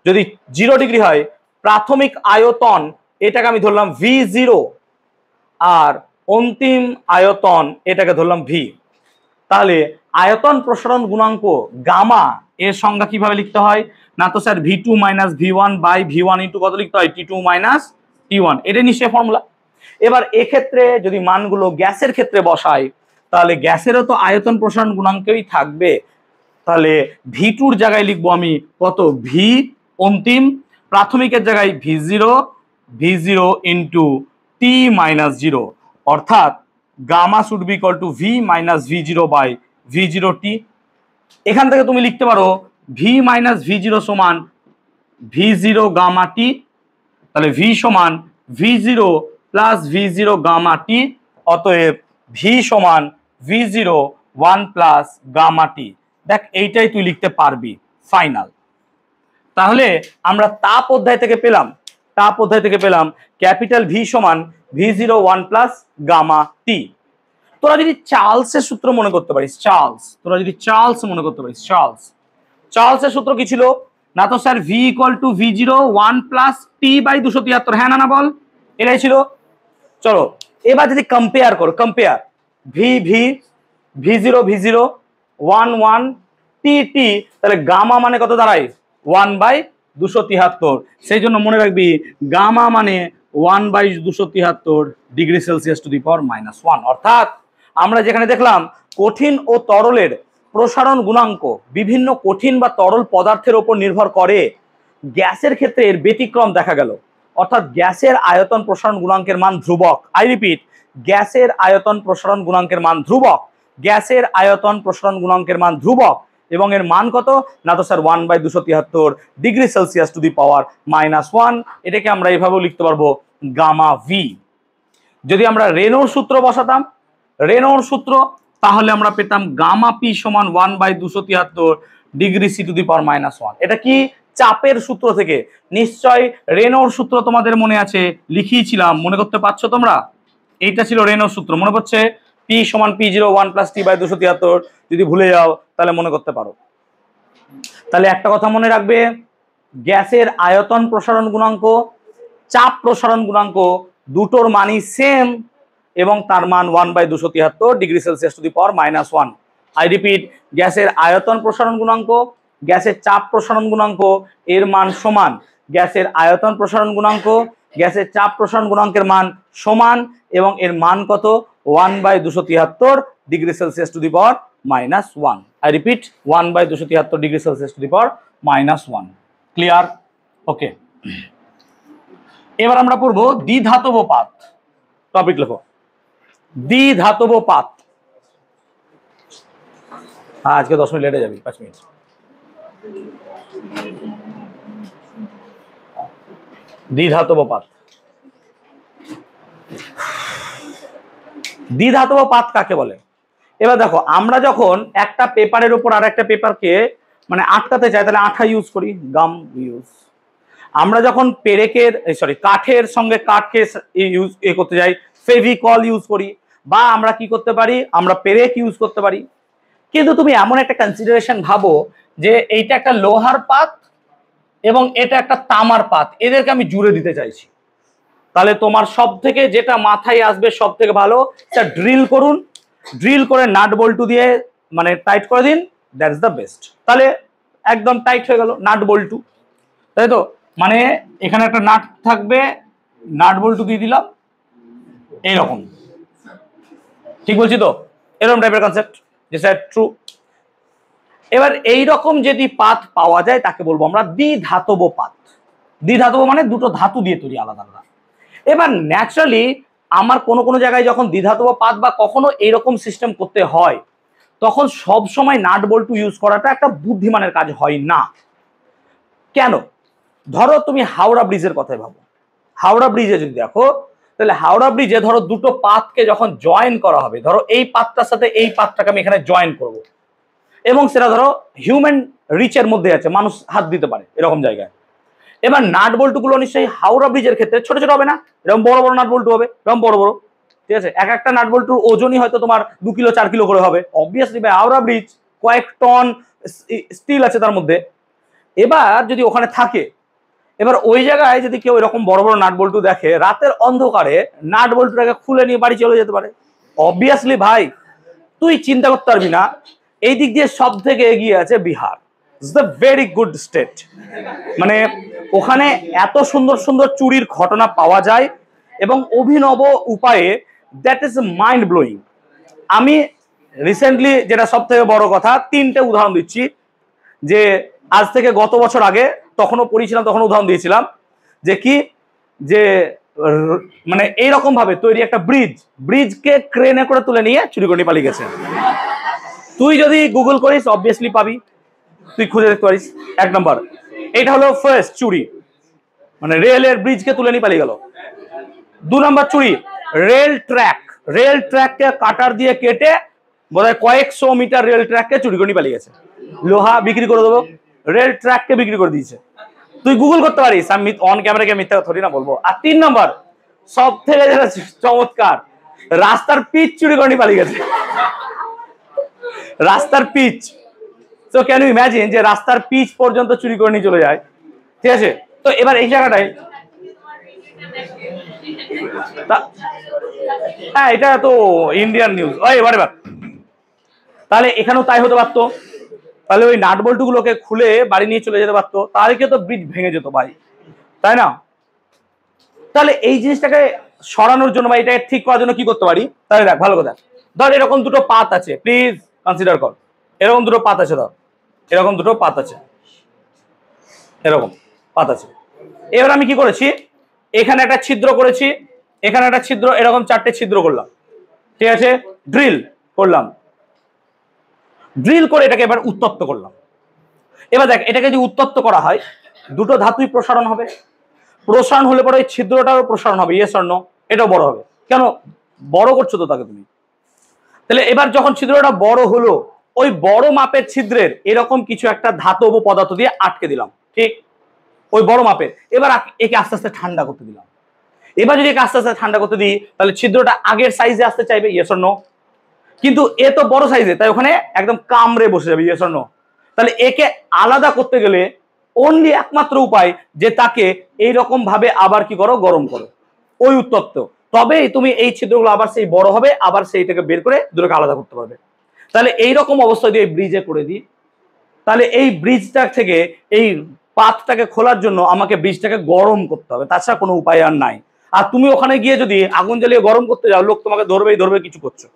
A: যদি 0 ডিগ্রি হয়, প্রাথমিক আয়তন এটাকে আমি ধরলাম V0, আর অন্তিম আয়তন এটাকে ধরলাম V। তাহলে আয়তন প্রসারণ গুণাঙ্ক গামা এর সংজ্ঞা কিভাবে লিখতে হয়? না তো sir V2 minus V1 by V1 into কত লিখতে হয়? T2 minus T1। এটা নিশ্চয়ই ফর্মুলা। এবার এক্ষেত্রে যদি মানগুলো গ্যাসের ক্ষেত্রে বসাই, তাহলে গ্যাসেরও তো আয়তন প্রসারণ গুণাঙ্কই থাকবে। তাহলে V2-র জায়গায় লিখবো আমি কত? V অন্তিম, প্রাথমিকের জায়গায় V0 ইন্টু T মাইনাস 0, অর্থাৎ gamma should be equal to V minus V0 by V0T। এখান থেকে তুমি লিখতে পারো V মাইনাস V0 সমান V0 গামা T। তাহলে V সমান V0 plus V0 gamma T, অতএব V সমান V0 1 প্লাস গামা T। দেখ এইটাই তুই লিখতে পারবি ফাইনাল। তাহলে আমরা তাপ অধ্যায় থেকে পেলাম ক্যাপিটাল V সমান V0 1 প্লাস গামা T। তোরা যদি চার্লসের সূত্র মনে করতে পারিস, চার্লসের সূত্র কি ছিল? না তো sir V equal to V0 1 plus T by 273। হ্যাঁ না বল? এটাই ছিল। চলো এবার যদি কম্পেয়ার করো, V0 1 1 T, তাহলে গামা মানে কত দাঁড়ায়? 1 বাই 273। সেই জন্য মনে রাখবি গামা মানে 1 by 273 degree Celsius to the power -1। অর্থাৎ আমরা যেখানে দেখলাম কঠিন ও তরলের প্রসারণ গুণাঙ্ক বিভিন্ন কঠিন বা তরল পদার্থের উপর নির্ভর করে, গ্যাসের ক্ষেত্রে এর ব্যতিক্রম দেখা গেল। অর্থাৎ গ্যাসের আয়তন প্রসারণ গুণাঙ্কের মান ধ্রুবক। আই রিপিট, গ্যাসের আয়তন প্রসারণ গুণাঙ্কের মান ধ্রুবক। গ্যাসের আয়তন প্রসারণ গুণাঙ্কের মান ধ্রুবক এবং এর মান কত? না তো sir 1 by 273 degree Celsius to the power -1। এটাকে আমরা এইভাবেও লিখতে পারবো গামা V। যদি আমরা রেনোর সূত্র বসাতাম, তাহলে আমরা পেতাম গামা P সমান 1 by 273 degree C to the power -1। এটা কি? চাপের সূত্র থেকে। নিশ্চয় রেনোর সূত্র তোমাদের মনে আছে, লিখিয়েছিলাম, মনে করতে পারছো তোমরা? এইটা ছিল রেনোর সূত্র, মনে পড়ছে? P সমান P0 1 প্লাস T বাই 273। যদি ভুলে যাও তাহলে মনে করতে পারো। তাহলে একটা কথা মনে রাখবে, গ্যাসের আয়তন প্রসারণ গুণাঙ্ক, চাপ প্রসারণ গুণাঙ্ক দুটোর মানই সেম এবং তার মান 1 by 273 degree Celsius to the power -1। I repeat, গ্যাসের আয়তন প্রসারণ গুণাঙ্ক, গ্যাসের চাপ প্রসারণ গুণাঙ্ক এর মান সমান, গ্যাসের আয়তন প্রসারণ গুণাঙ্ক, গ্যাসের চাপ প্রসারণ গুণাঙ্কের মান সমান এবং এর মান কত? 1 by 273 degree Celsius to the power -1। I repeat, 1 by 273 degree Celsius to the power -1। Clear? Okay, এবার আমরা পড়বো দ্বিধাতব পাত। টপিক লেখো দ্বিধাতব পাত। আজকে 10 মিনিট লেটে যাবি, 5 মিনিট। দ্বিধাতব পাত। দ্বিধাতব পাত কাকে বলে? এবার দেখো, আমরা যখন একটা পেপারের উপর আর একটা পেপারকে মানে আটকাতে চাই তাহলে আঠা ইউজ করি, গাম ইউজ। আমরা যখন কাঠের সঙ্গে কাঠকে ইউজ করতে যাই, ফেভিকল ইউজ করি। বা আমরা কি করতে পারি? আমরা পেরেক ইউজ করতে পারি। কিন্তু তুমি এমন একটা কনসিডারেশন ভাবো যে এইটা একটা লোহার পাত এবং এটা একটা তামার পাত, এদেরকে আমি জুড়ে দিতে চাইছি, তাহলে তোমার সব থেকে যেটা মাথায় আসবে সব থেকে ভালো, ড্রিল করুন, ড্রিল করে নাট বল্টু দিয়ে মানে টাইট করে দিন, দ্যাটস দ্য বেস্ট। তাহলে একদম টাইট হয়ে গেল নাট বল্টু, তাই তো? মানে এখানে একটা নাট থাকবে, নাট বল্টু দিয়ে দিলাম এইরকম, ঠিক বলছি তো? এরকম টাইপের কনসেপ্ট, যেটা ট্রু। এবার এইরকম যদি পাত পাওয়া যায় তাকে বলবো আমরা দ্বিধাতব পাত। দ্বিধাতব মানে দুটো ধাতু দিয়ে তৈরি আলাদা আলাদা। এবার ন্যাচারালি আমার কোনো কোনো জায়গায় যখন দ্বিধাতব পাত বা কখনো এইরকম সিস্টেম করতে হয়, তখন সব সময় নাট বল্টু ইউজ করাটা একটা বুদ্ধিমানের কাজ হয় না। কেন? ধরো তুমি হাওড়া ব্রিজের কথাই ভাবো, হাওড়া ব্রিজে যদি দেখো, তাহলে হাওড়া ব্রিজে ধরো দুটো পাতকে যখন জয়েন করা হবে, ধরো এই পাতটার সাথে এই পাতটাকে আমি এখানে জয়েন করব, এবং সেটা ধরো হিউম্যান রিচের মধ্যে আছে, মানুষ হাত দিতে পারে এরকম জায়গায়। এবার নাট বল্টু গুলো নিশ্চয়ই হাওড়া ব্রিজের ক্ষেত্রে ছোট ছোট হবে না, এরকম বড় বড় নাট বল্টু হবে, এরকম বড় বড়, ঠিক আছে? এক একটা নাট বল্টুর ওজনই হয়তো তোমার 2 কিলো 4 কিলো করে হবে, অবভিয়াসলি ভাই হাওড়া ব্রিজ কয়েক টন স্টিল আছে তার মধ্যে। এবার যদি ওখানে থাকে, এবার ওই জায়গায় যদি কেউ এরকম বড় বড় নাট বল্টু দেখে, রাতের অন্ধকারে নাট বল্টুটাকে খুলে নিয়ে বাড়ি চলে যেতে পারে। অবভিয়াসলি ভাই তুই চিন্তা করতে পারবি না, এই দিক দিয়ে সব থেকে এগিয়ে আছে Bihar, it's the very good state. মানে ওখানে এত সুন্দর সুন্দর চুরির ঘটনা পাওয়া যায় এবং অভিনব উপায়ে, দ্যাট ইজ মাইন্ড ব্লোয়িং। আমি রিসেন্টলি, যেটা সব থেকে বড় কথা, 3টে উদাহরণ দিচ্ছি, যে আজ থেকে গত বছর আগে তখনও পড়িয়েছিলাম, তখন উদাহরণ দিয়েছিলাম যে কি, যে মানে এইরকম ভাবে তৈরি একটা ব্রিজকে ক্রেনে করে তুলে নিয়ে চুরি করে নিয়ে পালিয়ে গেছে। তুই যদি গুগল করিস অবভিয়াসলি পাবি, তুই খুঁজে দেখতে পারিস। 1 নম্বর, এটা হলো ফার্স্ট চুরি, মানে রেলের ব্রিজকে তুলে নিয়ে পালিয়ে গেল। 2 নম্বর চুরি, রেল ট্র্যাককে কাটার দিয়ে কেটে বোধহয় কয়েকশো মিটার রেল ট্র্যাককে চুরি করে নিয়ে পালিয়ে গেছে। লোহা বিক্রি করে দেবো, রেল ট্র্যাককে বিক্রি করে দিয়েছে। তুই গুগল করতে পারিস, আমি অন ক্যামেরাকে মিথ্যা থরি না বলবো। আর 3 নম্বর, সব থেকে যেটা চমৎকার, রাস্তার পিচ চুরি করে নিয়ে পালিয়ে গেছে। রাস্তার পিচ, তো ক্যান ইউ ইমাজিন যে রাস্তার পিচ পর্যন্ত চুরি করে নিয়ে চলে যায়, ঠিক আছে? তো এবার এই জায়গাটায়, হ্যাঁ এটা তো ইন্ডিয়ান নিউজ, এবার তাহলে এখানেও তাই হতে পারতো, তাহলে ওই নাট বল্টু গুলোকে খুলে বাড়ি নিয়ে চলে যেতে পারতো, তাহলে কি তো ব্রিজ ভেঙে যেত ভাই, তাই না? তাহলে এই জিনিসটাকে সরানোর জন্য বা এটাকে ঠিক করার জন্য কি করতে পারি? তাহলে দেখ ভালো কথা, ধর এরকম দুটো পাত আছে, প্লিজ কনসিডার কর, এরকম দুটো পাত আছে, ধর এরকম দুটো পাত আছে, এরকম পাত আছে। এবার আমি কি করেছি, এখানে একটা ছিদ্র করেছি, এখানে একটা ছিদ্র, এরকম 4টে ছিদ্র করলাম, ঠিক আছে? ড্রিল করলাম, ড্রিল করে এটাকে এবার উত্তপ্ত করলাম। এবার দেখ, এটাকে যদি উত্তপ্ত করা হয়, দুটো ধাতুই প্রসারণ হবে, প্রসারণ হলে পরে ওই ছিদ্রটাও প্রসারণ হবে, ইয়েস অর নো? এটাও বড় হবে। কেন? বড় করছো তো তাকে তুমি। তাহলে এবার যখন ছিদ্রটা বড় হলো, ওই বড় মাপের ছিদ্রের এরকম কিছু একটা ধাতব পদার্থ দিয়ে আটকে দিলাম, ঠিক ওই বড় মাপের। এবার একে আস্তে আস্তে ঠান্ডা করতে দিলাম। এবার যদি একে আস্তে আস্তে ঠান্ডা করতে দিই, তাহলে ছিদ্রটা আগের সাইজে আসতে চাইবে, ইয়েস অর নো? কিন্তু এ তো বড় সাইজে, তাই ওখানে একদম কামড়ে বসে যাবে, ইয়েস অর নো? তাহলে একে আলাদা করতে গেলে অনলি একমাত্র উপায় যে তাকে এইরকম ভাবে আবার কি করো, গরম করো, ওই উত্তপ্ত, তবেই তুমি এই ছিদ্রগুলো আবার সেই বড় হবে, আবার সেইটাকে বের করে দুটোকে আলাদা করতে পারবে। তাহলে এইরকম অবস্থা দিয়ে ব্রিজে করে দিই, তাহলে এই ব্রিজটা থেকে এই পাতটাকে খোলার জন্য আমাকে ব্রিজটাকে গরম করতে হবে, তাছাড়া কোনো উপায় আর নাই। আর তুমি ওখানে গিয়ে যদি আগুন জ্বালিয়ে গরম করতে যাও, লোক তোমাকে ধরবে কিছু করছো।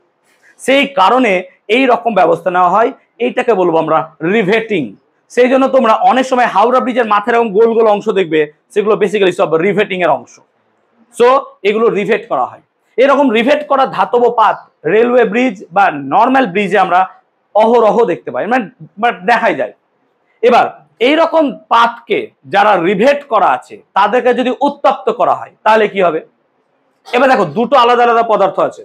A: সেই কারণে এই রকম ব্যবস্থা নেওয়া হয়, এইটাকে বলবো আমরা রিভেটিং। সেই জন্য তোমরা অনেক সময় হাওড়া ব্রিজের মাথার এরকম গোল গোল অংশ দেখবে, সেগুলো বেসিক্যালি সব রিভেটিং এর অংশ। সো এগুলো রিভেট করা হয়। এরকম রিভেট করা ধাতব পাত রেলওয়ে ব্রিজ বা নর্মাল ব্রিজে আমরা অহরহ দেখতে পাই, মানে দেখাই যায়। এবার এইরকম পাতকে যারা রিভেট করা আছে তাদেরকে যদি উত্তপ্ত করা হয় তাহলে কি হবে? এবার দেখো, দুটো আলাদা আলাদা পদার্থ আছে,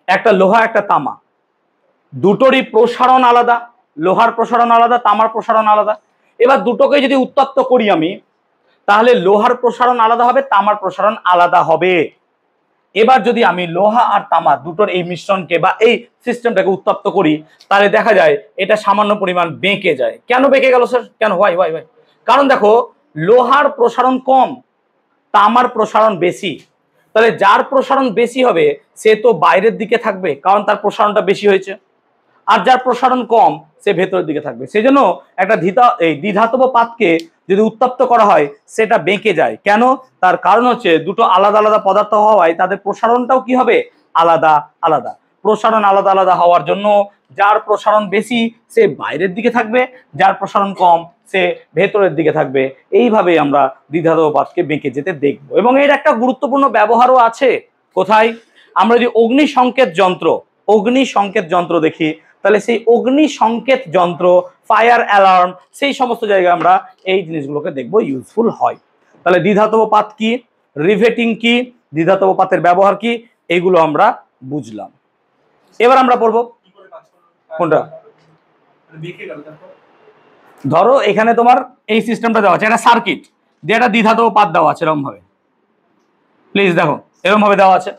A: একটা লোহা একটা তামা, দুটোরই প্রসারণ আলাদা, লোহার প্রসারণ আলাদা, তামার প্রসারণ আলাদা। এবার দুটোকে যদি উত্তপ্ত করি আমি, তাহলে লোহার প্রসারণ আলাদা হবে, তামার প্রসারণ আলাদা হবে। এবার যদি আমি লোহা আর তামা দুটোর এই মিশ্রণকে বা এই সিস্টেমটাকে উত্তপ্ত করি, তাহলে দেখা যায় এটা সামান্য পরিমাণ বেঁকে যায়। কেন বেঁকে গেল স্যার? কেন? Why why why? কারণ দেখো, লোহার প্রসারণ কম, তামার প্রসারণ বেশি। তাহলে যার প্রসারণ বেশি হবে সে তো বাইরের দিকে থাকবে, কারণ তার প্রসারণটা বেশি হয়েছে। আর যার প্রসারণ কম সে ভেতরের দিকে থাকবে। সেই জন্য একটা দ্বিধাতব পাতকে যদি উত্তপ্ত করা হয় সেটা বেঁকে যায়। কেন? তার কারণ হচ্ছে দুটো আলাদা আলাদা পদার্থ হওয়ায় তাদের প্রসারণটাও কি হবে? আলাদা আলাদা। প্রসারণ আলাদা আলাদা হওয়ার জন্য যার প্রসারণ বেশি সে বাইরের দিকে থাকবে, যার প্রসারণ কম সে ভেতরের দিকে থাকবে। এইভাবেই আমরা দ্বিধাতব পাতকে বেঁকে যেতে দেখবো। এবং এর একটা গুরুত্বপূর্ণ ব্যবহারও আছে। কোথায়? আমরা যদি অগ্নি সংকেত যন্ত্র দেখি, তাহলে সেই অগ্নি সংকেত যন্ত্র, ফায়ার অ্যালার্ম, সেই সমস্ত জায়গায় আমরা এই জিনিসগুলোকে দেখবো ইউজফুল হয়। তাহলে দ্বিধাতব পাত কি, রিভেটিং কি, দ্বিধাতব পাতের ব্যবহার কি, এইগুলো আমরা বুঝলাম। এবার আমরা পড়বো কোনটা। ধরো এখানে তোমার এই সিস্টেমটা দেওয়া আছে, একটা সার্কিট যে একটা দ্বিধাতব পাত দেওয়া আছে এরকম ভাবে, প্লিজ দেখো এরকম ভাবে দেওয়া আছে।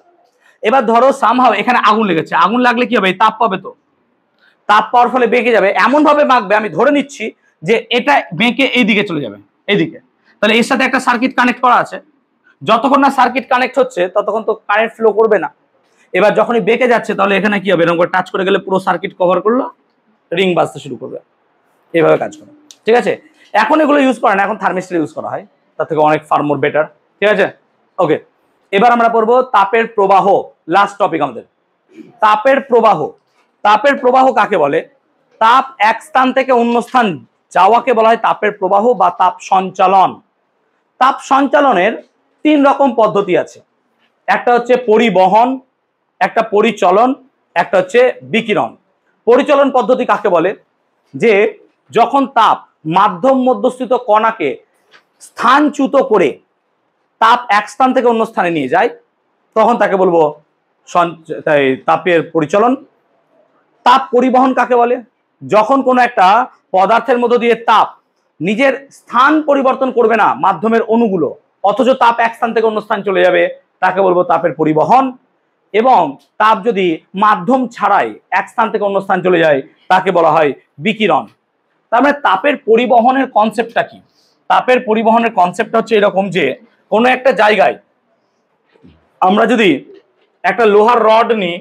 A: এবার ধরো সামহাও এখানে আগুন লেগেছে, আগুন লাগলে কি হবে? তাপ পাবে, তো তাপ পাওয়ার ফলে বেঁকে যাবে। এমন ভাবে মাখবে, আমি ধরে নিচ্ছি যে এটা বেঁকে এইদিকে চলে যাবে, এইদিকে। তাহলে এর সাথে একটা সার্কিট কানেক্ট করা আছে। যতক্ষণ না সার্কিট কানেক্ট হচ্ছে ততক্ষণ তো কারেন্ট ফ্লো করবে না। এবার যখনই বেঁকে যাচ্ছে তাহলে এখানে কি হবে? এরকম করে টাচ করে গেলে পুরো সার্কিট কভার করলো, রিং বাজতে শুরু করবে। এইভাবে কাজ করে, ঠিক আছে? এখন এগুলো ইউজ করে না, এখন থার্মিস্টর ইউজ করা হয়, তার থেকে অনেক ফার মোর বেটার, ঠিক আছে? ওকে, এবার আমরা পড়বো তাপের প্রবাহ। লাস্ট টপিক আমাদের তাপের প্রবাহ। তাপের প্রবাহ কাকে বলে? তাপ এক স্থান থেকে অন্য স্থান যাওয়াকে বলা হয় তাপের প্রবাহ বা তাপ সঞ্চালন। তাপ সঞ্চালনের 3 রকম পদ্ধতি আছে। একটা হচ্ছে পরিবহন, একটা পরিচলন, একটা হচ্ছে বিকিরণ। পরিচলন পদ্ধতি কাকে বলে? যে যখন তাপ মাধ্যম মধ্যস্থিত কণাকে স্থানচ্যুত করে তাপ এক স্থান থেকে অন্য স্থানে নিয়ে যায়, তখন তাকে বলবো তাপের পরিচলন। তাপ পরিবহন কাকে বলে? যখন কোনো একটা পদার্থের মধ্য দিয়ে তাপ নিজের স্থান পরিবর্তন করবে না মাধ্যমের অণুগুলো, অথচ তাপ এক স্থান থেকে অন্য স্থান চলে যাবে, তাকে বলবো তাপের পরিবহন। এবং তাপ যদি মাধ্যম ছাড়াই এক স্থান থেকে অন্য স্থান চলে যায় তাকে বলা হয় বিকিরণ। তার মানে তাপের পরিবহনের কনসেপ্টটা কি? তাপের পরিবহনের কনসেপ্টটা হচ্ছে এরকম যে কোনো একটা জায়গায় আমরা যদি একটা লোহার রড নিই,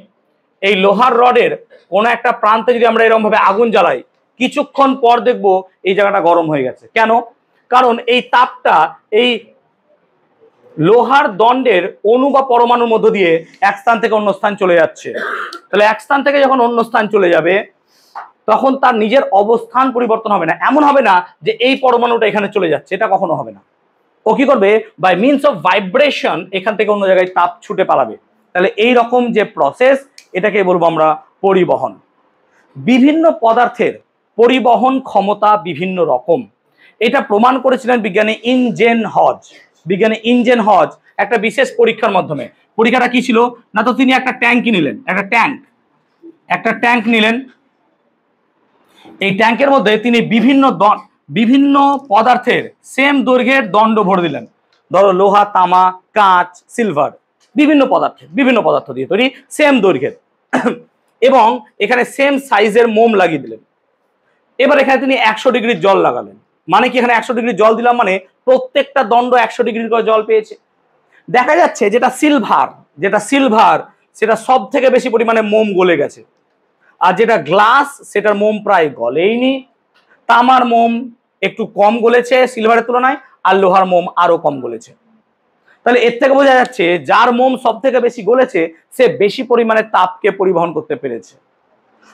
A: এই লোহার রডের কোনো একটা প্রান্তে যদি আমরা এরকম ভাবে আগুন জ্বালাই, কিছুক্ষণ পর দেখবো এই জায়গাটা গরম হয়ে গেছে। কেন? কারণ এই তাপটা এই লোহার দণ্ডের অণু বা পরমাণুর মধ্য দিয়ে এক স্থান থেকে অন্য স্থান চলে যাচ্ছে। তাহলে এক স্থান থেকে যখন অন্য স্থান চলে যাবে তখন তার নিজের অবস্থান পরিবর্তন হবে না। এমন হবে না যে এই পরমাণুটা এখানে চলে যাচ্ছে, এটা কখনো হবে না। ও কি করবে? বাই মিনস অফ ভাইব্রেশন এখান থেকে অন্য জায়গায় তাপ ছুটে পালাবে। তাহলে এই রকম যে প্রসেস, এটাকে বলবো আমরা পরিবহন। বিভিন্ন পদার্থের পরিবহন ক্ষমতা বিভিন্ন রকম, এটা প্রমাণ করেছিলেন বিজ্ঞানী ইনজেন হজ একটা বিশেষ পরীক্ষার মাধ্যমে। পরীক্ষাটা কি ছিল না, তো তিনি একটা ট্যাঙ্কি নিলেন, একটা ট্যাঙ্ক নিলেন। এই ট্যাঙ্কের মধ্যে তিনি বিভিন্ন পদার্থের সেম দৈর্ঘ্যের দণ্ড ভরে দিলেন। ধরো লোহা, তামা, কাঁচ, সিলভার, বিভিন্ন পদার্থ দিয়ে তৈরি সেম দৈর্ঘ্যের এবং এখানে সেম সাইজের মোম লাগিয়ে দিলেন। এবার এখানে তিনি 100 ডিগ্রির জল লাগালেন। মানে কি, এখানে 100 ডিগ্রি জল দিলাম মানে প্রত্যেকটা দণ্ড 100 ডিগ্রির করে জল পেয়েছে। দেখা যাচ্ছে যেটা সিলভার সেটা সব থেকে বেশি পরিমাণে মোম গলে গেছে, আর যেটা গ্লাস সেটার মোম প্রায় গলেইনি। তামার মোম একটু কম গলেছে সিলভারের তুলনায়, আর লোহার মোম আরো কম গলেছে। তাহলে এর থেকে বোঝা যাচ্ছে যার মোম সব থেকে বেশি গলেছে সে বেশি পরিমাণে তাপকে পরিবহন করতে পেরেছে,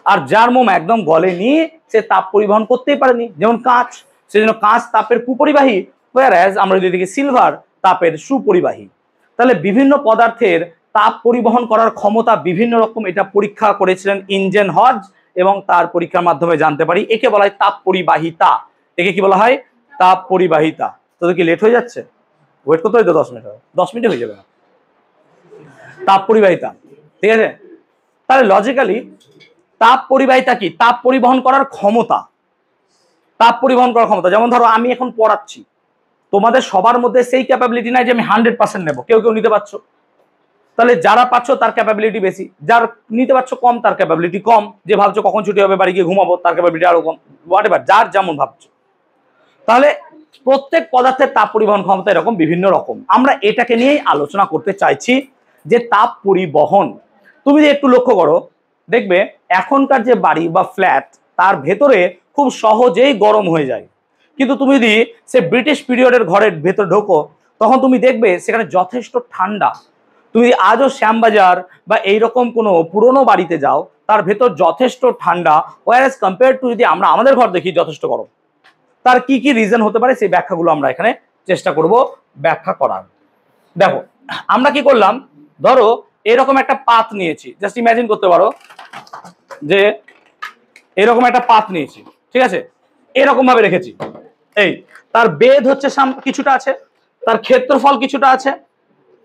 A: আর যার মোম একদম গলেনি সে তাপ পরিবহন করতেই পারেনি। যেমন কাঁচ, সেজন্য কাঁচ তাপের কুপরিবাহী, whereas আমরা যদি দেখি সিলভার তাপের সুপরিবাহী। তাহলে বিভিন্ন পদার্থের তাপ পরিবহন করার ক্ষমতা বিভিন্ন রকম, এটা পরীক্ষা করেছিলেন ইনজেন হজ এবং তার পরীক্ষার মাধ্যমে জানতে পারি একে বলা হয় তাপ পরিবাহিতা। একে কি বলা হয়? তাপ পরিবাহিতা। তোদের কি লেট হয়ে যাচ্ছে? ওয়েট করতে হয়তো 10 মিনিট, 10 মিনিটে হয়ে যাবে না। তাপ পরিবাহিতা, ঠিক আছে? তাহলে লজিক্যালি তাপ পরিবাহিতা কি? তাপ পরিবহন করার ক্ষমতা। যেমন ধরো আমি এখন পড়াচ্ছি, তোমাদের সবার মধ্যে সেই ক্যাপাবিলিটি নাই যে আমি 100% নেব। কেউ নিতে পারছো, তাহলে যারা পাচ্ছ তার ক্যাপাবিলিটি বেশি, যার নিতে পারছো কম তার ক্যাপাবিলিটি কম, যে ভাবছো কখন ছুটি হবে বাড়ি গিয়ে ঘুমাবো তার ক্যাপাবিলিটি আরো কম, হোয়াট এভার যার যেমন ভাবছো। তাহলে প্রত্যেক পদার্থের তাপ পরিবহন ক্ষমতা এরকম বিভিন্ন রকম। আমরা এটাকে নিয়েই আলোচনা করতে চাইছি যে তাপ পরিবহন। তুমি যদি একটু লক্ষ্য করো দেখবে এখনকার যে বাড়ি বা ফ্ল্যাট তার ভেতরে খুব সহজেই গরম হয়ে যায়, কিন্তু তুমি যদি সে ব্রিটিশ পিরিয়ডের ঘরের ভেতর ঢোকো তখন তুমি দেখবে সেখানে যথেষ্ট ঠান্ডা। তুমি আজও শ্যামবাজার বা এইরকম কোনো পুরনো বাড়িতে যাও তার ভেতর যথেষ্ট ঠান্ডা, ওয়ার এজ কম্পেয়ার টু যদি আমরা আমাদের ঘর দেখি যথেষ্ট গরম। তার কি কি রিজন হতে পারে সেই ব্যাখ্যাগুলো আমরা এখানে চেষ্টা করব ব্যাখ্যা করার। দেখো আমরা কি করলাম, ধরো এরকম একটা পাত নিয়েছি, জাস্ট ইমাজিন করতে পারো যে এরকম একটা পাত নিয়েছি, ঠিক আছে, এরকম ভাবে রেখেছি। এই তার বেধ হচ্ছে কিছুটা আছে, তার ক্ষেত্রফল কিছুটা আছে,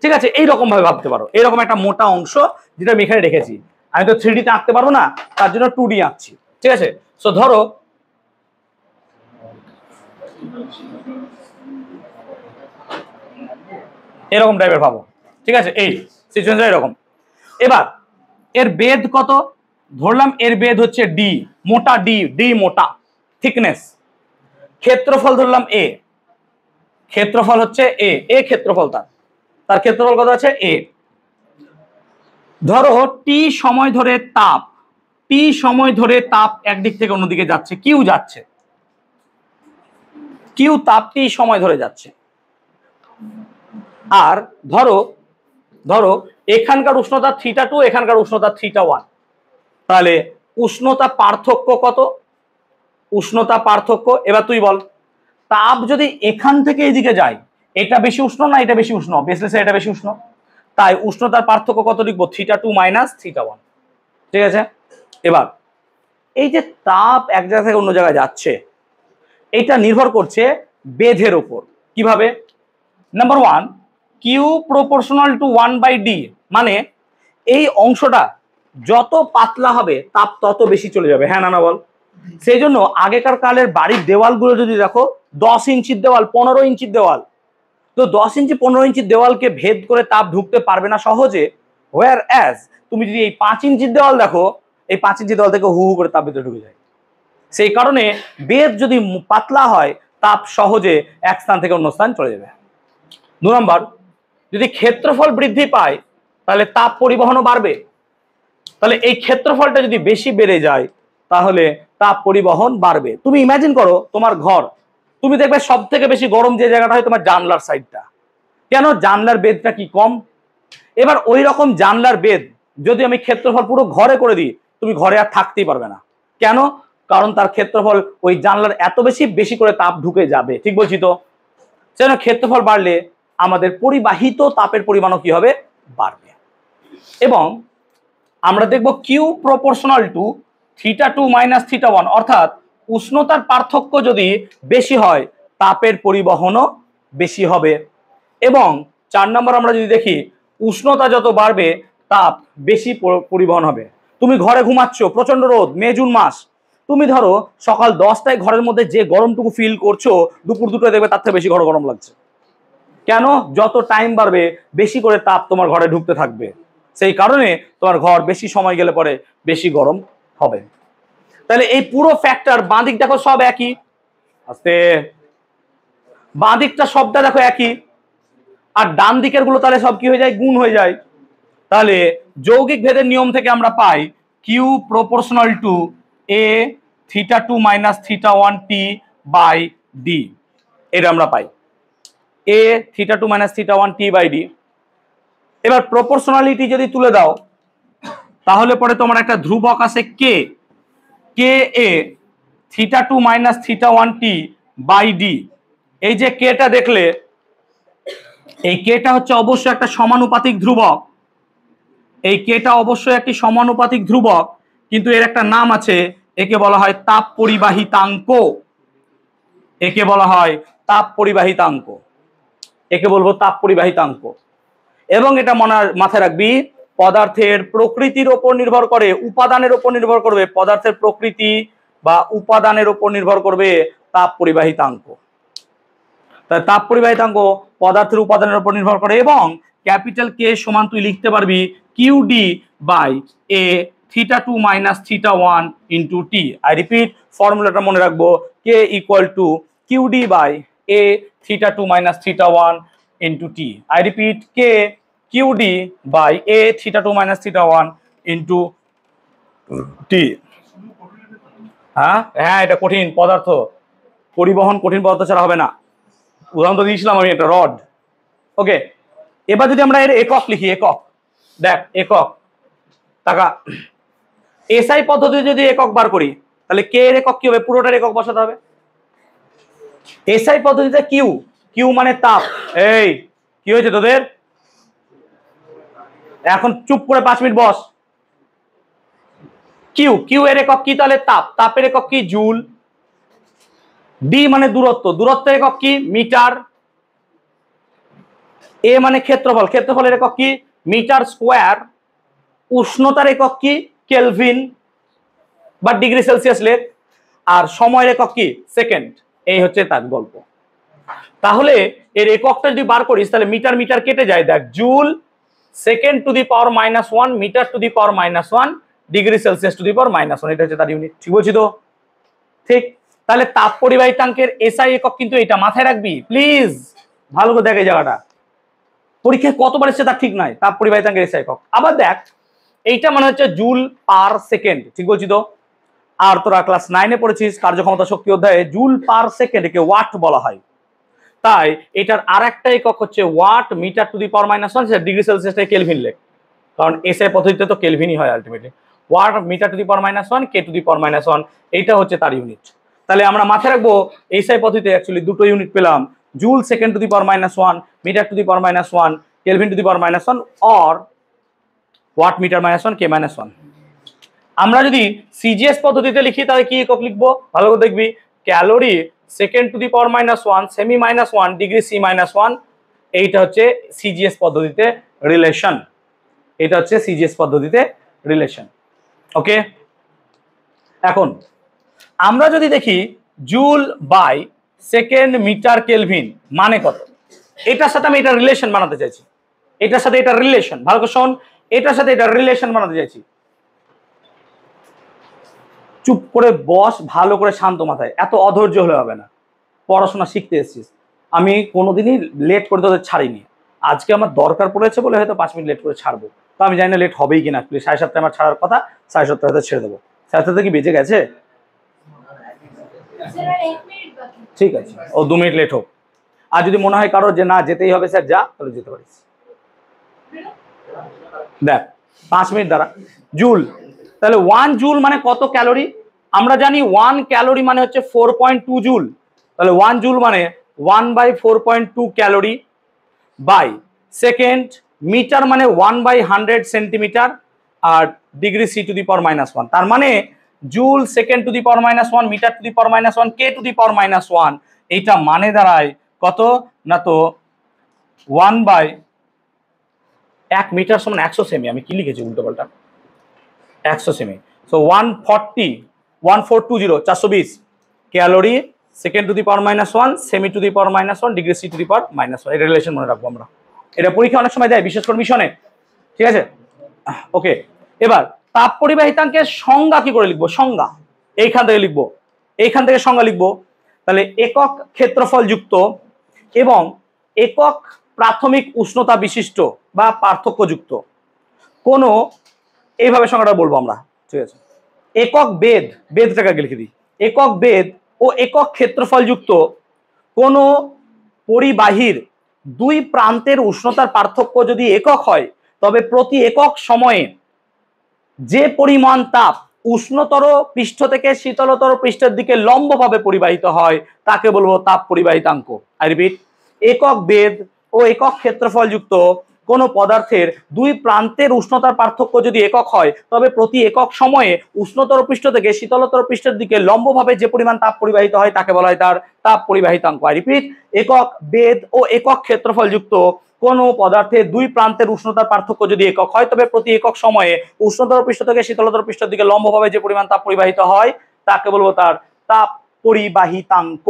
A: ঠিক আছে, এইরকম ভাবে ভাবতে পারো। এরকম একটা মোটা অংশ যেটা আমি এখানে রেখেছি। আমি তো 3D তে আঁকতে পারবো না, তার জন্য 2D আঁকছি, ঠিক আছে। সো ধরো এরকম টাইপের ভাবো, ঠিক আছে, এই সিচুয়েশনটা এরকম। এবার এর বেধ কত ধরলাম, এর বেধ হচ্ছে ডি, মোটা ডি, ডি মোটা, থিকনেস। ক্ষেত্রফল ধরলাম এ, ক্ষেত্রফল হচ্ছে এ, এ ক্ষেত্রফল তার ক্ষেত্রফল কত আছে এ। ধরো টি সময় ধরে তাপ, টি সময় ধরে তাপ একদিক থেকে অন্যদিকে যাচ্ছে, কিউ যাচ্ছে, কিউ তাপ টি সময় ধরে যাচ্ছে। আর ধরো ধরো এখানকার উষ্ণতা θ2, এখানকার উষ্ণতা θ1, তাহলে উষ্ণতা পার্থক্য কত, উষ্ণতা পার্থক্য। এবার তুই বল তাপ যদি এখান থেকে এদিকে যায় এটা বেশি উষ্ণ না এটা বেশি উষ্ণ, বেসলেসে এটা বেশি উষ্ণ, তাই উষ্ণতার পার্থক্য কত লিখবো, θ2 মাইনাস θ1, ঠিক আছে। এবার এই যে তাপ এক জায়গা থেকে অন্য জায়গায় যাচ্ছে এটা নির্ভর করছে বেধের উপর। কিভাবে, number 1 Q proportional two 1/d, মানে এই অংশটা যত পাতলা হবে তাপ তত বেশি চলে যাবে, হ্যাঁ না না বল। সেই জন্য আগেকার কালের বাড়ির দেওয়ালগুলো যদি দেখো 10 ইঞ্চির দেওয়াল, 15 ইঞ্চির দেওয়াল, তো 10 ইঞ্চি 15 ইঞ্চির দেওয়ালকে ভেদ করে তাপ ঢুকতে পারবে না সহজে, হোয়ার অ্যাজ তুমি যদি এই 5 ইঞ্চির দেওয়াল দেখো, এই 5 ইঞ্চির দেওয়াল থেকে হু হু করে তাপ ভেতরে ঢুকে যায়। সেই কারণে বেদ যদি পাতলা হয় তাপ সহজে এক স্থান থেকে অন্য স্থান চলে যাবে। 2 নম্বর, যদি ক্ষেত্রফল বৃদ্ধি পায় তাহলে তাপ পরিবহনও বাড়বে। তাহলে এই ক্ষেত্রফলটা যদি বেশি বেড়ে যায় তাহলে তাপ পরিবহন বাড়বে। তুমি ইমাজিন করো তোমার ঘর, তুমি দেখবে সব থেকে বেশি গরম যে জায়গাটা হয় তোমার জানলার সাইডটা, কেন, জানলার বেধটা কি কম। এবার ওই রকম জানলার বেধ যদি আমি ক্ষেত্রফল পুরো ঘরে করে দিই তুমি ঘরে আর থাকতেই পারবে না, কেন, কারণ তার ক্ষেত্রফল ওই জানলার এত বেশি বেশি করে তাপ ঢুকে যাবে, ঠিক বলছি তো। সেজন্য ক্ষেত্রফল বাড়লে আমাদের পরিবাহিত তাপের পরিমাণও কি হবে, বাড়বে। এবং আমরা দেখব কিউ প্রপোর্শনাল টু θ2 মাইনাস θ1, অর্থাৎ উষ্ণতার পার্থক্য যদি বেশি হয় তাপের পরিবহনও বেশি হবে। এবং 4 নম্বর আমরা যদি দেখি উষ্ণতা যত বাড়বে তাপ বেশি পরিবহন হবে। তুমি ঘরে ঘুমাচ্ছ, প্রচন্ড রোদ, মে জুন মাস, তুমি ধরো সকাল 10টায় ঘরের মধ্যে যে গরমটুকু ফিল করছো দুপুর 2টায় দেখবে তার থেকে বেশি ঘরে গরম লাগছে, কেন, যত টাইম বাড়বে বেশি করে তাপ তোমার ঘরে ঢুকতে থাকবে, সেই কারণে তোমার ঘর বেশি সময় গেলে পরে বেশি গরম হবে। তাহলে এই পুরো ফ্যাক্টর বাঁ দিক দেখো সব একই, আস্তে, বাঁ দিকটা সবটা দেখো একই, আর ডান দিকের গুলো তাহলে সব কি হয়ে যায়, গুণ হয়ে যায়। তাহলে যৌগিক ভেদের নিয়ম থেকে আমরা পাই Q proportional to A θ2 minus θ1t by D, এটা আমরা পাই A θ2 minus θ1t by D. এবার প্রপোর্শনালিটি যদি তুলে দাও তাহলে পরে তোমার একটা ধ্রুবক আছে K, K A θ2 minus θ1t by D. এই যে কেটা দেখলে, এই কেটা হচ্ছে অবশ্যই একটা সমানুপাতিক ধ্রুবক, এই কেটা অবশ্যই একটি সমানুপাতিক ধ্রুবক, কিন্তু এর একটা নাম আছে, একে বলা হয় তাপ পরিবাহিতাঙ্ক, একে বলা হয় তাপ পরিবাহিতাঙ্ক, একে বলবো তাপ পরিবাহিতাঙ্ক। এবং এটা মাথায় রাখবি পদার্থের প্রকৃতির উপর নির্ভর করে, উপাদানের উপর নির্ভর করবে, পদার্থের প্রকৃতি বা উপাদানের উপর নির্ভর করবে তাপ পরিবাহিতাঙ্ক। তাই তাপ পরিবাহিতাঙ্ক পদার্থের উপাদানের উপর নির্ভর করে, এবং ক্যাপিটাল কে সমান তুই লিখতে পারবি QD by A θ2 minus θ1 into T. I repeat, ফর্মুলাটা মনে রাখবো, K equal to QD by A θ2 minus θ1 into T. I repeat, K QD by A θ2 minus θ1 into T. হ্যাঁ হ্যাঁ, এটা কঠিন পদার্থ, পরিবহন কঠিন পদার্থ ছাড়া হবে না। উদাহরণ তো দিয়েছিলাম আমি, একটা রড। ওকে, এবার যদি আমরা এর একক লিখি, একক দেখ, একক টাকা, এসআই পদ্ধতিতে যদি একক বার করি তাহলে কে এর একক কি হবে? পুরোটার একক বসাতে হবে। এসআই পদ্ধতিতে কিউ, কিউ মানে তাপ। এই কি হয়েছে তোদের? এখন চুপ করে 5 মিনিট বস। কিউ, কিউ এর একক কি? তাহলে তাপ, তাপের একক কি? জুল। ডি মানে দূরত্ব, দূরত্বের একক কি? মিটার। এ মানে ক্ষেত্রফল, ক্ষেত্রফলের একক কি? Metre square. উষ্ণতার একক কি? কেলভিন বা ডিগ্রি সেলসিয়াস লেখ। আর সময়ের একক কি? সেকেন্ড। এই হচ্ছে তার গল্প। তাহলে এর এককটা যদি বার করিস তাহলে মিটার মিটার কেটে যায়, দেখ, joule, second to the power -1, metre to the power -1, degree Celsius to the power -1। এটা হচ্ছে তার ইউনিট। ঠিক বলছি তো? ঠিক। তাহলে তাপ পরিবাহিতাঙ্কের এসআই একক কিন্তু এটা মাথায় রাখবি প্লিজ, ভালো করে দেখ এই জায়গাটা। পরীক্ষায় কতবার এসেছে তার ঠিক নাই। তাপ পরিবাহিতাঙ্কের এসআই একক আবার দেখ, এইটা মানে হচ্ছে জুল পার সেকেন্ড। ঠিক বলছি তো? আর তোরা ক্লাস 9-এ পড়েছিস কার্যক্ষমতা শক্তি অধ্যায়ে, জুল পার সেকেন্ড কে ওয়াট বলা হয়। তাই এটার আর একটা একক হচ্ছে watt, metre to the power -1, সেটা ডিগ্রি সেলসিয়াসে কেলভিন লেখ, কারণ এসআই পদ্ধতিতে তো কেলভিনই হয় ultimately. Watt, metre to the power -1, K to the power -1, এইটা হচ্ছে তার ইউনিট। তাহলে আমরা মাথায় রাখবো এসআই পদ্ধতিতে অ্যাকচুয়ালি দুটো ইউনিট পেলাম, joule second to the power -1, metre to the power -1, kelvin to the power -1, or watt metre -1 K -1। আমরা যদি সিজিএস পদ্ধতিতে লিখি তাহলে কি একক লিখবো? ভালো করে দেখবি, calorie second to the power -1, সেমি -1, ডিগ্রি সি -1। এইটা হচ্ছে সিজিএস পদ্ধতিতে রিলেশন। এটা হচ্ছে সিজিএস পদ্ধতিতে রিলেশন। ওকে, এখন আমরা যদি দেখি joule by second metre kelvin মানে কত, এটার সাথে আমি এটা রিলেশন বানাতে চাইছি, এটার সাথে এটা রিলেশন, ভালো করে শোন, এটার সাথে এটা রিলেশন বানাতে চাইছি। চুপ করে বস, ভালো করে শান্ত মাথায়, এত অধৈর্য হলে হবে না। পড়াশোনা শিখতে এসেছিস, আমি কোনোদিনই লেট করে তোদের ছাড়িনি। আজকে আমার দরকার পড়েছে বলে হয়তো 5 মিনিট লেট করে ছাড়বো, তো আমি জানি না লেট হবেই কিনা। 7:30 আমার ছাড়ার কথা, 7:30 হয়তো ছেড়ে দেবো। 7:30 কি বেজে গেছে? ঠিক আছে, ও 2 মিনিট লেট হোক। আর যদি মনে হয় কারো যে না যেতেই হবে স্যার, যা, তাহলে যেতে পারিস। দেখ 5 মিনিট দ্বারা জুল, তাহলে 1 জুল মানে কত ক্যালোরি? আমরা জানি 1 ক্যালোরি মানে হচ্ছে 4.2 জুল। তাহলে 1 জুল মানে 1/4.2 ক্যালোরি বাই সেকেন্ড, মিটার মানে 1/100 সেন্টিমিটার, আর degree C to the power -1। তার মানে joule second to the power -1, metre to the power -1, K to the power -1। এইটা মানে দাঁড়ায় কত না, তো 1/1 মিটার সমান 100 সেমি। আমি কি লিখেছি উল্টো পাল্টা? 100 semi. So 140 420 calorie second to the power -1, semi to the power -1, degree C to the power -1। এটা রিলেশন মনে রাখবো আমরা, এটা পরীক্ষা অনেক সময় দেয়, বিশেষ করে মিশনে। ঠিক আছে, ওকে। এবার তাপ পরিবাহিতাঙ্কের সংজ্ঞা কি করে লিখবো? সংজ্ঞা এইখান থেকে লিখবো, এইখান থেকে সংজ্ঞা লিখবো। তাহলে একক ক্ষেত্রফল যুক্ত এবং একক প্রাথমিক উষ্ণতা বিশিষ্ট বা পার্থক্যযুক্ত কোনো, এইভাবে সংজ্ঞাটা বলবো আমরা। ঠিক আছে, একক বেদ, বেদটাকে আগে লিখে দিই, একক বেদ ও একক ক্ষেত্রফল যুক্ত কোনো পরিবাহীর দুই প্রান্তের উষ্ণতার পার্থক্য যদি একক হয়, তবে প্রতি একক সময়ে যে পরিমাণ তাপ উষ্ণতর পৃষ্ঠ থেকে শীতলতর পৃষ্ঠের দিকে লম্বভাবে পরিবাহিত হয় তাকে বলবো তাপ পরিবাহিতাঙ্ক। আই রিপিট, একক বেদ ও একক ক্ষেত্রফল যুক্ত কোনো পদার্থের দুই প্রান্তের উষ্ণতার পার্থক্য যদি একক হয়, তবে প্রতি একক সময়ে উষ্ণতর পৃষ্ঠ থেকে শীতলতর পৃষ্ঠের দিকে লম্বভাবে যে পরিমাণ তাপ পরিবাহিত হয় তাকে বলা হয় তার তাপ পরিবাহিতাঙ্ক। আই রিপিট, একক বেদ ও একক ক্ষেত্রফল যুক্ত কোনো পদার্থের দুই প্রান্তের উষ্ণতার পার্থক্য যদি একক হয়, তবে প্রতি একক সময়ে উষ্ণতর পৃষ্ঠ থেকে শীতলতর পৃষ্ঠের দিকে লম্বভাবে যে পরিমাণ তাপ পরিবাহিত হয় তাকে বলবো তার তাপ পরিবাহিতাঙ্ক।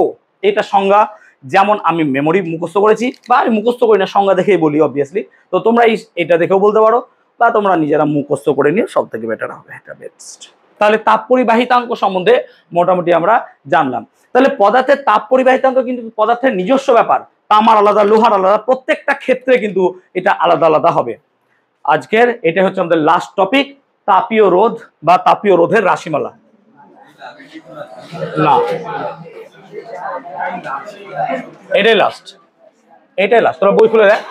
A: এটা সংজ্ঞা। যেমন আমি মেমোরি মুখস্থ করেছি বা আমি মুখস্থ করি না, সংজ্ঞা দেখেই বলি অবভিয়াসলি, তো তোমরা এটা দেখেও বলতে পারো বা তোমরা নিজেরা মুখস্থ করে নিও, সব থেকে বেটার হবে, এটা বেস্ট। তাহলে তাপ পরিবাহিতাঙ্ক সম্বন্ধে মোটামুটি আমরা জানলাম। তাহলে পদার্থের তাপ পরিবাহিতাঙ্ক কিন্তু পদার্থের নিজস্ব ব্যাপার, তামার আলাদা, লোহার আলাদা, প্রত্যেকটা ক্ষেত্রে কিন্তু এটা আলাদা আলাদা হবে। আজকের এটা হচ্ছে আমাদের লাস্ট টপিক, তাপীয় রোধ বা তাপীয় রোধের রাশিমালা। না, এটাই লাস্ট, এটাই লাস্ট। তোরা বই খুলে দেখ,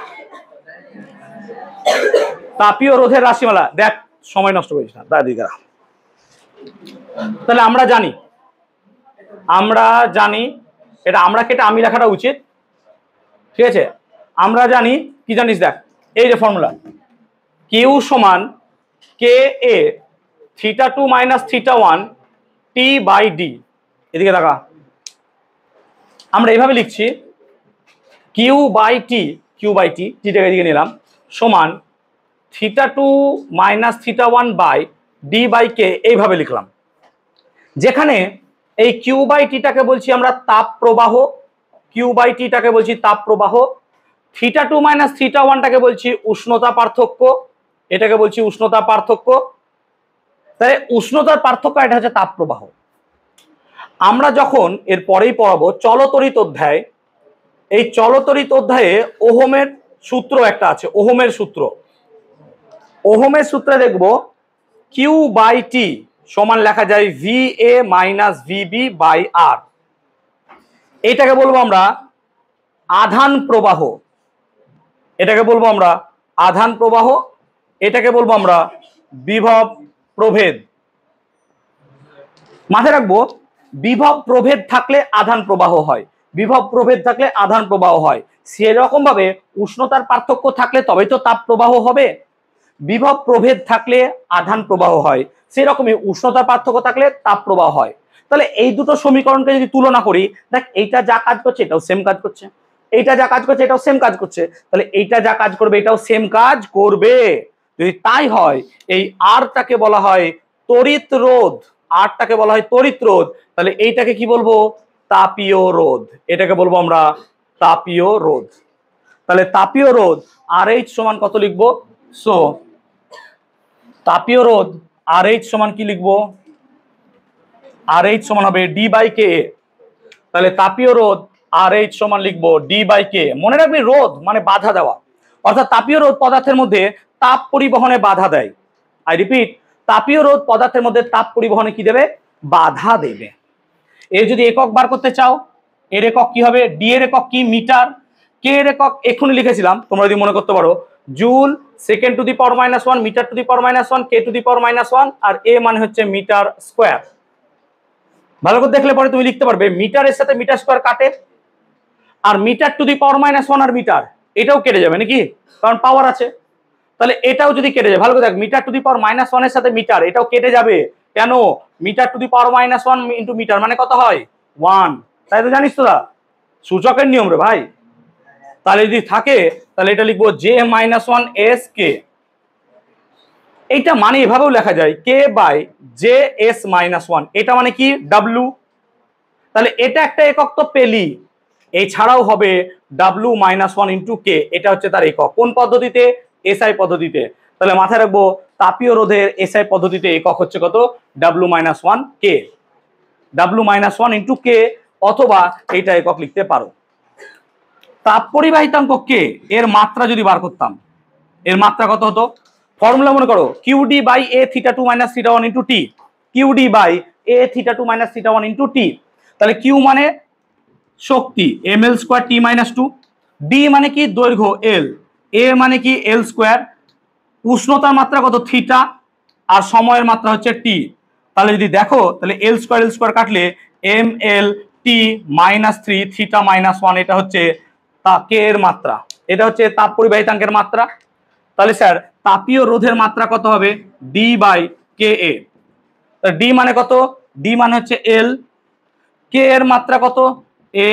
A: তাপীয় রোধের রাশিমালা। দেখ, সময় নষ্ট করিস না দাদিরা। তাহলে আমরা জানি এটা, আমরা কেটে আমি লেখাটা উচিত, ঠিক আছে? আমরা জানি কি জানিস, দেখ এই যে ফর্মুলা, কিউ সমান কে এ θ2 - θ1 T/D। এদিকে দেখা, আমরা এইভাবে লিখছি Q/T, টিটাকে এদিকে নিলাম, সমান θ2 - θ1 D/K, এইভাবে লিখলাম। যেখানে এই Q/T-টাকে বলছি আমরা তাপ প্রবাহ, Q/T-টাকে বলছি তাপ প্রবাহ, θ2 - θ1-টাকে বলছি উষ্ণতা পার্থক্য, এটাকে বলছি উষ্ণতা পার্থক্য। তাহলে উষ্ণতার পার্থক্য, এটা হচ্ছে তাপ প্রবাহ। আমরা যখন এর পরেই পড়াবো চলতড়িৎ অধ্যায়, এই চলতড়িৎ অধ্যায়ে ওহমের সূত্র একটা আছে, ওহমের সূত্র। ওহমের সূত্রে দেখব Q/T সমান লেখা যায় VA - VB/R। এটাকে বলবো আমরা আধান প্রবাহ, এটাকে বলবো আমরা আধান প্রবাহ, এটাকে বলবো আমরা বিভব প্রভেদ। মাথায় রাখবো, বিভব প্রভেদ থাকলে আধান প্রবাহ হয়, বিভব প্রভেদ থাকলে আধান প্রবাহ হয়। সেরকম ভাবে উষ্ণতার পার্থক্য থাকলে তবেই তো তাপ প্রবাহ হবে। বিভব প্রভেদ থাকলে আধান প্রবাহ হয়, সেরকমই উষ্ণতার পার্থক্য থাকলে তাপ প্রবাহ হয়। তাহলে এই দুটো সমীকরণকে যদি তুলনা করি, দেখ এইটা যা কাজ করছে এটাও সেম কাজ করছে, এইটা যা কাজ করছে এটাও সেম কাজ করছে, তাহলে এইটা যা কাজ করবে এটাও সেম কাজ করবে। যদি তাই হয়, এই আরটাকে বলা হয় তড়িৎ রোধ, আরটাকে বলা হয় তড়িৎ রোধ। তাহলে এইটাকে কি বলবো? তাপীয় রোধ, এটাকে বলবো আমরা তাপীয় রোধ। তাহলে তাপীয় রোধ RH সমান কত লিখবো? সো তাপীয় রোধ RH সমান কি লিখবো? RH সমান হবে D/K। তাহলে তাপীয় রোধ RH সমান লিখবো D/K। মনে রাখবি, রোধ মানে বাধা দেওয়া, অর্থাৎ তাপীয় রোধ পদার্থের মধ্যে তাপ পরিবহনে বাধা দেয়। আই রিপিট, তাপীয় রোধ পদার্থের মধ্যে তাপ পরিবহনে কি দেবে? বাধা দেবে। এর যদি একক বার করতে চাও, এর একক কি হবে? ডি এর একক কি? মিটার। কে এর একক এক্ষুনি লিখেছিলাম, তোমরা যদি মনে করতে পারো, joule, second to the power -1, metre to the power -1, K to the power -1, আর এ মানে হচ্ছে মিটার স্কোয়ার। ভালো করে দেখলে পরে তুমি লিখতে পারবে, মিটারের সাথে মিটার স্কোয়ার কাটে, আর মিটার টু দি পাওয়ার -1 আর মিটার এটাও কেটে যাবে নাকি, কারণ পাওয়ার আছে। তাহলে এটাও যদি কেটে যায়, ভালো করে দেখ, মিটার টু দি পাওয়ার -1 এর সাথে মিটার এটাও কেটে যাবে। কেন? Metre to the power -1 into metre মানে কত হয়? 1। তাই তো জানিস তোরা, সূচকের নিয়ম রে ভাই। তাহলে যদি থাকে, তাহলে এটা লিখবো J-1 S K। এইটা মানে এভাবেও লেখা যায় K/JS-1, এটা মানে কি? W। তাহলে এটা একটা একক তো পেলি, এছাড়াও হবে W-1 ইন্টু K, এটা হচ্ছে তার একক। কোন পদ্ধতিতে? SI পদ্ধতিতে। তাহলে মাথায় রাখবো, তাপীয় রোধের SI পদ্ধতিতে একক হচ্ছে কত? W-1 K, W-1 into K, অথবা এইটা একক লিখতে পারো। তাপ পরিবাহিতাঙ্ক K এর মাত্রা যদি বার করতাম, এর মাত্রা কত হতো? ফর্মুলা মনে করো, QD/A θ2 - θ1 into T, QD/A θ2 - θ1 into T। তাহলে Q মানে শক্তি, ml² T-2, D মানে কি? দৈর্ঘ্য L, A মানে কি? L², উষ্ণতার মাত্রা কত? থিটা, আর সময়ের মাত্রা হচ্ছে T। তাহলে যদি দেখো, তাহলে L² কাটলে mL/T-3 θ-1, এটা হচ্ছে K এর মাত্রা, এটা হচ্ছে তাপ পরিবাহিতাঙ্কের মাত্রা। তাহলে স্যার তাপীয় রোধের মাত্রা কত হবে? D/KA। D মানে কত? D মানে হচ্ছে L, K এর মাত্রা কত?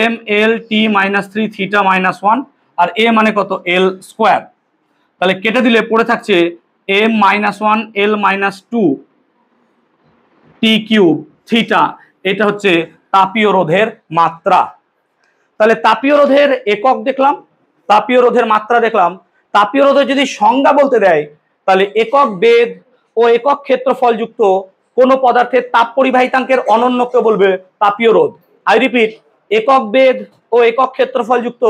A: mL/T-3 θ-1, আর A মানে কত? L²। তাহলে কেটে দিলে পড়ে থাকছে m-1 L-2 T³ θ, এটা হচ্ছে তাপীয় রোধের মাত্রা। তাহলে তাপীয় রোধের একক দেখলাম, তাপীয় রোধের মাত্রা দেখলাম। তাপীয় রোধের যদি সংজ্ঞা বলতে দেয় তাহলে একক বেধ ও একক ক্ষেত্রফল যুক্ত কোন পদার্থের তাপ পরিবাহিতাঙ্কের অনন্যকে বলবে তাপীয় রোধ। আই রিপিট, একক বেধ ও একক ক্ষেত্রফল যুক্ত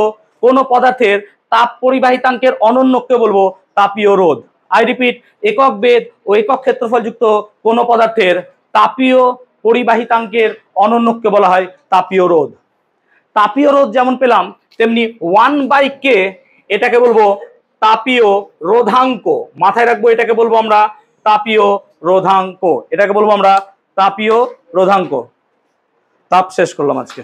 A: কোন পদার্থের তাপ পরিবাহিতাঙ্কের অনন্যকে বলবো তাপীয় রোধ। আই রিপিট, একক বেধ ও একক ক্ষেত্রফল যুক্ত কোন পদার্থের তাপীয় পরিবাহিতাঙ্কের অনন্যকে বলা হয় তাপীয় রোধ। তাপীয় রোধ যেমন পেলাম তেমনি 1/k এটাকে বলবো তাপীয় রোধাঙ্ক। মাথায় রাখবো, এটাকে বলবো আমরা তাপীয় রোধাঙ্ক, এটাকে বলবো আমরা তাপীয় রোধাঙ্ক। তাপ শেষ করলাম আজকে।